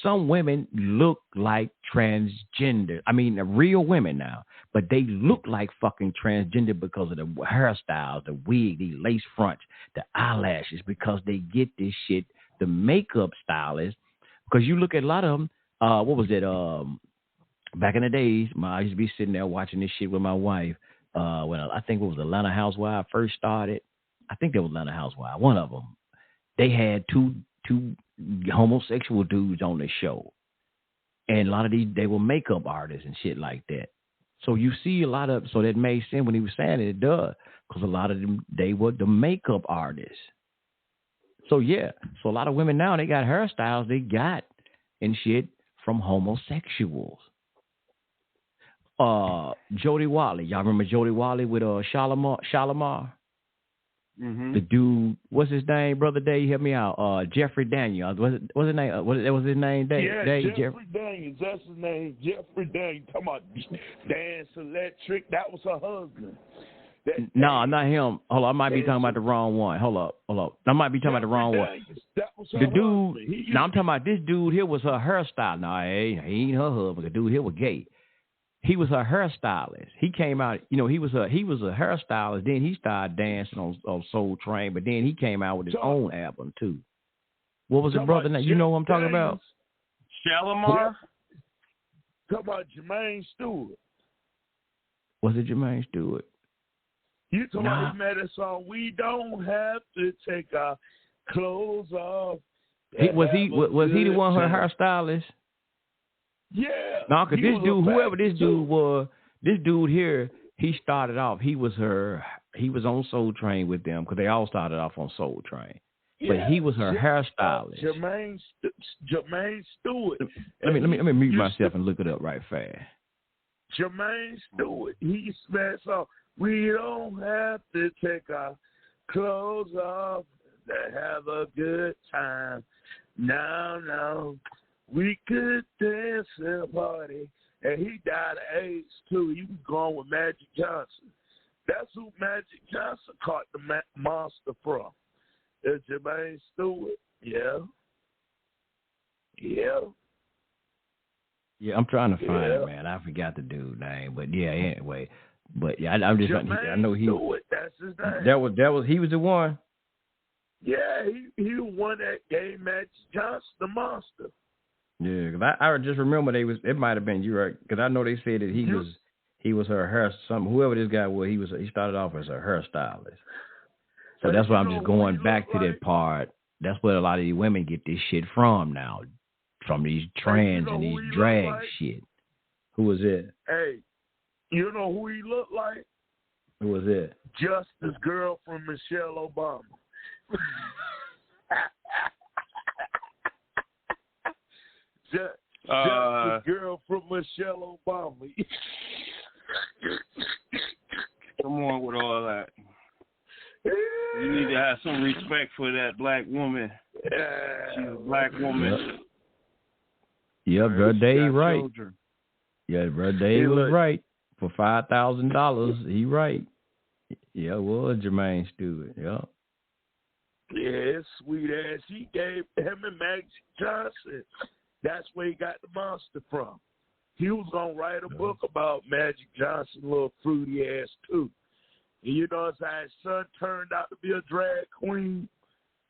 Some women look like transgender. I mean, real women now, but they look like fucking transgender because of the hairstyles, the wig, the lace fronts, the eyelashes, because they get this shit, the makeup stylists. Because you look at a lot of them, what was it? Back in the days, I used to be sitting there watching this shit with my wife. When I think it was Atlanta Housewife first started. I think that was Atlanta Housewife. One of them. They had two homosexual dudes on the show, and a lot of these, they were makeup artists and shit like that. So you see a lot of, so that made sense when he was saying it does, because a lot of them, they were the makeup artists. So yeah, so a lot of women now, they got hairstyles they got and shit from homosexuals. Jody Watley, y'all remember Jody Watley with Shalimar? Mm-hmm. The dude, what's his name, Brother Dave? Help me out. Jeffrey Daniels. What's his name? What was his name? Dave? Yeah, Dave, Jeffrey Daniels. That's his name. Jeffrey Daniels. Talking about Dance Electric. That was her husband. No, not him. Hold on, I might be talking about the wrong one. Hold up. I might be talking about the wrong one. That was her the dude. No, I'm talking about this dude here was her hairstyle. No, he ain't her husband. The dude here was gay. He was a hairstylist. He came out, he was a hairstylist. Then he started dancing on Soul Train, but then he came out with his own album too. What was his brother name? You know what I'm talking about? Shalimar. Talking about Jermaine Stewart. Was it Jermaine Stewart? You talking about his made a song? We don't have to take our clothes off. Was he the one, her hairstylist? Yeah. No, because this dude, whoever this dude was, this dude here, he started off, he was on Soul Train with them, because they all started off on Soul Train. Yeah. But he was her hairstylist. Jermaine Stewart. Let me mute myself and look it up right fast. Jermaine Stewart, he said so. We don't have to take our clothes off to have a good time. No. We could dance at a party, and he died of AIDS too. He was going with Magic Johnson. That's who Magic Johnson caught the monster from. It's Jermaine Stewart. Yeah, I'm trying to find it, man. I forgot the dude's name, but yeah, anyway. But yeah, I'm just. Jermaine I know he. Stewart, that's his name. That was. He was the one. Yeah, he was one that gave Magic Johnson the monster. Yeah, because I just remember it might have been you, right? Because I know they said that he was her hair, whoever this guy was, he started off as a hairstylist. So that's why I'm just going back to that part. That's where a lot of these women get this shit from now, from these trends and these drag shit. Who was it? Hey, you know who he looked like? Who was it? Justice girl from Michelle Obama. Just the girl from Michelle Obama. Come on with all that. You need to have some respect for that black woman. She's a black woman. Yeah, bro, Dave right. Children. Yeah, bro, Dave was right. For $5,000, he right. Yeah, it was Jermaine Stewart. Yeah. Yeah, sweet ass. He gave him and Magic Johnson. That's where he got the monster from. He was gonna write a book about Magic Johnson, little fruity ass too. And you know, his son turned out to be a drag queen.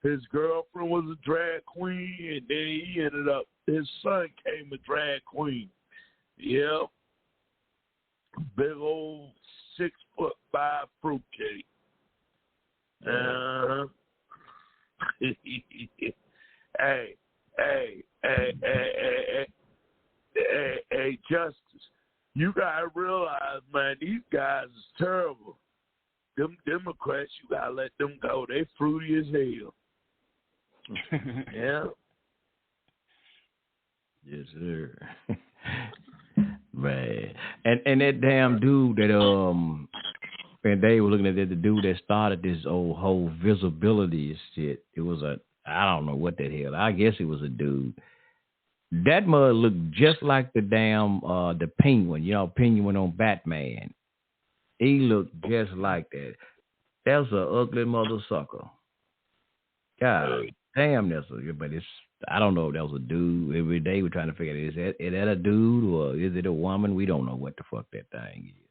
His girlfriend was a drag queen, and then he ended up. His son came a drag queen. Yep. Big old 6'5" fruitcake. Hey, Justice, you gotta realize, man, these guys is terrible. Them Democrats, you gotta let them go. They fruity as hell. Yeah. Yes, sir. Man, and that damn dude that and they were looking at that, the dude that started this whole visibility shit. It was I don't know what that hell. I guess it was a dude. That mud looked just like the damn the Penguin. You know, Penguin on Batman. He looked just like that. That's an ugly mother sucker. God damn, but it's. I don't know if that was a dude. Every day we're trying to figure out, is that a dude or is it a woman? We don't know what the fuck that thing is.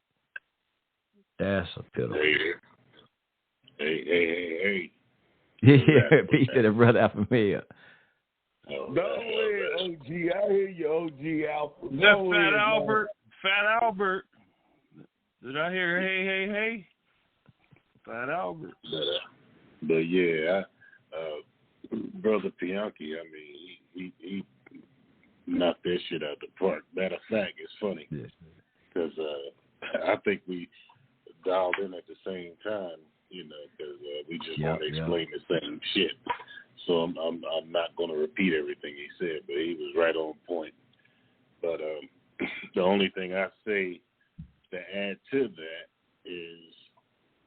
That's a pitiful. Hey. Yeah, peace to the brother out from here. No way, OG. I hear you, OG Alpha. No Fat Albert. Fat Albert. Did I hear hey? Fat Albert. But yeah, Brother Pianki, I mean, he knocked that shit out the park. Matter of fact, it's funny because I think we dialed in at the same time, you know, because we just want to explain the same shit. So I'm not going to repeat everything he said, but he was right on point. But the only thing I say to add to that is,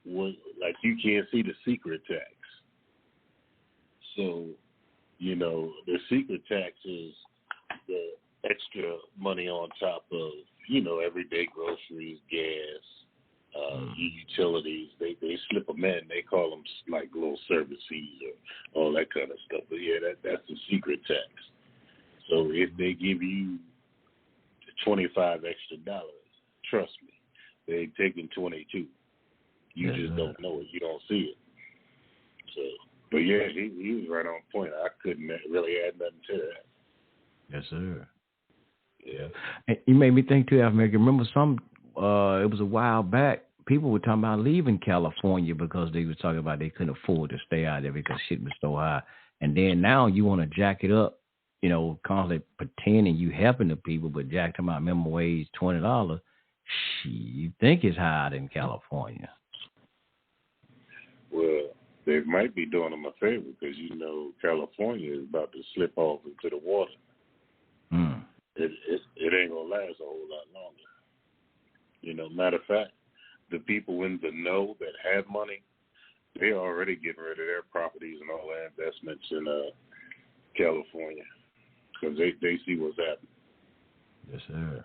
like, you can't see the secret tax. So, you know, the secret tax is the extra money on top of, you know, everyday groceries, gas, utilities. They slip them in. They call them like little service fees or all that kind of stuff. But yeah, that's the secret tax. So if they give you $25 extra, trust me, they're taking 22. You just don't know it. You don't see it. So. But yeah, he was right on point. I couldn't really add nothing to that. Yes, sir. Yeah. And you made me think too, African. Remember it was a while back, people were talking about leaving California because they were talking about they couldn't afford to stay out there because shit was so high. And then now you want to jack it up, you know, constantly pretending you helping the people, but jack them out minimum wage $20. Shit, you think it's higher than California. Well, they might be doing them a favor because, you know, California is about to slip off into the water. It ain't going to last a whole lot longer. You know, matter of fact, the people in the know that have money, they're already getting rid of their properties and all their investments in California because they see what's happening. Yes, sir.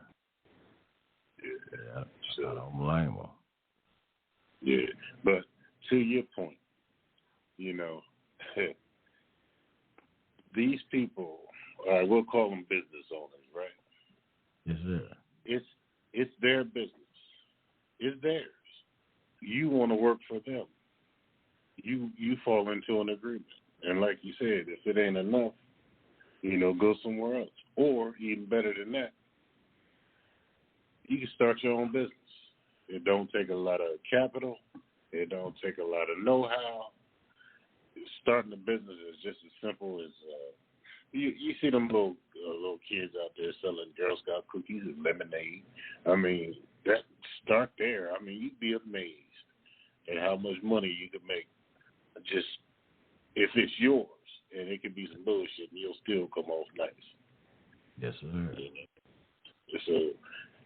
Yeah. So, I don't blame them. Yeah, but to your point, you know, these people, we'll call them business owners, right? Yes, sir. It's their business. It's theirs. You want to work for them. You fall into an agreement. And like you said, if it ain't enough, you know, go somewhere else. Or even better than that, you can start your own business. It don't take a lot of capital. It don't take a lot of know-how. Starting a business is just as simple as you see them little kids out there selling Girl Scout cookies and lemonade. I mean, start there. I mean, you'd be amazed at how much money you could make just if it's yours, and it could be some bullshit, and you'll still come off nice. Yes, sir. You know? So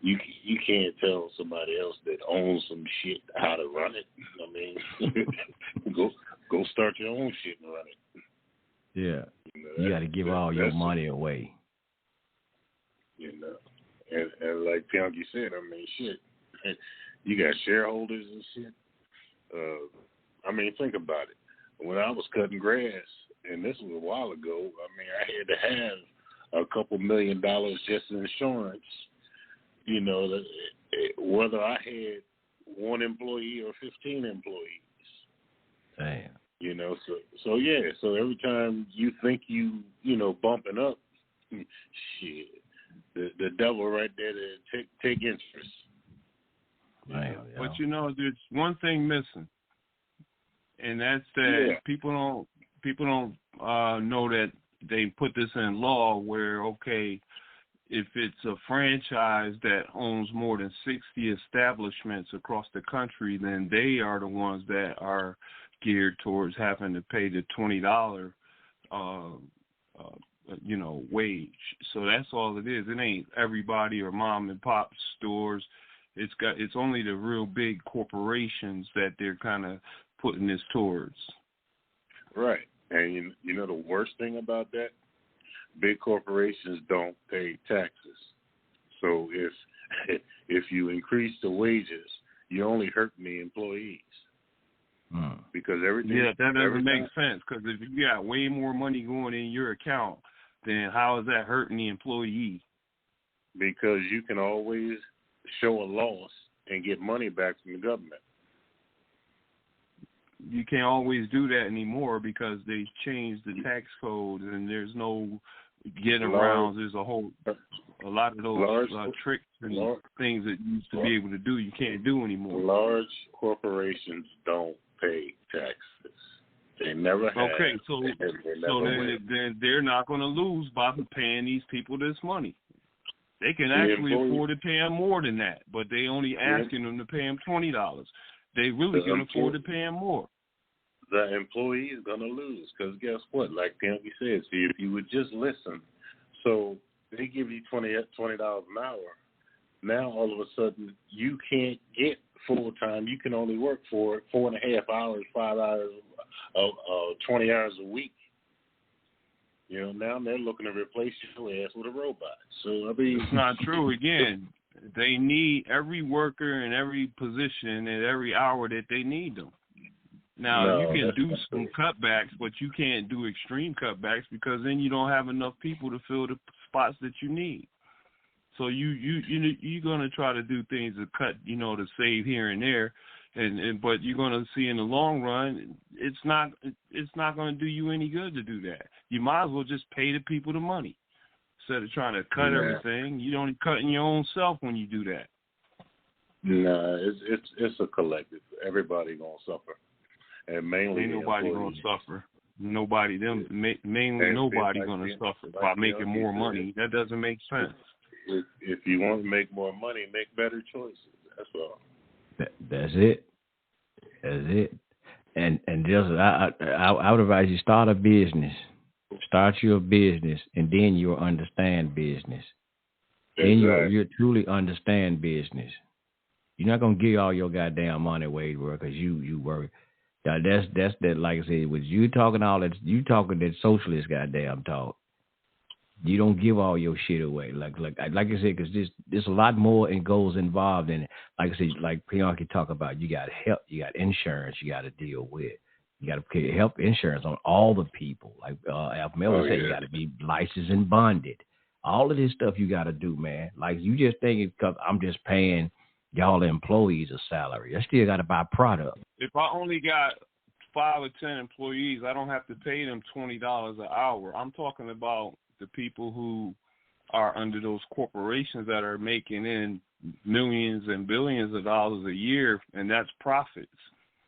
you can't tell somebody else that owns some shit how to run it. I mean, go start your own shit and run it. Yeah, you got to give all your money away. You know, and like Pianki said, I mean, shit, you got shareholders and shit. I mean, think about it. When I was cutting grass, and this was a while ago, I mean, I had to have a couple $1 million just in insurance. You know, whether I had 1 employee or 15 employees. Damn. You know, so yeah. So every time you think you know, bumping up, shit, the devil right there to take interest. Damn, but you know, there's one thing missing, and that's that people don't know that they put this in law where, okay, if it's a franchise that owns more than 60 establishments across the country, then they are the ones that are geared towards having to pay the $20, wage. So that's all it is. It ain't everybody or mom and pop stores. It's only the real big corporations that they're kind of putting this towards. Right. And you know the worst thing about that? Big corporations don't pay taxes. So if you increase the wages, you're only hurting the employees. Because everything. Yeah, that doesn't make sense. Because if you got way more money going in your account, then how is that hurting the employee? Because you can always show a loss and get money back from the government. You can't always do that anymore because they changed the tax code and there's no getting around. There's a lot of those tricks and things that you used to be able to do, you can't do anymore. Large corporations don't pay taxes. They never have. Okay, so then they're not going to lose by paying these people this money. They can actually afford to pay them more than that, but they only asking them to pay them $20. They really can afford to pay them more. The employee is going to lose because guess what? Like Pianki said, see, if you would just listen, so they give you $20 an hour. Now all of a sudden you can't get full time. You can only work for 4.5 hours, 5 hours, 20 hours a week. You know, now they're looking to replace your ass with a robot. So I mean, it's not true. Again, they need every worker in every position at every hour that they need them. Now, you can do some cutbacks, but you can't do extreme cutbacks because then you don't have enough people to fill the spots that you need. So you're going to try to do things to cut, to save here and there, but you're going to see in the long run, it's not going to do you any good to do that. You might as well just pay the people the money instead of trying to cut everything. You're only cutting your own self when you do that. No, it's a collective. Everybody gonna suffer, and mainly ain't nobody gonna suffer. Mainly nobody gonna suffer by making more money. That doesn't make sense. If you want to make more money, make better choices. That's all. That's it. That's it. And just I would advise you start a business. Start your business, and then you'll understand business. Then you'll truly understand business. You're not gonna give all your goddamn money away because you work. That's that. Like I said, with you talking all that, you talking that socialist goddamn talk. You don't give all your shit away. Like I said, because there's a lot more and goes involved in it. Like I said, like Pianki talk about, you got help, you got insurance, you got to deal with. You got to pay health insurance on all the people. Like Alphamel said, you got to be licensed and bonded. All of this stuff you got to do, man. Like you just think because I'm just paying y'all employees a salary. I still got to buy product. If I only got 5 or 10 employees, I don't have to pay them $20 an hour. I'm talking about the people who are under those corporations that are making in millions and billions of dollars a year, and that's profits.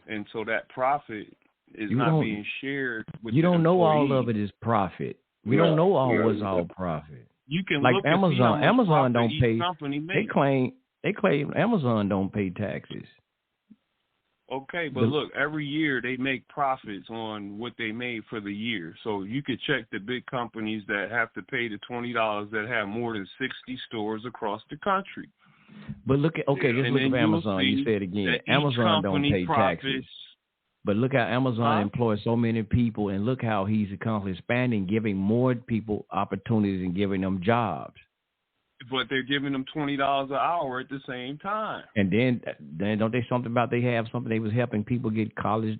And so that profit is not being shared with you don't know employees. all of it is profit. We don't know what's all profit. You can like look Amazon. Amazon don't pay. They claim Amazon don't pay taxes. Okay, but look, every year they make profits on what they made for the year. So you could check the big companies that have to pay the $20 that have more than 60 stores across the country. But look at just look at Amazon. You said again, Amazon don't pay taxes. But look how Amazon employs so many people, and look how he's constantly expanding, giving more people opportunities and giving them jobs. But they're giving them $20 an hour at the same time. And then don't they something about they have something they was helping people get college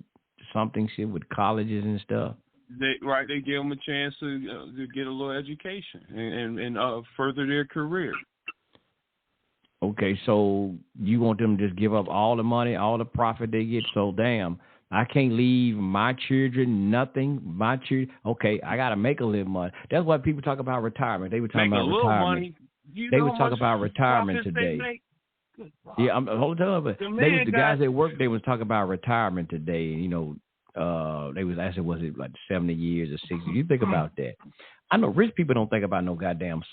shit with colleges and stuff. They give them a chance to get a little education and further their career. Okay, so you want them to just give up all the money, all the profit they get? So damn, I can't leave my children nothing. My children, okay, I gotta make a little money. That's why people talk about retirement. They were talking about retirement. Money. They would talk about retirement today. Yeah, hold on, but the guys at work, they was talking about retirement today. You know, they was asking, was it like 70 years or 60? You think about that. I know rich people don't think about no goddamn.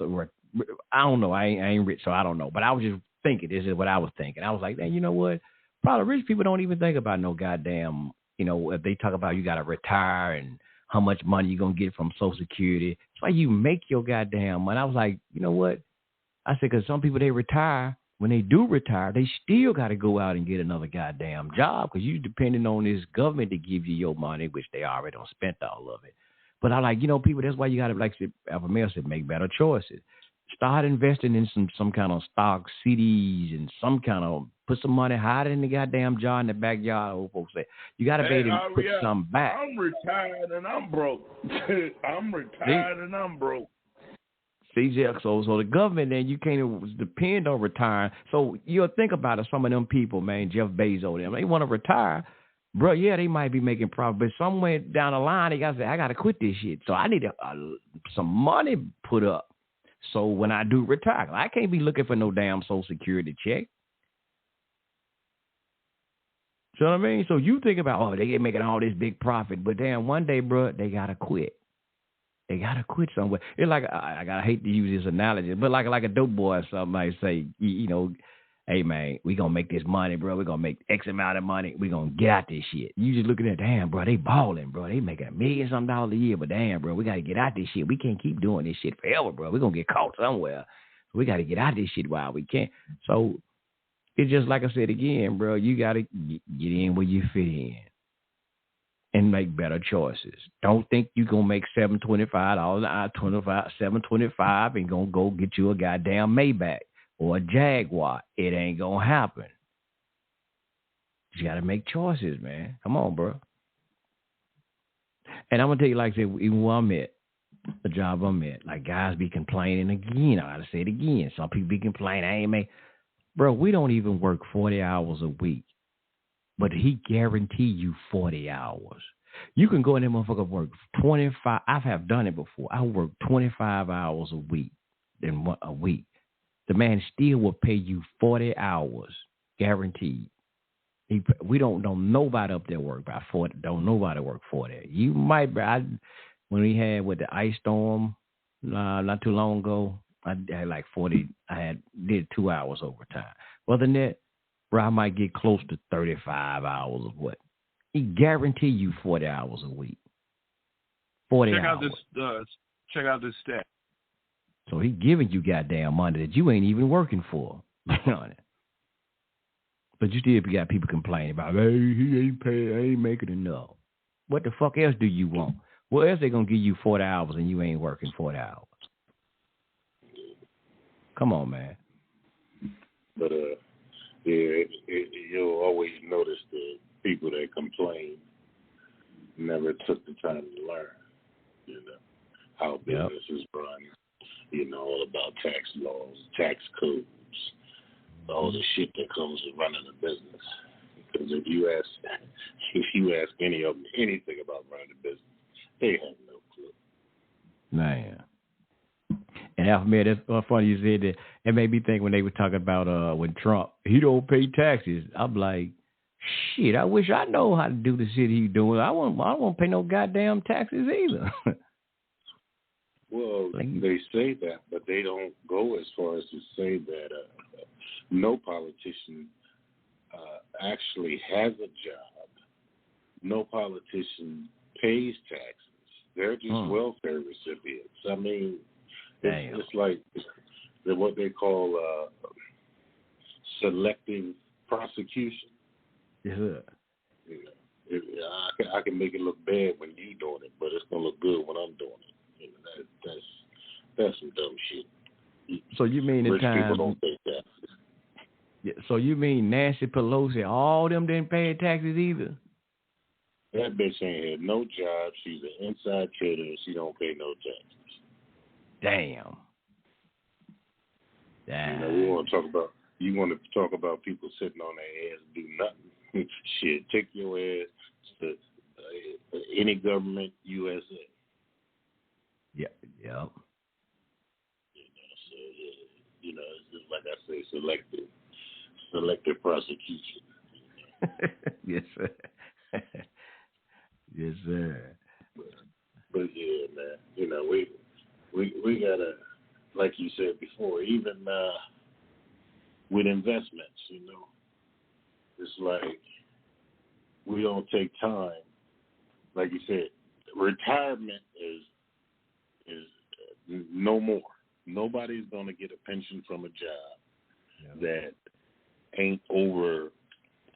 I don't know. I ain't rich, so I don't know. But I was just thinking. This is what I was thinking. I was like, man, you know what? Probably rich people don't even think about no goddamn. You know, if they talk about you got to retire and how much money you're gonna get from Social Security. It's why you make your goddamn money. I was like, you know what? I said, because some people, they retire. When they do retire, they still got to go out and get another goddamn job because you're depending on this government to give you your money, which they already don't spent all of it. But I like, you know, people, that's why you got to, like Alpha Male said, make better choices. Start investing in some kind of stock, CDs, and some kind of, put some money, hide it in the goddamn jar in the backyard, old folks say. You got to be able to put something back. I'm retired and I'm broke. And I'm broke. So the government, then you can't depend on retiring. So you'll think about it, some of them people, man, Jeff Bezos, them, they want to retire. Bro, yeah, they might be making profit, but somewhere down the line, they got to say, I got to quit this shit. So I need some money put up. So when I do retire, I can't be looking for no damn Social Security check. You know what I mean? So you think about, they get making all this big profit, but damn, one day, bro, they got to quit. They gotta quit somewhere. It's like I hate to use this analogy, but like a dope boy or something might say, you know, hey man, we gonna make this money, bro. We gonna make X amount of money. We gonna get out this shit. You just looking at, damn, bro, they balling, bro. They making $1 million a year, but damn, bro, we gotta get out this shit. We can't keep doing this shit forever, bro. We gonna get caught somewhere. We gotta get out this shit while we can. So it's just like I said again, bro. You gotta get in where you fit in. And make better choices. Don't think you're going to make $725 $725 and going to go get you a goddamn Maybach or a Jaguar. It ain't going to happen. You got to make choices, man. Come on, bro. And I'm going to tell you, like I said, even where I'm at, the job I'm at, like guys be complaining again. I got to say it again. Some people be complaining, I ain't make. Bro, we don't even work 40 hours a week. But he guarantee you 40 hours. You can go in there, motherfucker, work 25. I have done it before. I work 25 hours a week. The man still will pay you 40 hours, guaranteed. We don't know nobody up there work by 40. Don't nobody work 40. You might. When we had with the ice storm not too long ago, I had like 40. Did 2 hours overtime. Other than that, bro, I might get close to 35 hours of what? He guarantee you 40 hours a week. 40 hours. Check out this stat. So he giving you goddamn money that you ain't even working for. But you still got people complaining about, hey, he ain't paying, ain't making enough. What the fuck else do you want? What else they gonna give you 40 hours and you ain't working 40 hours? Come on, man. But you'll always notice the people that complain never took the time to learn, you know, how business is run, you know, all about tax laws, tax codes, all the shit that comes with running a business. Because if you ask any of them anything about running a business, they have no clue. Man. And Alpha Male, that's funny you said that. It made me think when they were talking about when Trump, he don't pay taxes. I'm like, shit, I wish I know how to do the shit he's doing. I won't pay no goddamn taxes either. Well, they say that, but they don't go as far as to say that no politician actually has a job. No politician pays taxes. They're just welfare recipients. I mean, it's like what they call selective prosecution. Yeah. I can make it look bad when you're doing it, but it's gonna look good when I'm doing it. That's some dumb shit. So you mean rich people don't pay taxes? Yeah, so you mean Nancy Pelosi, all them didn't pay taxes either? That bitch ain't had no job. She's an inside trader and she don't pay no taxes. Damn. You want to talk about people sitting on their ass and do nothing. Shit, take your ass to any government, USA. Yep. So, it's just like I say, selective prosecution. Yes, sir. Yes, sir. But yeah, man, we gotta, like you said before, even with investments, it's like we don't take time. Like you said, retirement is no more. Nobody's gonna get a pension from a job that ain't over,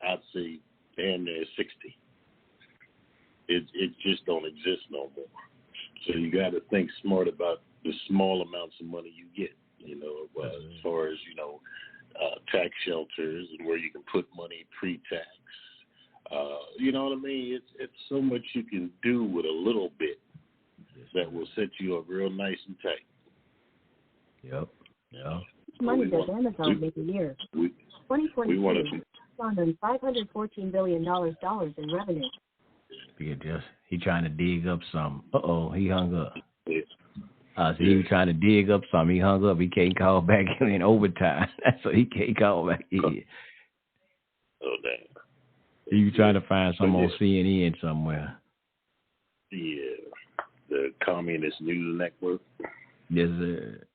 I'd say, damn near 60. It just don't exist no more. So you got to think smart about the small amounts of money you get. As far as tax shelters and where you can put money pre-tax. You know what I mean? It's so much you can do with a little bit that will set you up real nice and tight. Yep. Yeah. How much money does Amazon make a year? 2022 found on $514 billion in revenue. He trying to dig up some. He hung up. So he was trying to dig up some. He hung up. He can't call back in overtime. So he can't call back in. Oh, damn. He was trying to find some on CNN somewhere. Yeah. The Communist News Network. Yes, sir.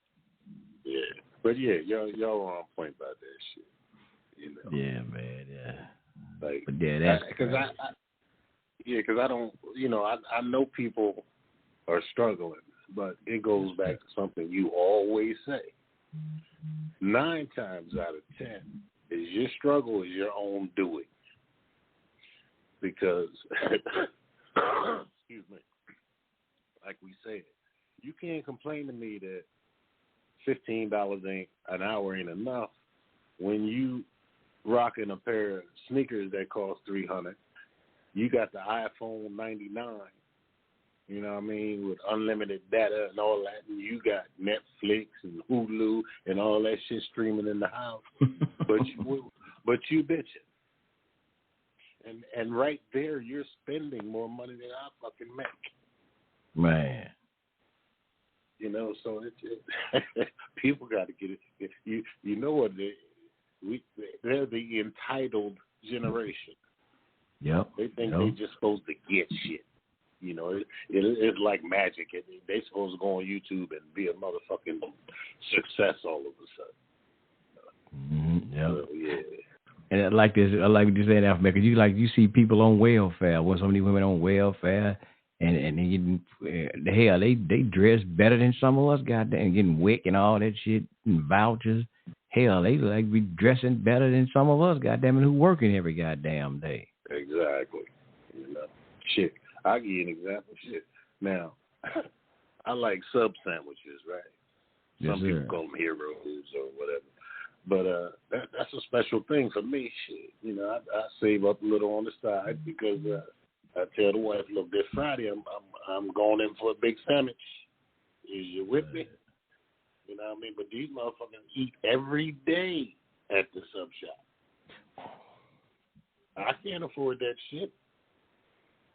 Yeah. But yeah, y'all are on point about that shit. Yeah, man. Yeah. Like, but yeah, that's because because I don't, I know people are struggling, but it goes back to something you always say. 9 times out of 10 is your struggle is your own doing. Because, excuse me, like we said, you can't complain to me that $15 an hour ain't enough when you rocking a pair of sneakers that cost $300. You got the iPhone 99, you know what I mean, with unlimited data and all that, and you got Netflix and Hulu and all that shit streaming in the house, but you bitching. And right there, you're spending more money than I fucking make. Man. So it's people got to get it. You know what? They're the entitled generation. Yep. They think they just supposed to get shit. It's like magic. They supposed to go on YouTube and be a motherfucking success all of a sudden. Yep. So, yeah. And I like this. I like what you said, Alpha, because you see people on welfare. When so many women on welfare, and they getting hell, they dress better than some of us. Goddamn, getting WIC and all that shit and vouchers. Hell, they like be dressing better than some of us. Goddamn, who working every goddamn day. Exactly. Shit. I'll give you an example. Shit. Now, I like sub sandwiches, right? Yes, some people call them heroes or whatever. But that's a special thing for me. Shit. I save up a little on the side because I tell the wife, look, this Friday I'm going in for a big sandwich. Is you with me? You know what I mean? But these motherfuckers eat every day at the sub shop. I can't afford that shit.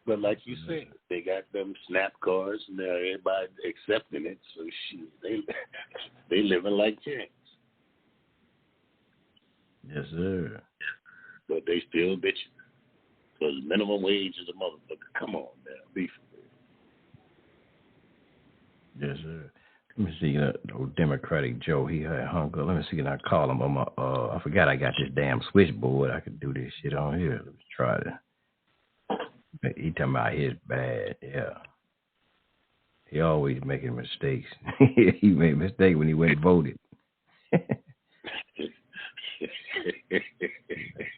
But like you said, they got them SNAP cards and everybody accepting it. So shit, they living like kings. Yes, sir. But they still bitching. Because minimum wage is a motherfucker. Come on now, be for real. Yes, sir. Let me see, Democratic Joe, he had hung up. Let me see, can I call him on my, I forgot I got this damn switchboard. I could do this shit on here. Let's try it. He talking about his bad, yeah. He always making mistakes. He made a mistake when he went and voted.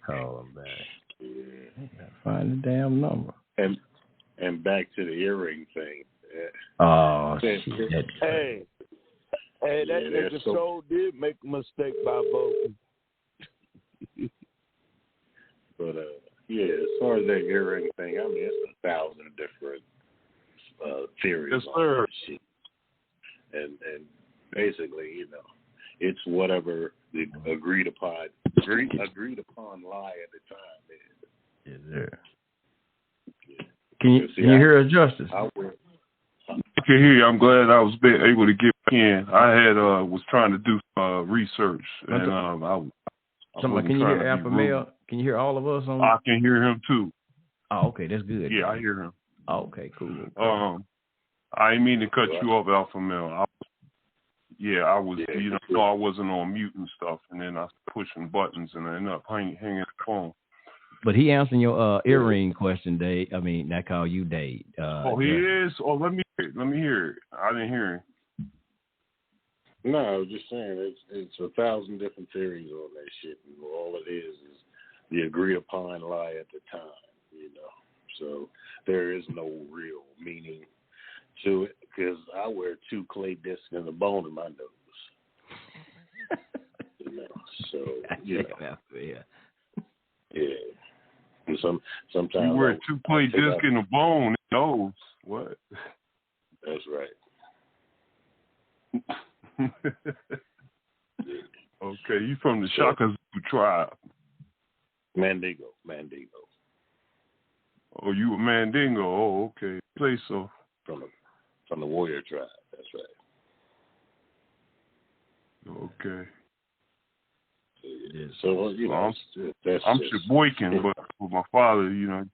Call him back. Yeah. Find the damn number. And back to the earring thing. Oh, shit. Hey, that nigga so did make a mistake by voting. But as far as that earring thing, I mean, it's 1,000 different theories. Yes, sir. On shit. And basically, it's whatever the agreed upon lie at the time is. Yes, sir. Can you hear us, Justice? I can hear you. I'm glad I was able to get in. I had was trying to do research, and can you hear Alpha Male? Can you hear all of us? I can hear him too. Oh, okay, that's good. Yeah, I hear him. Oh, okay, cool. I didn't mean to cut you off, Alpha Male. I was, I wasn't on mute and stuff, and then I pushing buttons, and I ended up hanging the phone. But he answered your earring question, Dave. I mean, I call you Dave. He is? Oh, let me hear it. I didn't hear it. No, I was just saying it's 1,000 different theories on that shit, and all it is the agreed upon lie at the time, So there is no real meaning to it, because I wear 2 clay discs and a bone in my nose. So Yeah. And sometimes you wear 2 clay discs and a bone in the nose. What? That's right. Okay, you from the Shaka tribe? Mandingo. Oh, you a Mandingo? Oh, okay. Say so. From the warrior tribe. That's right. Okay. So I'm Sheboygan, but my father,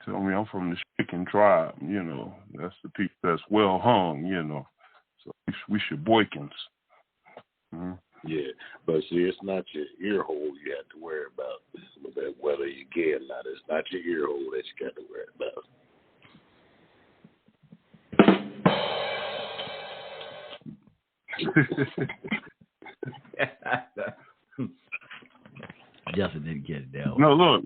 told me I'm from the Shaken tribe. That's the people that's well hung. So we Sheboygans. Mm-hmm. Yeah, but see, it's not your ear hole you have to worry about. Whether you're gay or not, it's not your ear hole that you got to worry about. Justin didn't get it down. No, look,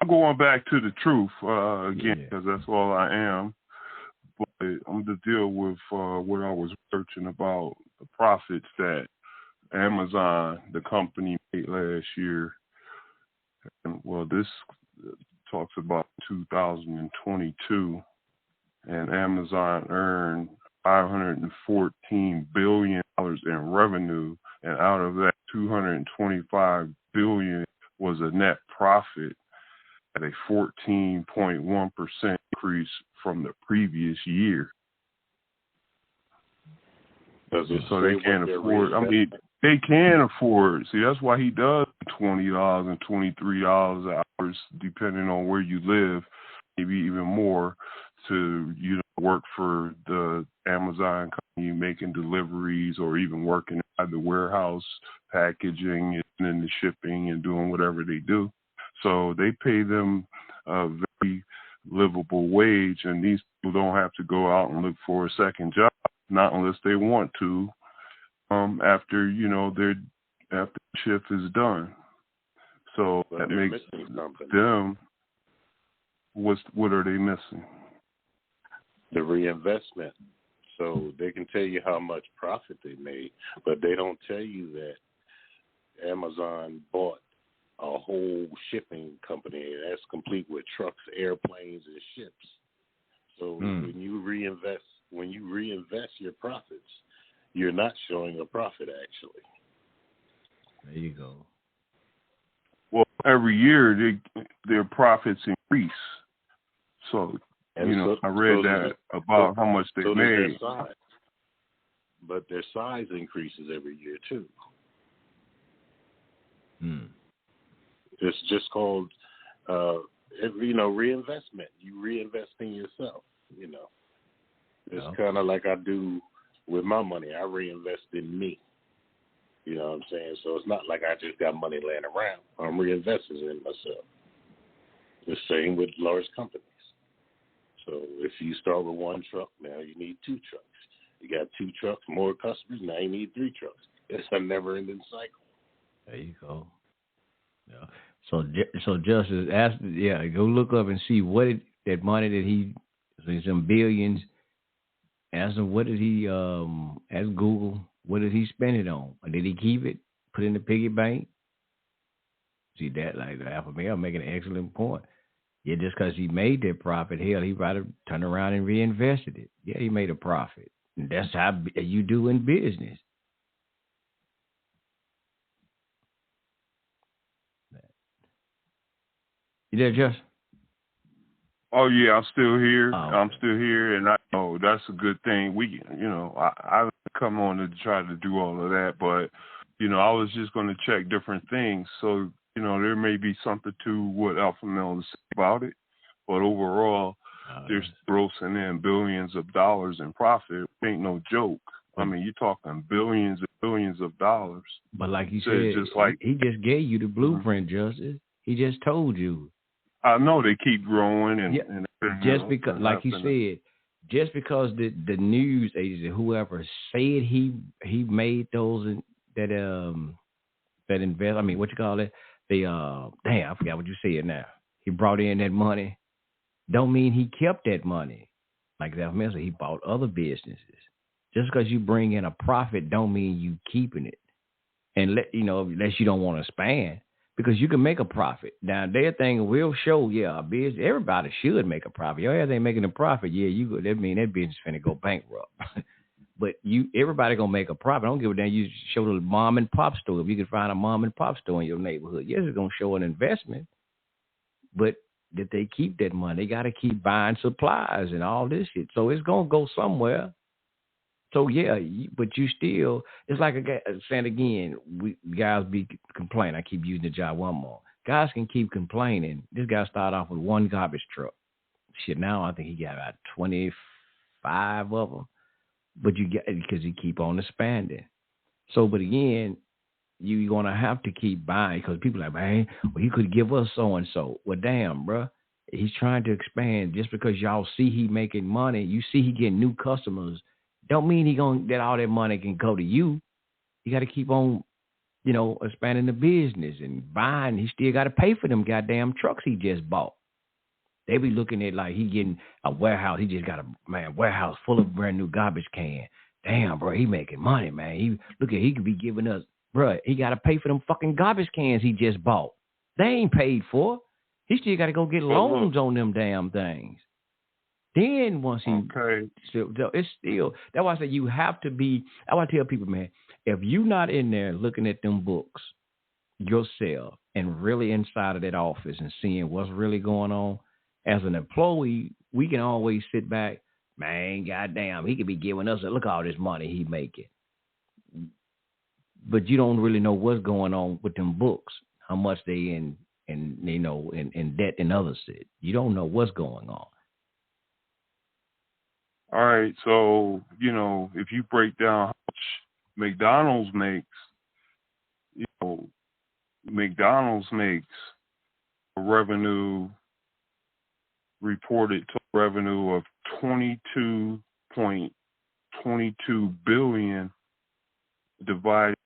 I'm going back to the truth again, because that's all I am. But I'm to deal with what I was researching about the profits that Amazon, the company, made last year. And, this talks about 2022, and Amazon earned $514 billion in revenue, and out of that, $225 billion was a net profit at a 14.1% increase from the previous year. So they can't afford. They can afford. See, that's why he does $20 and $23 hours, depending on where you live, maybe even more, to work for the Amazon company making deliveries, or even working at the warehouse packaging and then the shipping and doing whatever they do. So they pay them a very livable wage, and these people don't have to go out and look for a second job, not unless they want to. After their shift is done, so that makes them. What are they missing? The reinvestment. So they can tell you how much profit they made, but they don't tell you that Amazon bought a whole shipping company that's complete with trucks, airplanes, and ships. So when you reinvest your profits, you're not showing a profit, actually. There you go. Well, every year their profits increase. So, I read that about how much they made. But their size increases every year, too. It's just called, reinvestment. You reinvest in yourself, It's kind of like I do with my money. I reinvest in me. You know what I'm saying? So it's not like I just got money laying around. I'm reinvesting in myself. The same with large companies. So if you start with one truck, now you need 2 trucks. You got 2 trucks, more customers, now you need 3 trucks. It's a never-ending cycle. There you go. Yeah. So Justice, go look up and see that money that he, some billions. Ask him what did he ask Google, what did he spend it on? Or did he keep it, put it in the piggy bank? See that, like Alpha Male making an excellent point. Yeah, just because he made that profit, hell, he rather turn around and reinvested it. Yeah, he made a profit. And that's how you do in business. You there, Justin? Oh yeah, I'm still here. Oh, okay. I'm still here, and I know that's a good thing. I come on to try to do all of that, but I was just going to check different things. So there may be something to what Alpha Male is saying about it, but overall, they're grossing in billions of dollars in profit. It ain't no joke. I mean, you're talking billions and billions of dollars. But like you said, he just gave you the blueprint, Justice. He just told you. I know they keep growing, and just because, like you said, just because the news agency, whoever said he made those that invest. I mean, what you call it? I forgot what you said now. He brought in that money. Don't mean he kept that money. Like that said, he bought other businesses. Just because you bring in a profit, don't mean you keeping it. And unless you don't want to expand. Because you can make a profit. Now, their thing will show, a business, everybody should make a profit. Your ass ain't making a profit, that mean that business finna go bankrupt. But everybody gonna make a profit. I don't give a damn. You show the mom and pop store. If you can find a mom and pop store in your neighborhood, yes, it's gonna show an investment. But that they keep that money, they gotta keep buying supplies and all this shit. So it's gonna go somewhere. So but you still, it's like saying again, guys be complaining. I keep using the job one more. Guys can keep complaining. This guy started off with 1 garbage truck. Shit, now I think he got about 25 of them. But you get because he keep on expanding. So, but again, you're gonna have to keep buying because people are like, man, well, he could give us so and so. Well, damn, bro. He's trying to expand. Just because y'all see he making money, you see he getting new customers. Don't mean that all that money can go to you. You got to keep on, expanding the business and buying. He still got to pay for them goddamn trucks he just bought. They be looking at like he getting a warehouse. He just got a warehouse full of brand new garbage can. Damn, bro, he making money, man. He could be giving us, bro. He got to pay for them fucking garbage cans he just bought. They ain't paid for. He still got to go get loans on them damn things. Then once he, it's still, that's why I say you have to be, I want to tell people, man, if you're not in there looking at them books yourself and really inside of that office and seeing what's really going on, as an employee, we can always sit back, man, goddamn, he could be giving us look at all this money he making. But you don't really know what's going on with them books, how much they in debt and other shit. You don't know what's going on. All right, so, if you break down how much McDonald's makes, McDonald's makes a reported total revenue of $22.22 billion divided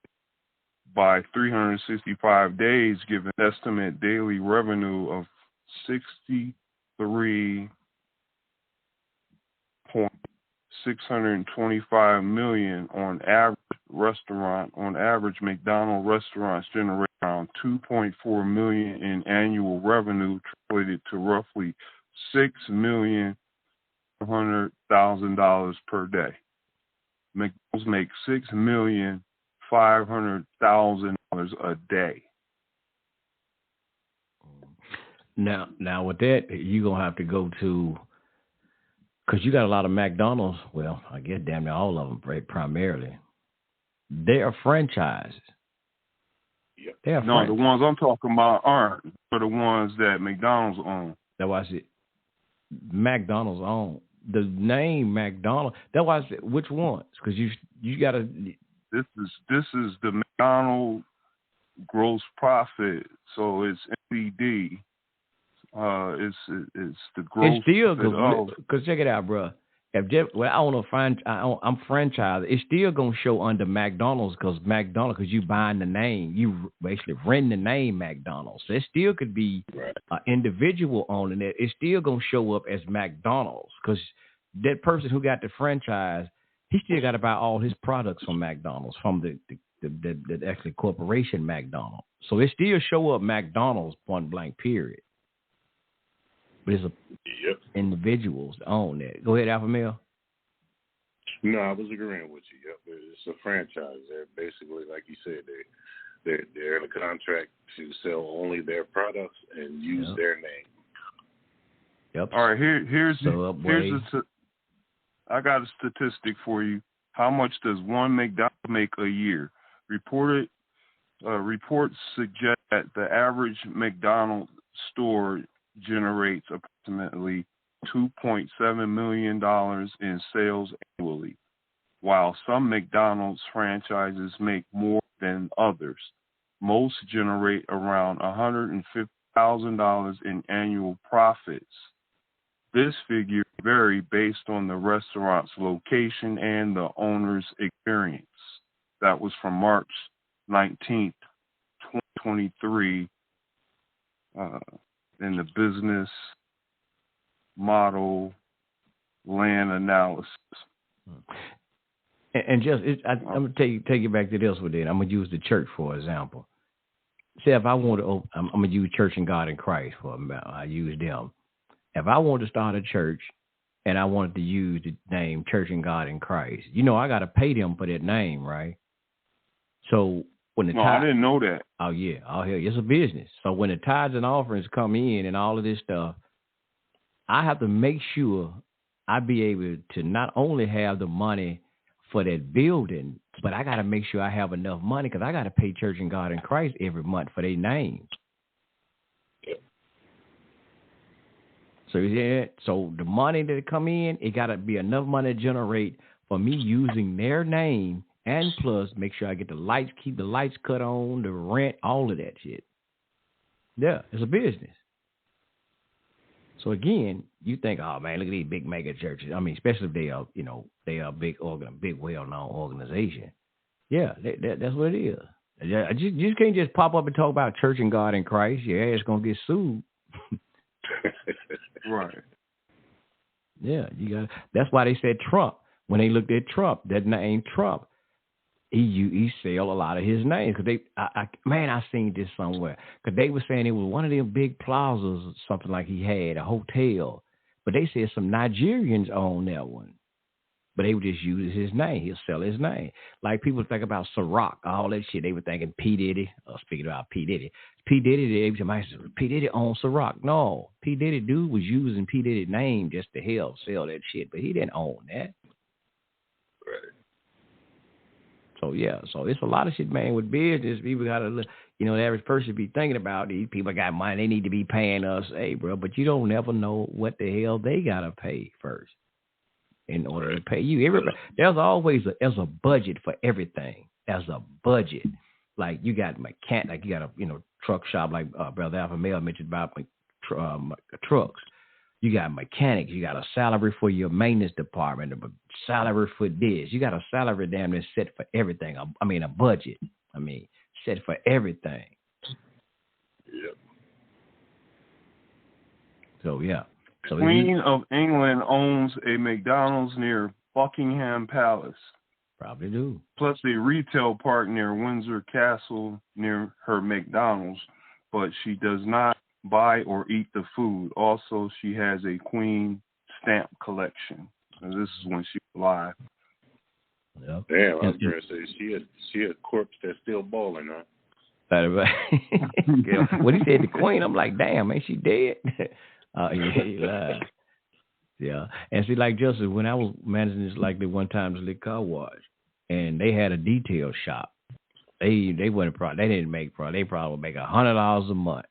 by 365 days, giving an estimate daily revenue of $63.625 million on average. McDonald's restaurants generate around $2.4 million in annual revenue, translated to roughly $6,500,000 per day. McDonald's makes $6,500,000 a day. Now with that, you're gonna have to go to, because you got a lot of McDonald's. Well, I guess damn near all of them, primarily. They are franchises. The ones I'm talking about aren't. They're the ones that McDonald's own. That's why I said McDonald's own. the name McDonald's. That's why I said which ones, because you got to. This is the McDonald's gross profit, so it's MPD. It's the gross. It's still because check it out, bro. If Jeff, well, I don't know, I'm franchised. It's still gonna show under McDonald's because you buying the name, you basically renting the name McDonald's. So it still could be an individual owning it. It's still gonna show up as McDonald's because that person who got the franchise, he still got to buy all his products from McDonald's, from the actually corporation McDonald's. So it still show up McDonald's point blank period. But it's individuals that own that. Go ahead, Alpha Male. No, I was agreeing with you. Yep, it's a franchise. They're basically, like you said, they're in a contract to sell only their products and use their name. Yep. All right, here's I got a statistic for you. How much does one McDonald's make a year? Reports suggest that the average McDonald's store generates approximately $2.7 million in sales annually, while some McDonald's franchises make more than others. Most generate around $150,000 in annual profits. This figure varies based on the restaurant's location and the owner's experience. That was from March 19th, 2023. In the business model land analysis. And just, I'm going to take you back to this with it. I'm going to use the church for example. Say if I want to, I'm going to use Church and God in Christ for a minute. I use them. If I want to start a church and I wanted to use the name Church and God in Christ, I got to pay them for that name, right? So when I didn't know that. Oh, yeah. Oh, hell, it's a business. So when the tithes and offerings come in and all of this stuff, I have to make sure I be able to not only have the money for that building, but I got to make sure I have enough money because I got to pay Church and God in Christ every month for their name. So, so the money that come in, it got to be enough money to generate for me using their name. And plus, make sure I get the lights, keep the lights cut on, the rent, all of that shit. Yeah, it's a business. So again, you think, oh man, look at these big mega churches. I mean, especially if they are, they are big well-known organization. Yeah, that's what it is. You just can't just pop up and talk about Church and God in Christ. Your ass gonna get sued. Right. Yeah, that's why they said Trump. When they looked at Trump, that name Trump. He sell a lot of his names because I seen this somewhere because they were saying it was one of them big plazas or something like he had a hotel, but they said some Nigerians own that one, but they would just use his name. He'll sell his name. Like people think about Ciroc, all that shit. They were thinking P Diddy. Speaking about P Diddy, P Diddy owns Ciroc. No, P Diddy dude was using P Diddy's name just to help sell that shit, but he didn't own that. Right. So, yeah, it's a lot of shit, man, with business. People got to, the average person be thinking about these people got money. They need to be paying us. Hey, bro, but you don't never know what the hell they got to pay first in order to pay you. There's always a budget for everything. There's a budget. Like you got mechanic, like you got a, truck shop like Brother Alpha Male mentioned about trucks. You got mechanics. You got a salary for your maintenance department, a salary for this. You got a salary damn near set for everything. A budget. Set for everything. Yep. So, yeah. So Queen of England owns a McDonald's near Buckingham Palace. Probably do. Plus a retail park near Windsor Castle near her McDonald's, but she does not buy or eat the food. Also, she has a Queen stamp collection. And this is when she was alive. Yep. Damn, I was going to say she a corpse that's still balling, huh? When he said the Queen, I'm like, damn, ain't she dead? Yeah. Yeah. And see, like Justice, when I was managing this, like the one time, this little car wash, and they had a detail shop. They didn't make profit. They probably would make $100 a month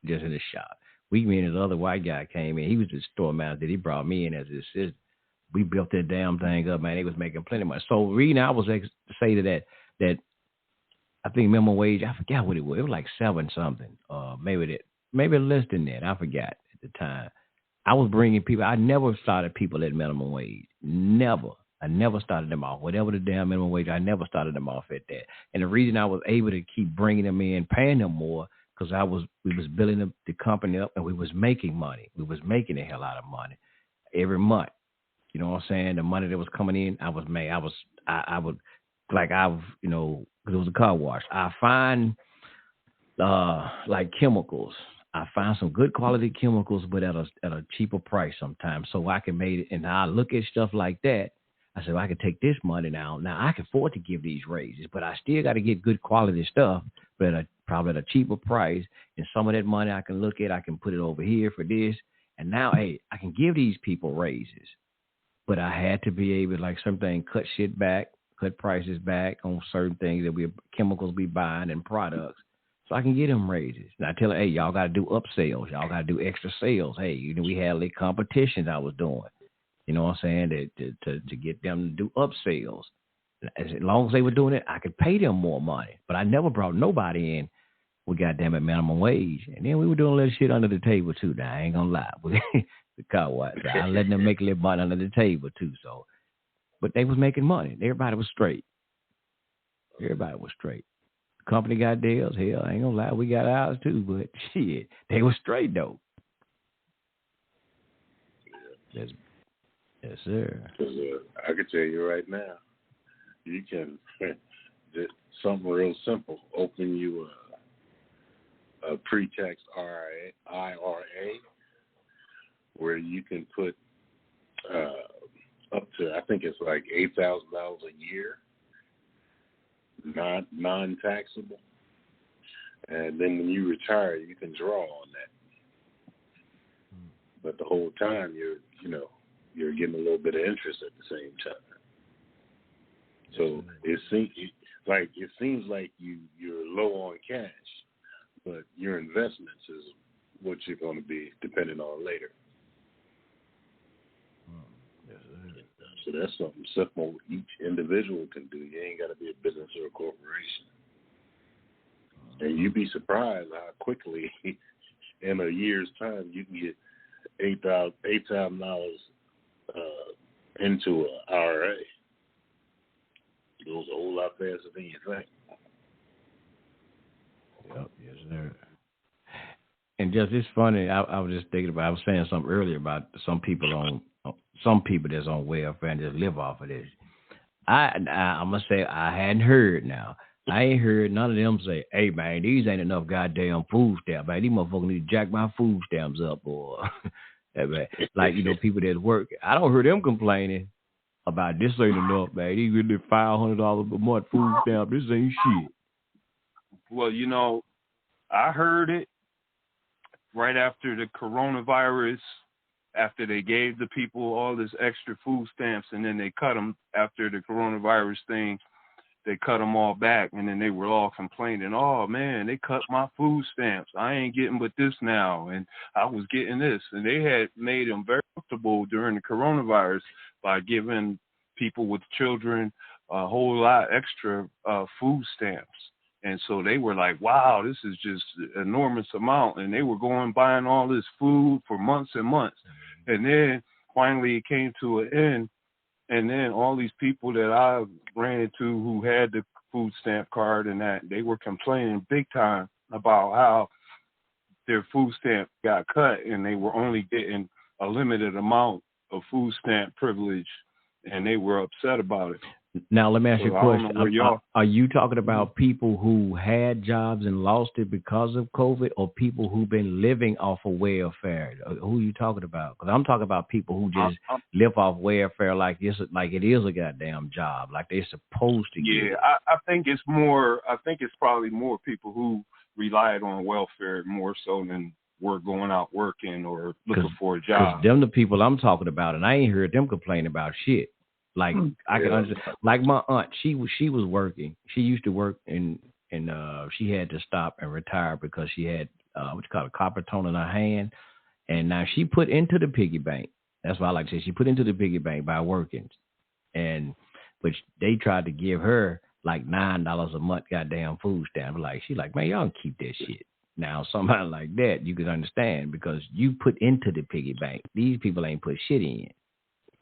just in the shop. Me and this other white guy came in. He was the store manager. He brought me in as his assistant. We built that damn thing up, man. They was making plenty of money. So reading, I was to say to that I think minimum wage, I forgot what it was. It was like 7 something. Maybe less than that. I forgot at the time. I was bringing people. I never started people at minimum wage. Never. I never started them off. Whatever the damn minimum wage, I never started them off at that. And the reason I was able to keep bringing them in, paying them more, because we was building the company up and we was making money. We was making a hell lot of money every month. You know what I'm saying? The money that was coming in, I would, you know, because it was a car wash. I find like chemicals. I find some good quality chemicals, but at a cheaper price sometimes. So I can make it, and I look at stuff like that. I said, well, I can take this money now. Now I can afford to give these raises, but I still got to get good quality stuff, but probably at a cheaper price. And some of that money I can look at, I can put it over here for this. And now, hey, I can give these people raises, but I had to be able to, like, something, cut shit back, cut prices back on certain things that chemicals be buying and products. So I can get them raises. And I tell them, hey, y'all got to do upsells. Y'all got to do extra sales. Hey, you know, we had like competitions I was doing. You know what I'm saying? To get them to do upsells. As long as they were doing it, I could pay them more money. But I never brought nobody in with goddamn it minimum wage. And then we were doing a little shit under the table too. Now I ain't gonna lie. The car wash. I letting them make a little money under the table too. So, but they was making money. Everybody was straight. Everybody was straight. Company got deals. Hell, I ain't gonna lie, we got ours too, but shit, they were straight though. Yes, sir. I can tell you right now, you can just something real simple. Open you a pre-tax IRA where you can put up to, I think it's like $8,000 a year. Non-taxable, and then when you retire, you can draw on that. But the whole time, you're getting a little bit of interest at the same time. So it seems like you're low on cash, but your investments is what you're going to be depending on later. So that's something simple each individual can do. You ain't got to be a business or a corporation. And you'd be surprised how quickly, in a year's time, you can get $8,000 into an IRA. It goes a whole lot faster than you think. Yep, yes, sir. And just, it's funny, I was just thinking about, I was saying something earlier about some people that's on welfare and just live off of this. I'm going to say I hadn't heard now. I ain't heard none of them say, hey, man, these ain't enough goddamn food stamps. Man, these motherfuckers need to jack my food stamps up. Or, like, you know, people that work. I don't hear them complaining about this ain't enough, man. These really $500 a month food stamp. This ain't shit. Well, you know, I heard it right after the coronavirus, after they gave the people all this extra food stamps, and then they cut them after the coronavirus thing. They cut them all back, and then they were all complaining, oh, man, they cut my food stamps. I ain't getting but this now, and I was getting this. And they had made them very comfortable during the coronavirus by giving people with children a whole lot extra food stamps. And so they were like, wow, this is just an enormous amount. And they were going buying all this food for months and months. And then finally it came to an end. And then all these people that I ran into who had the food stamp card and that, they were complaining big time about how their food stamp got cut and they were only getting a limited amount of food stamp privilege. And they were upset about it. Now, let me ask you a question. Are you talking about people who had jobs and lost it because of COVID, or people who've been living off of welfare? Who are you talking about? Because I'm talking about people who just live off welfare like it is a goddamn job, like they're supposed to get. Yeah, I think it's more. I think it's probably more people who relied on welfare more so than were going out working or looking for a job. Because them the people I'm talking about, and I ain't heard them complain about shit. Like I can understand. Like my aunt, she was working. She used to work and she had to stop and retire because she had what you call a copper tone in her hand, and now she put into the piggy bank That's why I like to say she put into the piggy bank by working, but they tried to give her like $9 a month goddamn food stamp. Like she's like, man, y'all can keep that shit. Now somebody like that you can understand because you put into the piggy bank. These people ain't put shit in.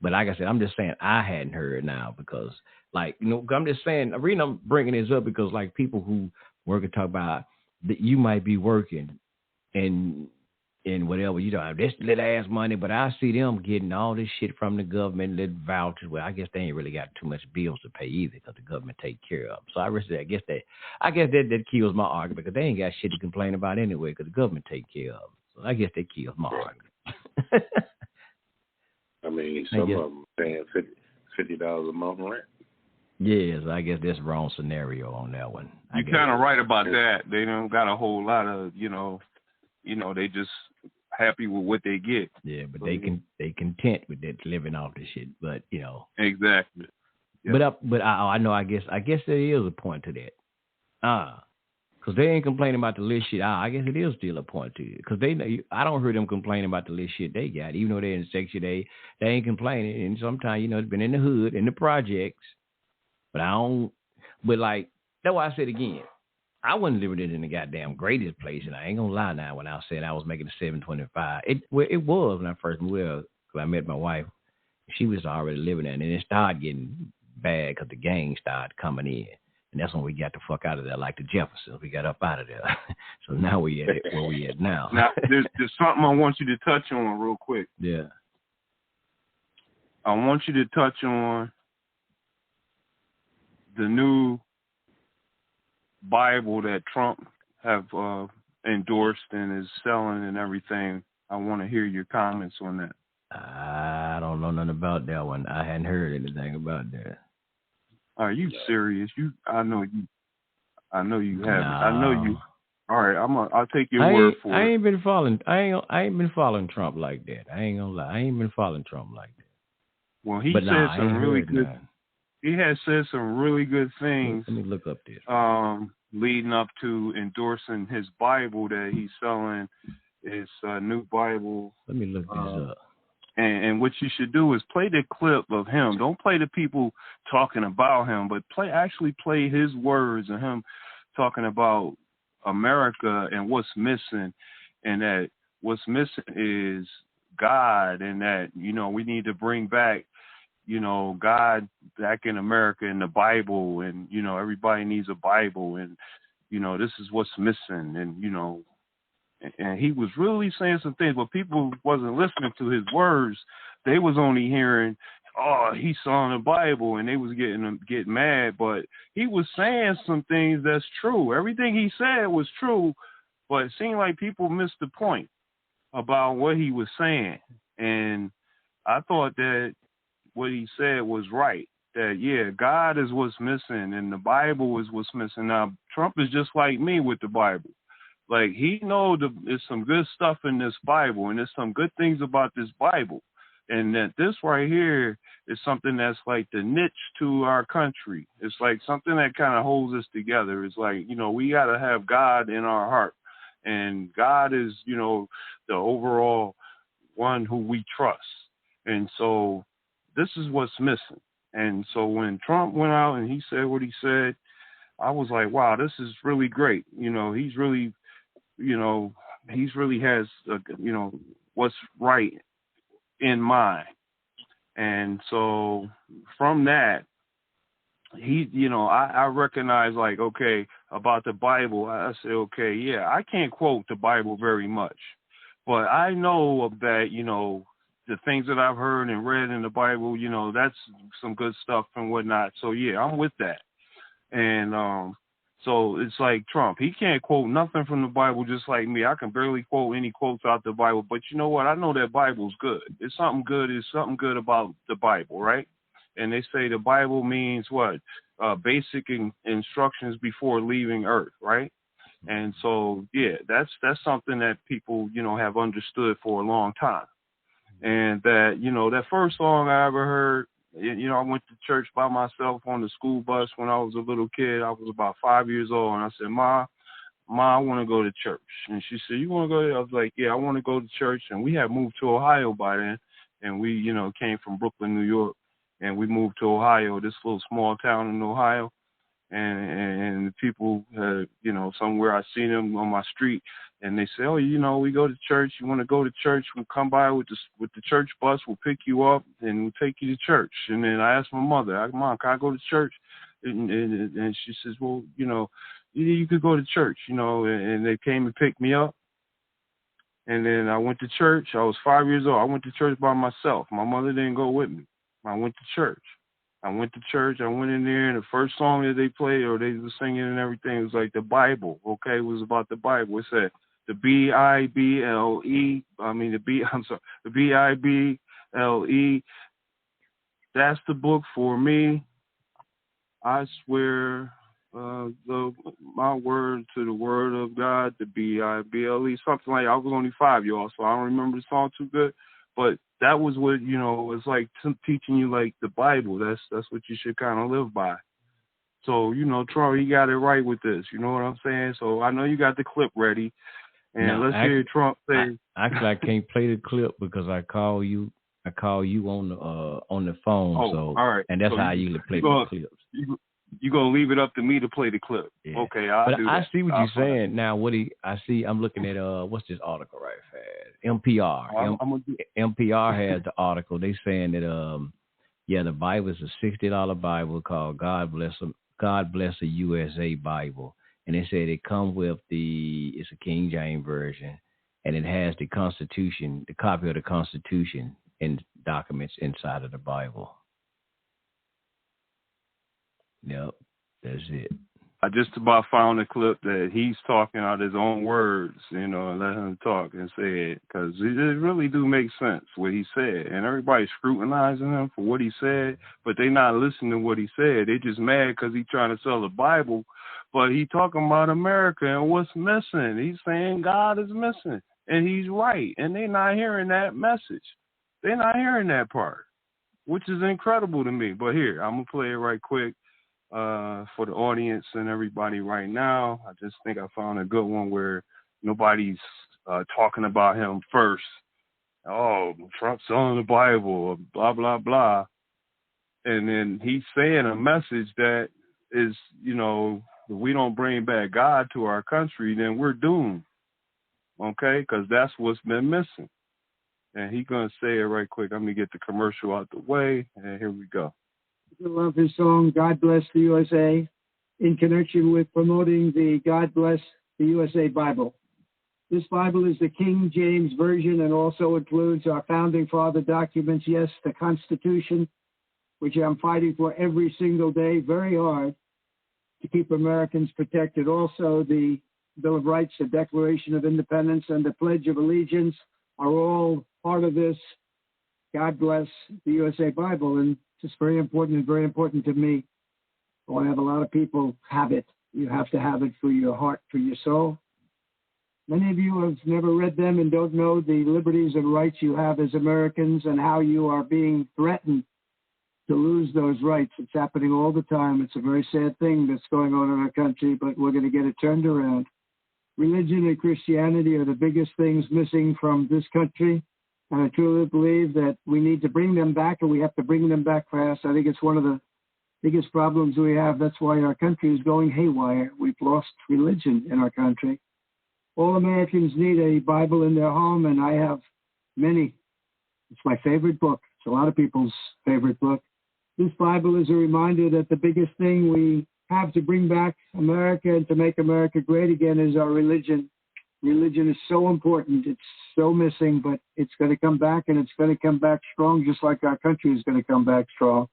But like I said, I'm just saying I hadn't heard now because like I'm just saying the reason I'm bringing this up because like people who work and talk about that you might be working and whatever, this little ass money, but I see them getting all this shit from the government, little vouchers. Well, I guess they ain't really got too much bills to pay either because the government take care of them. So I guess that kills my argument because they ain't got shit to complain about anyway because the government take care of them. So I guess that kills my argument. I mean, some of them paying $50 a month rent. Yes, I guess that's the wrong scenario on that one. You're kind of right about that. They don't got a whole lot of, they just happy with what they get. Yeah, but they content with that living off the shit. But exactly. Yeah. But I know. I guess there is a point to that. Because they ain't complaining about the little shit. I guess it is still a point to it. Because I don't hear them complaining about the little shit they got. Even though they're in Section 8, they ain't complaining. And sometimes, it's been in the hood, in the projects. But like, that's why I said again, I wasn't living in the goddamn greatest place. And I ain't going to lie now when I said I was making the $725. It was when I first moved here. Because I met my wife. She was already living there. And then it started getting bad because the gang started coming in. And that's when we got the fuck out of there, like the Jeffersons. We got up out of there. So now we at where we at now. Now, there's something I want you to touch on real quick. Yeah. I want you to touch on the new Bible that Trump have endorsed and is selling and everything. I want to hear your comments on that. I don't know nothing about that one. I hadn't heard anything about that. Are you serious? I know you haven't. No. I know you. All right, I'll take your word for it. I ain't been following Trump like that. I ain't gonna lie. I ain't been following Trump like that. Well, he said some really good. He has said some really good things. Let me look up this. Leading up to endorsing his Bible that he's selling, his new Bible. Let me look this up. And what you should do is play the clip of him. Don't play the people talking about him, but actually play his words and him talking about America and what's missing, and that what's missing is God, and that, we need to bring back, God back in America in the Bible, and, everybody needs a Bible, and, this is what's missing, and, and he was really saying some things, but people wasn't listening to his words. They was only hearing, oh, he's selling the Bible, and they was getting mad. But he was saying some things that's true. Everything he said was true, but it seemed like people missed the point about what he was saying. And I thought that what he said was right. That, God is what's missing, and the Bible is what's missing. Now, Trump is just like me with the Bible. Like, he knows there's some good stuff in this Bible, and there's some good things about this Bible. And that this right here is something that's like the niche to our country. It's like something that kind of holds us together. It's like, we got to have God in our heart. And God is, the overall one who we trust. And so this is what's missing. And so when Trump went out and he said what he said, I was like, wow, this is really great. He's really... he really has, what's right in mind. And so from that, I recognize, like, okay, about the Bible, I say, okay, I can't quote the Bible very much, but I know of that, the things that I've heard and read in the Bible, that's some good stuff and whatnot. So, I'm with that. And, so it's like Trump. He can't quote nothing from the Bible just like me. I can barely quote any quotes out the Bible. But you know what? I know that Bible's good. It's something good. It's something good about the Bible, right? And they say the Bible means what? Basic instructions before leaving Earth, right? And so, that's something that people, have understood for a long time. And that, that first song I ever heard, I went to church by myself on the school bus when I was a little kid. I was about 5 years old, and I said, Ma, I want to go to church. And she said, you want to go there? I was like, I want to go to church. And we had moved to Ohio by then. and we, came from Brooklyn, New York, and we moved to Ohio, this little small town in Ohio. And the people, somewhere I seen them on my street, and they say, oh, we go to church. You want to go to church? We'll come by with the church bus. We'll pick you up and we'll take you to church. And then I asked my mother, Mom, can I go to church? And she says, well, you could go to church, and they came and picked me up. And then I went to church. I was 5 years old. I went to church by myself. My mother didn't go with me. I went to church. I went in there, and the first song that they played, or they were singing and everything, was like the Bible, okay? It was about the Bible. It said, the B-I-B-L-E, the B-I-B-L-E, that's the book for me. I swear my word to the word of God, the B-I-B-L-E, something like, I was only 5, y'all, so I don't remember the song too good, but that was what, it's like teaching you like the Bible. That's what you should kind of live by. So, Trump, he got it right with this. You know what I'm saying? So I know you got the clip ready. And let's hear Trump say. Actually, I can't play the clip because I call you on the phone. Oh, so all right. And that's how I usually play the clips. You're going to leave it up to me to play the clip. Yeah. Okay, I'll do that. I see what you're saying. Now, I'm looking at, what's this article right fast? NPR. NPR has the article. They saying that, the Bible is a $60 Bible called God Bless the USA Bible. And they said it comes with it's a King James Version, and it has the Constitution, the copy of the Constitution and documents inside of the Bible. Yep, that's it. I just about found a clip that he's talking out his own words, and let him talk and say it, because it really do make sense what he said. And everybody's scrutinizing him for what he said, but they not listening to what he said. They just mad because he's trying to sell the Bible, but he talking about America and what's missing. He's saying God is missing, and he's right, and they not hearing that message. They're not hearing that part, which is incredible to me. But here, I'm going to play it right quick. For the audience and everybody right now, I just think I found a good one where nobody's talking about him first. Oh, Trump's selling the Bible, blah, blah, blah. And then he's saying a message that is, if we don't bring back God to our country, then we're doomed. Okay? Because that's what's been missing. And he's going to say it right quick. I'm going to get the commercial out the way, and here we go. I love his song, God Bless the USA, in connection with promoting the God Bless the USA Bible. This Bible is the King James Version and also includes our Founding Father documents, yes, the Constitution, which I'm fighting for every single day, very hard, to keep Americans protected. Also, the Bill of Rights, the Declaration of Independence, and the Pledge of Allegiance are all part of this God Bless the USA Bible, and it's very important to me. I have a lot of people have it. You have to have it for your heart, for your soul. Many of you have never read them and don't know the liberties and rights you have as Americans and how you are being threatened to lose those rights. It's happening all the time. It's a very sad thing that's going on in our country, but we're going to get it turned around. Religion and Christianity are the biggest things missing from this country. And I truly believe that we need to bring them back, and we have to bring them back fast. I think it's one of the biggest problems we have. That's why our country is going haywire. We've lost religion in our country. All Americans need a Bible in their home, and I have many. It's my favorite book. It's a lot of people's favorite book. This Bible is a reminder that the biggest thing we have to bring back America and to make America great again is our religion. Religion is so important. It's so missing, but it's going to come back, and it's going to come back strong, just like our country is going to come back strong.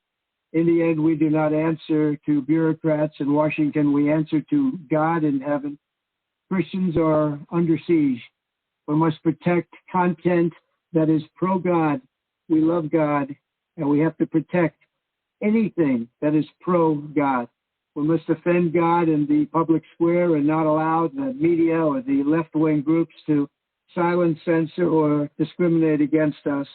In the end, we do not answer to bureaucrats in Washington. We answer to God in heaven. Christians are under siege. We must protect content that is pro-God. We love God, and we have to protect anything that is pro-God. We must defend God in the public square and not allow the media or the left-wing groups to silence, censor, or discriminate against us.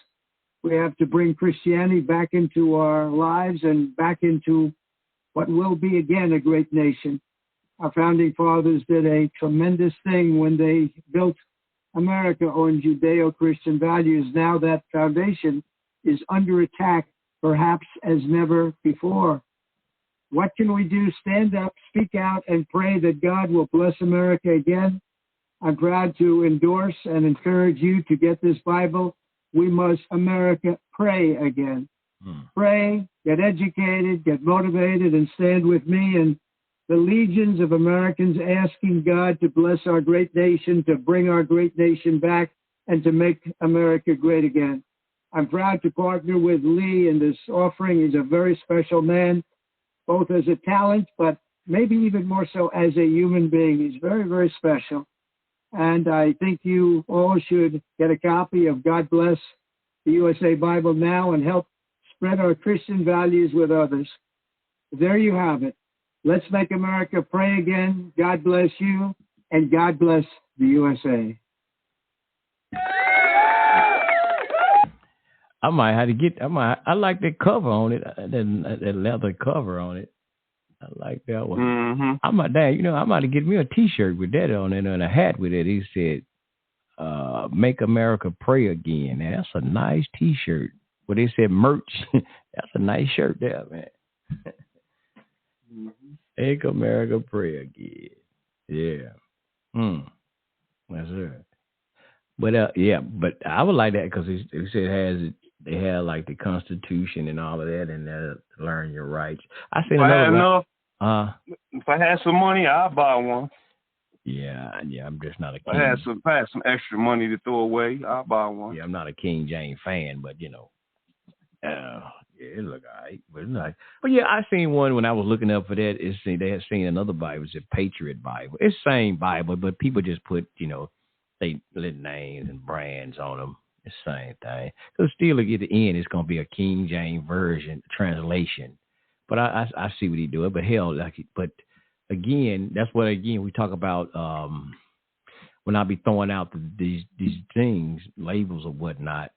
We have to bring Christianity back into our lives and back into what will be again a great nation. Our founding fathers did a tremendous thing when they built America on Judeo-Christian values. Now that foundation is under attack, perhaps as never before. What can we do? Stand up, speak out, and pray that God will bless America again. I'm proud to endorse and encourage you to get this Bible. We must, America, pray again. Pray, get educated, get motivated, and stand with me and the legions of Americans asking God to bless our great nation, to bring our great nation back, and to make America great again. I'm proud to partner with Lee in this offering. He's a very special man, both as a talent, but maybe even more so as a human being. He's very, very special. And I think you all should get a copy of God Bless the USA Bible now and help spread our Christian values with others. There you have it. Let's make America pray again. God bless you, and God bless the USA. I might have to get. I like that cover on it. That leather cover on it. I like that one. Mm-hmm. I might have get me a T-shirt with that on it and a hat with it. He said, "Make America Pray Again." Now, that's a nice T-shirt. But they said merch. That's a nice shirt there, man. Make America Pray Again. Yeah. That's it. But but I would like that because it said they have like the Constitution and all of that, and learn your rights. I seen another. If I had some money, I'd buy one. Yeah. I'm just not a king. If I had some extra money to throw away, I'd buy one. Yeah, I'm not a King James fan, but it look all right. But yeah, I seen one when I was looking up for that. They had seen another Bible. It's a Patriot Bible. It's the same Bible, but people just put, they lit names and brands on them. It's the same thing. So still, at the end, it's going to be a King James version translation. But I see what he doing. But hell, but again, that's what we talk about. When I be throwing out these things, labels or whatnot,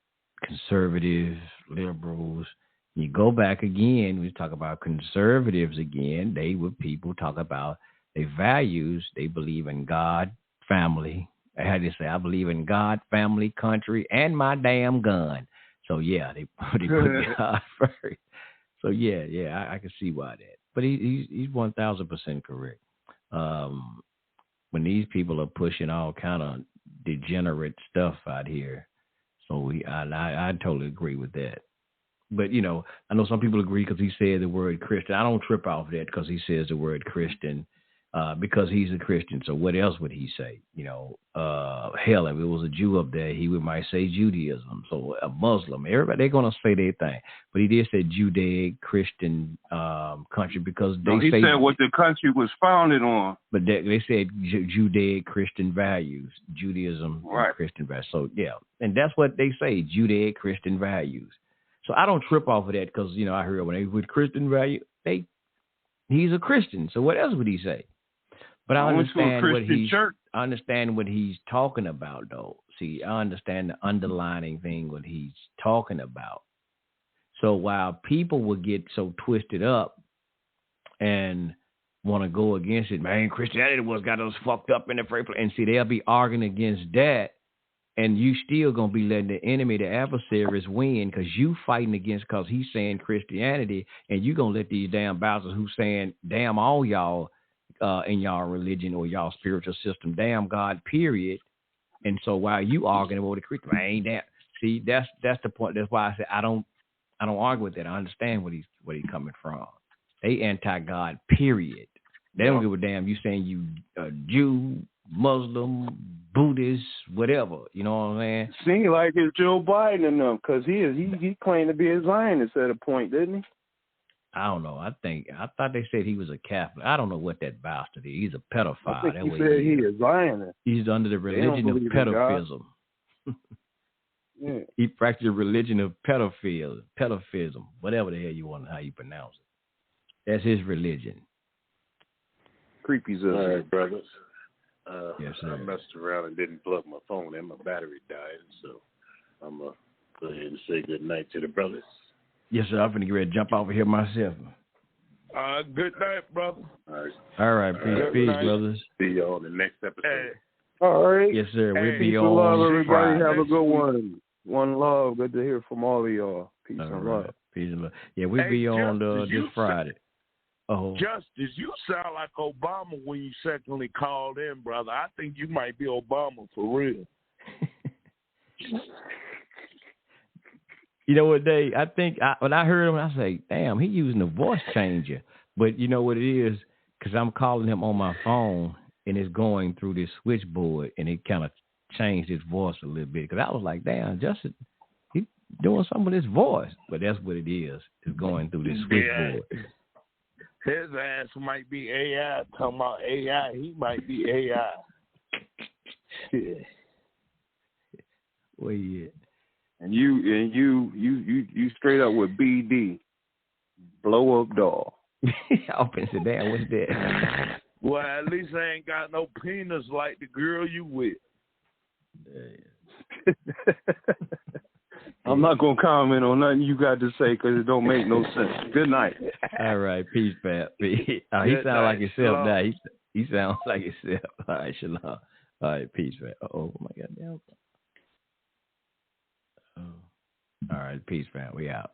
conservatives, liberals. You go back again, we talk about conservatives again. They were people talk about their values. They believe in God, family. I had to say, I believe in God, family, country, and my damn gun. So yeah, they put God first. So yeah, I can see why that. But he's 1,000% correct. When these people are pushing all kind of degenerate stuff out here, so I totally agree with that. But, I know some people agree because he said the word Christian. I don't trip off that because he says the word Christian because he's a Christian. So what else would he say? Hell, if it was a Jew up there, he might say Judaism. So a Muslim, everybody, they're going to say their thing. But he did say Judaic Christian country because he said what the country was founded on. But they said Judaic Christian values, Judaism, right. And Christian values. So, yeah, and that's what they say, Judaic Christian values. So I don't trip off of that because, I heard when they with Christian value, he's a Christian. So what else would he say? But I understand what he's talking about, though. See, I understand the underlining thing, what he's talking about. So while people will get so twisted up and want to go against it, man, Christianity was got us fucked up in the first place. And see, they'll be arguing against that. And you still going to be letting the enemy, the adversaries win because you fighting against because he's saying Christianity. And you going to let these damn bastards who's saying, damn all y'all in y'all religion or y'all spiritual system, damn God, period. And so while you arguing over the Christian, I ain't that. See, that's the point. That's why I said I don't argue with that. I understand where he's coming from. They anti-God, period. They don't give a damn. You saying you Jew, Muslim, Buddhist, whatever. You know what I'm saying? Seems like it's Joe Biden and them because he claimed to be a Zionist at a point, didn't he? I don't know. I thought they said he was a Catholic. I don't know what that bastard is. He's a pedophile. I think he said he is Zionist. He's under the religion of pedophism. Yeah. He practiced a religion of pedophism, whatever the hell you want, how you pronounce it. That's his religion. Creepy. All right, brothers. Yes, sir. I messed around and didn't plug my phone in. My battery died, so I'm going to go ahead and say good night to the brothers. Yes, sir. I'm going to get ready to jump off of here myself. Good night, brother. All right. Peace, brothers. See you on the next episode. Hey. All right. Yes, sir. We'll be peace on and love, everybody. Friday. Have a good one. One love. Good to hear from all of y'all. Peace and love. Peace and love. Yeah, we'll be on this Friday. Justice, you sound like Obama when you secondly called in, brother. I think you might be Obama for real. You know what, Dave? I think when I heard him, I say, damn, he using a voice changer. But you know what it is? Because I'm calling him on my phone, and it's going through this switchboard, and it kind of changed his voice a little bit. Because I was like, damn, Justin, he doing something with his voice. But that's what it is. It's going through this switchboard. Yeah. His ass might be AI. Talking about AI, he might be AI. Yeah. Where you at? And you straight up with BD, blow up doll. Up and sit down. What's that? Well, at least I ain't got no penis like the girl you with. I'm not gonna comment on nothing you got to say because it don't make no sense. Good night. All right, peace, Pat. He sounds like himself now. He sounds like himself. All right, shalom. All right, peace, Pat. Oh my God. All right, peace, fam. We out.